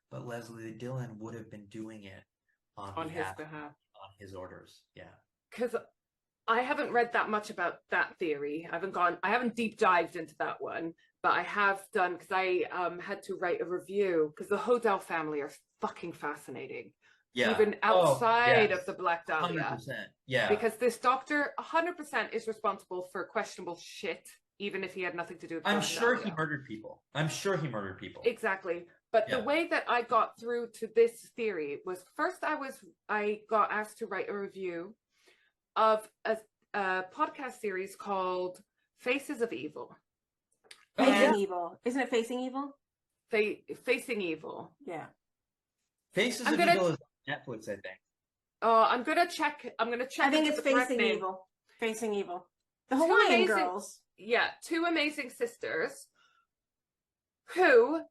but Leslie Dillon would have been doing it on his behalf, on his orders. Yeah. Because I haven't read that much about that theory. I haven't deep dived into that one, but I have done, because I had to write a review, because the Hodel family are fucking fascinating. Yeah. Even outside of the Black Dahlia. 100%. Yeah. Because this doctor 100% is responsible for questionable shit, even if he had nothing to do with I'm sure he murdered people. Exactly. But the way that I got through to this theory was, first I got asked to write a review of a podcast series called Faces of Evil. Facing Evil. Isn't it Facing Evil? Facing Evil. Yeah. Faces of Evil is on Netflix, I think. Oh, I'm gonna check. I think it's Facing Evil. Facing Evil. The Hawaiian girls. Yeah, two amazing sisters whose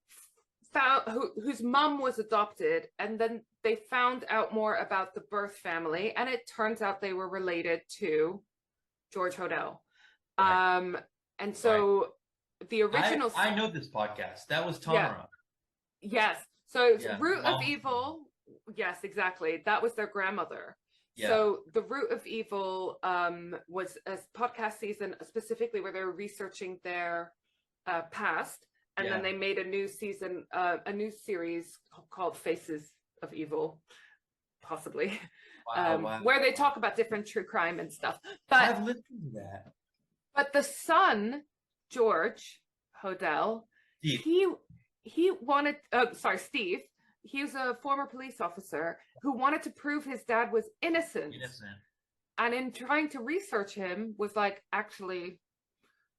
mum was adopted, and then they found out more about the birth family, and it turns out they were related to George Hodel. Right. And so the original... I know this podcast. That was Tamara. Yes. So it's Root of Evil. Yes, exactly. That was their grandmother. Yeah. So the Root of Evil was a podcast season specifically where they were researching their past. And then they made a new season, a new series called Faces of Evil, possibly, where they talk about different true crime and stuff. But I've listened to that. But the son, George Hodel, Steve. He wanted, Steve, he was a former police officer who wanted to prove his dad was innocent. And in trying to research him, was like, actually,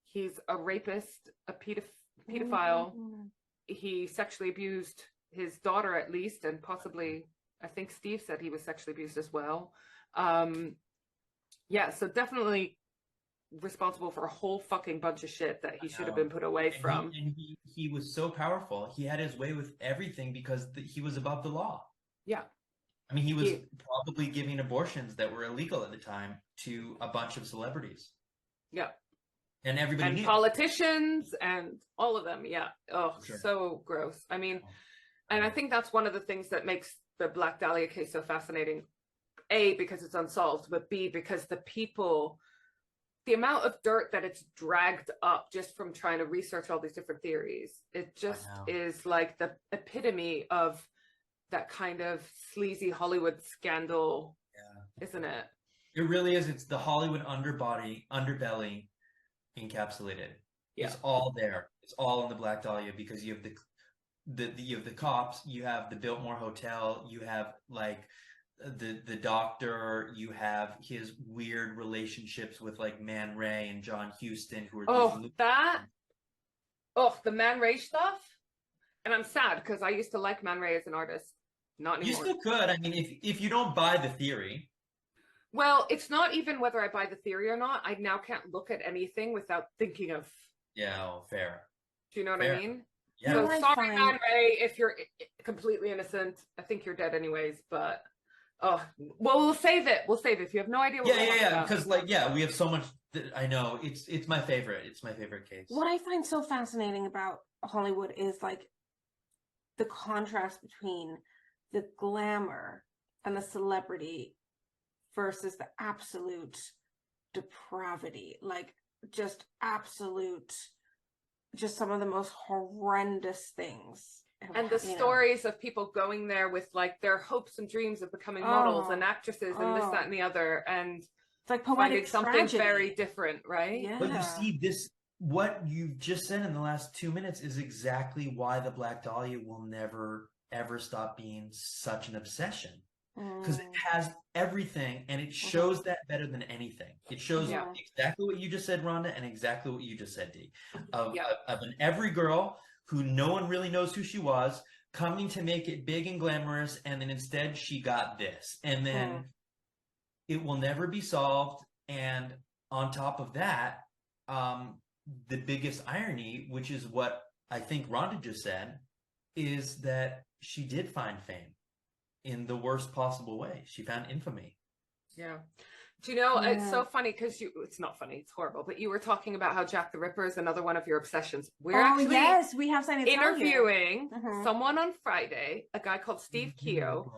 he's a rapist, a pedophile. He sexually abused his daughter, at least, and possibly, I think Steve said he was sexually abused as well. So definitely responsible for a whole fucking bunch of shit that he should have been put away from. He was so powerful. He had his way with everything because he was above the law. Yeah. I mean, he was probably giving abortions that were illegal at the time to a bunch of celebrities. Yeah. And everybody and politicians and all of them. Yeah. Oh, so gross. I mean, and I think that's one of the things that makes the Black Dahlia case so fascinating. A, because it's unsolved, but B, because the amount of dirt that it's dragged up just from trying to research all these different theories, it just is like the epitome of that kind of sleazy Hollywood scandal, isn't it? It really is. It's the Hollywood underbelly encapsulated. Yeah. It's all there. It's all in the Black Dahlia, because you have the cops, you have the Biltmore Hotel, you have like the doctor. You have his weird relationships with like Man Ray and John Huston, who are the Man Ray stuff. And I'm sad because I used to like Man Ray as an artist. Not anymore. You still could. I mean, if you don't buy the theory. Well, it's not even whether I buy the theory or not. I now can't look at anything without thinking of. Yeah, fair. Do you know what I mean? Yeah. So sorry, Man Ray, if you're completely innocent. I think you're dead anyways. But we'll save it. We'll save it. If you have no idea what we're talking about. Because we have so much. I know it's my favorite. It's my favorite case. What I find so fascinating about Hollywood is like the contrast between the glamour and the celebrity versus the absolute depravity, like just some of the most horrendous things. And the stories of people going there with like their hopes and dreams of becoming models and actresses and this, that, and the other, and it's like poetic something tragedy. Very different, right? Yeah. But you see, what you've just said in the last 2 minutes is exactly why the Black Dahlia will never ever stop being such an obsession, because it has everything, and it shows that better than anything. It shows exactly what you just said, Rhonda, and exactly what you just said, Dee, of an every girl who no one really knows who she was, coming to make it big and glamorous, and then instead she got this, and then it will never be solved. And on top of that, the biggest irony, which is what I think Rhonda just said, is that she did find fame in the worst possible way. She found infamy. Yeah. Do you know, it's so funny because it's not funny, it's horrible, but you were talking about how Jack the Ripper is another one of your obsessions. We're actually we have interviewing someone on Friday, a guy called Steve Keogh.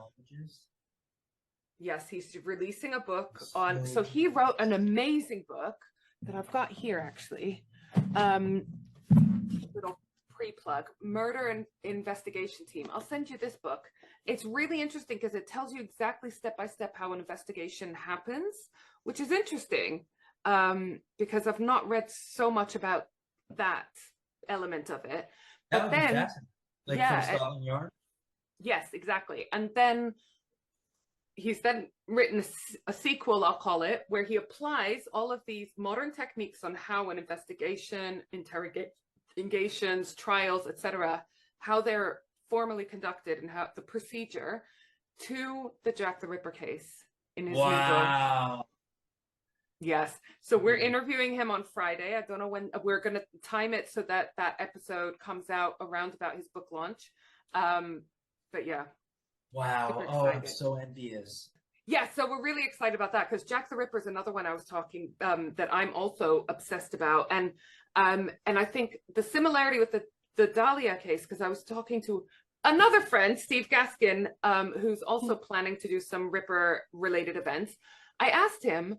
Yes, he's releasing a book on, so he wrote an amazing book that I've got here actually. Little pre-plug, Murder and Investigation Team. I'll send you this book. It's really interesting because it tells you exactly step by step how an investigation happens, which is interesting because I've not read so much about that element of it. But then, from Scotland Yard. Yes, exactly. And then he's then written a sequel, I'll call it, where he applies all of these modern techniques on how an investigation, interrogations, trials, etc., how they're formally conducted and how the procedure to the Jack the Ripper case in his new book. Yes. So we're interviewing him on Friday. I don't know when we're going to time it so that that episode comes out around about his book launch. But yeah. Wow. Oh, I'm so envious. Yeah, so we're really excited about that because Jack the Ripper is another one I was talking that I'm also obsessed about, and I think the similarity with the Dahlia case, because I was talking to another friend, Steve Gaskin, who's also planning to do some Ripper related events. I asked him,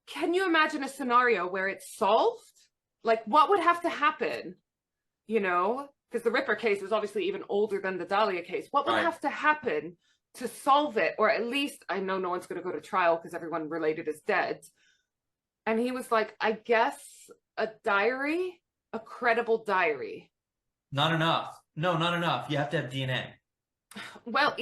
can you imagine a scenario where it's solved? Like, what would have to happen? You know, because the Ripper case was obviously even older than the Dahlia case. What would have to happen to solve it? Or at least, I know no one's going to go to trial because everyone related is dead. And he was like, I guess a diary, a credible diary. Not enough. No, not enough. You have to have DNA. Well,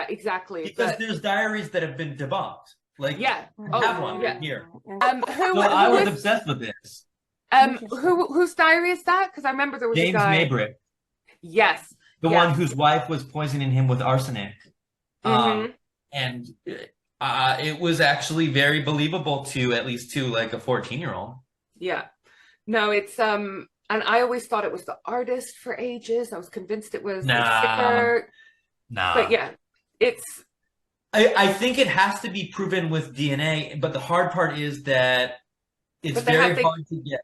exactly. Because there's diaries that have been debunked. Like, I have one here. I was obsessed with this. Whose diary is that? Because I remember there was James a guy. Maybrick. Yes. The one whose wife was poisoning him with arsenic. And it was actually very believable to at least to like a 14-year-old. Yeah. No, it's and I always thought it was the artist for ages. I was convinced it was the sticker. But yeah, it's I think it has to be proven with DNA, but the hard part is that it's very hard to get.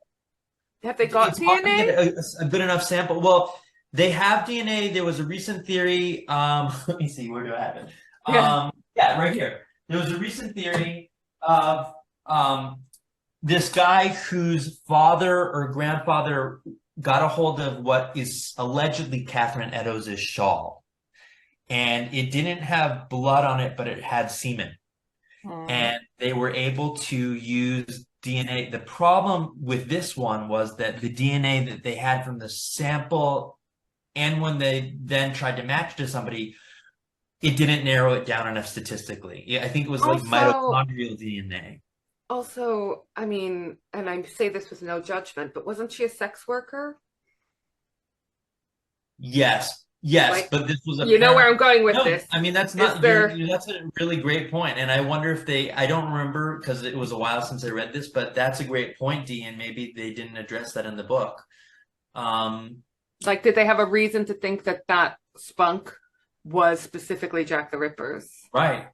Have they got DNA? Hard to get a good enough sample. Well, they have DNA. There was a recent theory. Let me see, where do I have it? Yeah, right here. There was a recent theory of this guy whose father or grandfather got a hold of what is allegedly Catherine Eddowes' shawl. And it didn't have blood on it, but it had semen. And they were able to use DNA. The problem with this one was that the DNA that they had from the sample and when they then tried to match to somebody, it didn't narrow it down enough statistically. Yeah, I think it was like Also- mitochondrial DNA. Also, I mean, and I say this with no judgment, but wasn't she a sex worker? Yes, Like, but this was you know where I'm going with no, this. I mean, that's Is not there- that's a really great point. And I wonder if I don't remember because it was a while since I read this, but that's a great point, Dee, and maybe they didn't address that in the book. Like, did they have a reason to think that that spunk was specifically Jack the Ripper's? Right.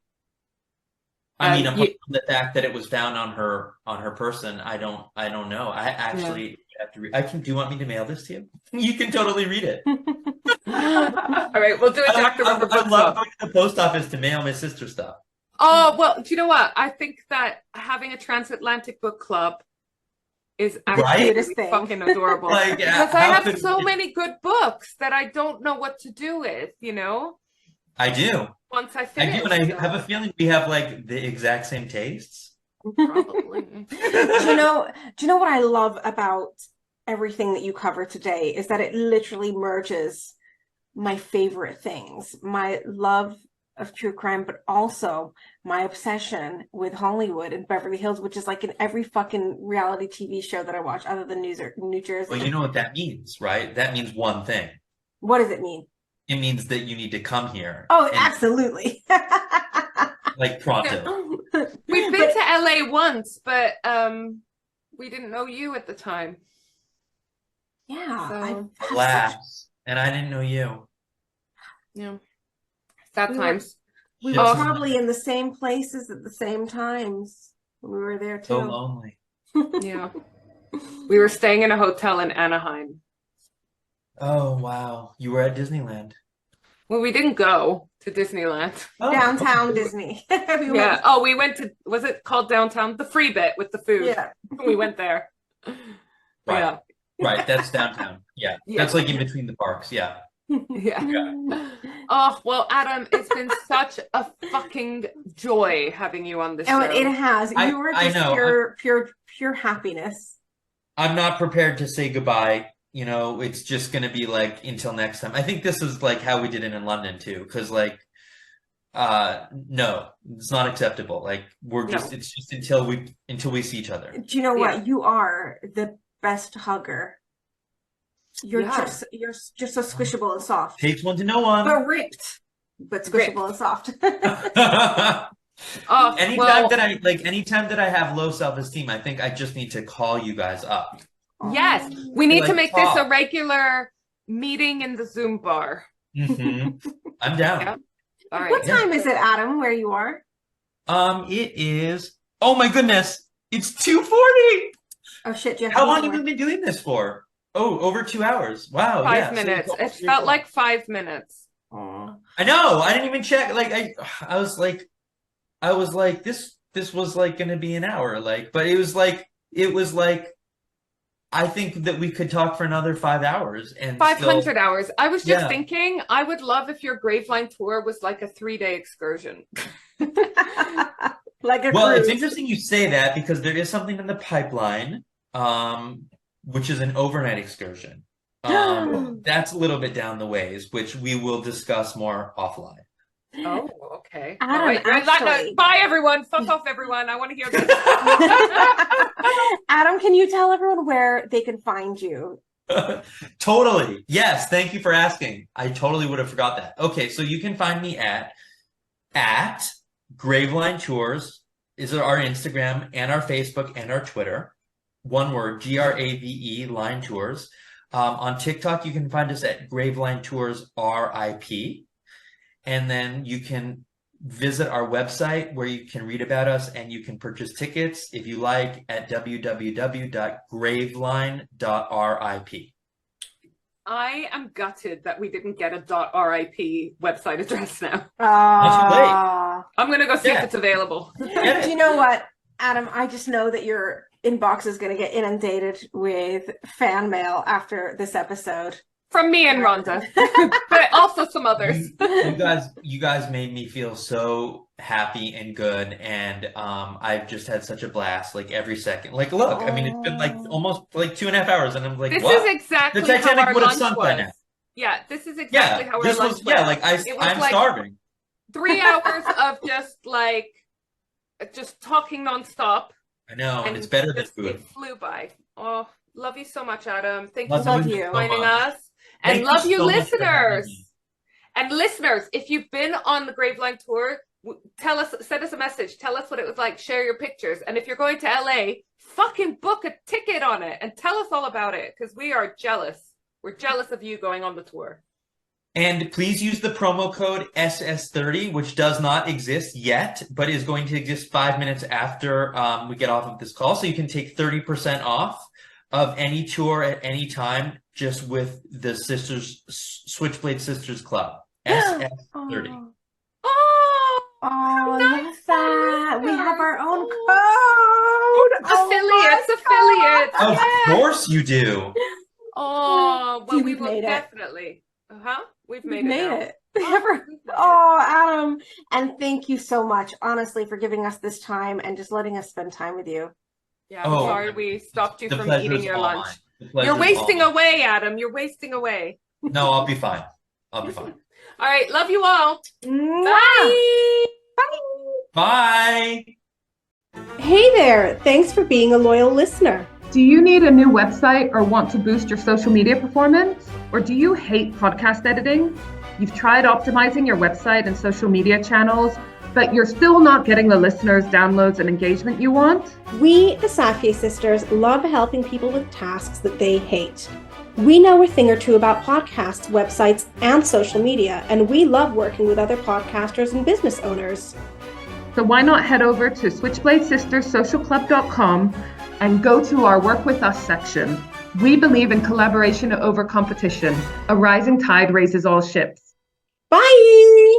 I mean, apart you- from the fact that it was found on her person, I don't know. I actually have to read. Do you want me to mail this to you? You can totally read it. All right, we'll do a Jack the Ripper book I love club. going to the post office to mail my sister stuff. Oh, well, do you know what? I think that having a transatlantic book club is actually Right? really Cutest thing. fucking adorable. Like, Because I how have could so we- many good books that I don't know what to do with, you know? I do. Once I I finish. do, and I have a feeling we have like the exact same tastes. Probably. Do you know what I love about everything that you cover today is that it literally merges my favorite things, my love of true crime, but also my obsession with Hollywood and Beverly Hills, which is like in every fucking reality TV show that I watch other than New Jersey. Well, you know what that means, right? That means one thing. What does it mean? It means that you need to come here. Oh, and, absolutely. like pronto. We've been to LA once, but we didn't know you at the time. Yeah. So- I have such- Alas. And I didn't know you. Yeah. Sad We were- times. we Oh. were probably in the same places at the same times when we were there too. So lonely. Yeah. We were staying in a hotel in Anaheim. Oh, wow. You were at Disneyland. Well, we didn't go to Disneyland. Oh, Downtown okay. Disney. Yeah. Oh, we went to, was it called Downtown? The free bit with the food. Yeah. We went there. Right. Yeah. Right, that's downtown. Yeah. Yeah. That's like in between the parks. Yeah. Yeah. Oh, well, Adam, it's been such a fucking joy having you on this Oh, show. it has. I- You were I just know. pure happiness. I'm not prepared to say goodbye. You know, it's just going to be like until next time. I think this is like how we did it in London too. Cause like, no, it's not acceptable. Like we're just, No. it's just until we see each other. Do you know Yeah. what? You are the best hugger. You're Yeah. just so squishable and soft. Takes one to know one. But ripped. But squishable and soft. Oh, well, anytime that I have low self-esteem, I think I just need to call you guys up. yes, we need to Like, make this a talk. regular meeting in the Zoom bar. I'm down. Yeah. All right. What time is it, Adam, where you are? It is. Oh my goodness! It's 2:40. Oh shit, do you have How to long leave have we somewhere? been doing this for? Oh, over 2 hours. Wow. 5 yeah, so minutes. it's It almost 3 felt o'clock. like 5 minutes. Aw. I know. I didn't even check. Like I was like, this was like going to be an hour. Like, but it was like, I think that we could talk for another 5 hours and 500 hours. I was just Yeah. thinking, I would love if your Graveline tour was like a 3-day excursion. Like a Well, it's cruise. interesting you say that because there is something in the pipeline, which is an overnight excursion. That's a little bit down the ways, which we will discuss more offline. Oh, okay. Adam, All right. On that actually- note, bye, everyone. Fuck off, everyone. I want to hear this. Adam, can you tell everyone where they can find you? Totally. Yes. Thank you for asking. I totally would have forgot that. Okay. So you can find me at Graveline Tours is our Instagram and our Facebook and our Twitter. One word, GRAVE Line Tours. On TikTok, you can find us at Graveline Tours RIP. And then you can visit our website where you can read about us and you can purchase tickets if you like at www.graveline.rip. I am gutted that we didn't get a .RIP website address now. Ah. I'm going to go see Yeah. if it's available. Do you know what, Adam? I just know that your inbox is going to get inundated with fan mail after this episode. From me and Rhonda, but also some others. You guys made me feel so happy and good, and I've just had such a blast. Like every second. Like, look, I mean, it's been like almost like 2.5 hours, and I'm like, This what? is exactly The how Titanic our would have lunch sunk by was. now. Yeah, this is exactly how our this lunch was. Yeah, like It was I'm like- starving. 3 hours of just talking nonstop. I know, and it's And better than just, food. it flew by. Oh, love you so much, Adam. Thank Love you so you much so for joining much. us. And Thank love you, so much for having listeners. me. And listeners, if you've been on the Graveline tour, send us a message. Tell us what it was like. Share your pictures. And if you're going to LA, fucking book a ticket on it and tell us all about it, because we are jealous. We're jealous of you going on the tour. And please use the promo code SS30, which does not exist yet, but is going to exist 5 minutes after we get off of this call. So you can take 30% off of any tour at any time, just with the Switchblade Sisters Club. SS30. Oh, Oh, nice love that. We listeners. have our own Oh, code. affiliates. Of Yes. course you do. Oh, well, See, we we've will made it. definitely. We've We made it now. it. Oh, we've made it. Oh, Adam. And thank you so much, honestly, for giving us this time and just letting us spend time with you. Yeah, I'm Oh, sorry we stopped you The from pleasure eating is your all lunch. mine. The pleasure You're is wasting all mine. away, Adam. You're wasting away. No, I'll be fine. I'll be fine. All right, love you all. Mwah. Bye. Bye. Hey there. Thanks for being a loyal listener. Do you need a new website or want to boost your social media performance? Or do you hate podcast editing? You've tried optimizing your website and social media channels, but you're still not getting the listeners, downloads, and engagement you want? We, the Safier sisters, love helping people with tasks that they hate. We know a thing or two about podcasts, websites, and social media, and we love working with other podcasters and business owners. So why not head over to switchbladesisterssocialclub.com and go to our Work With Us section. We believe in collaboration over competition. A rising tide raises all ships. Bye!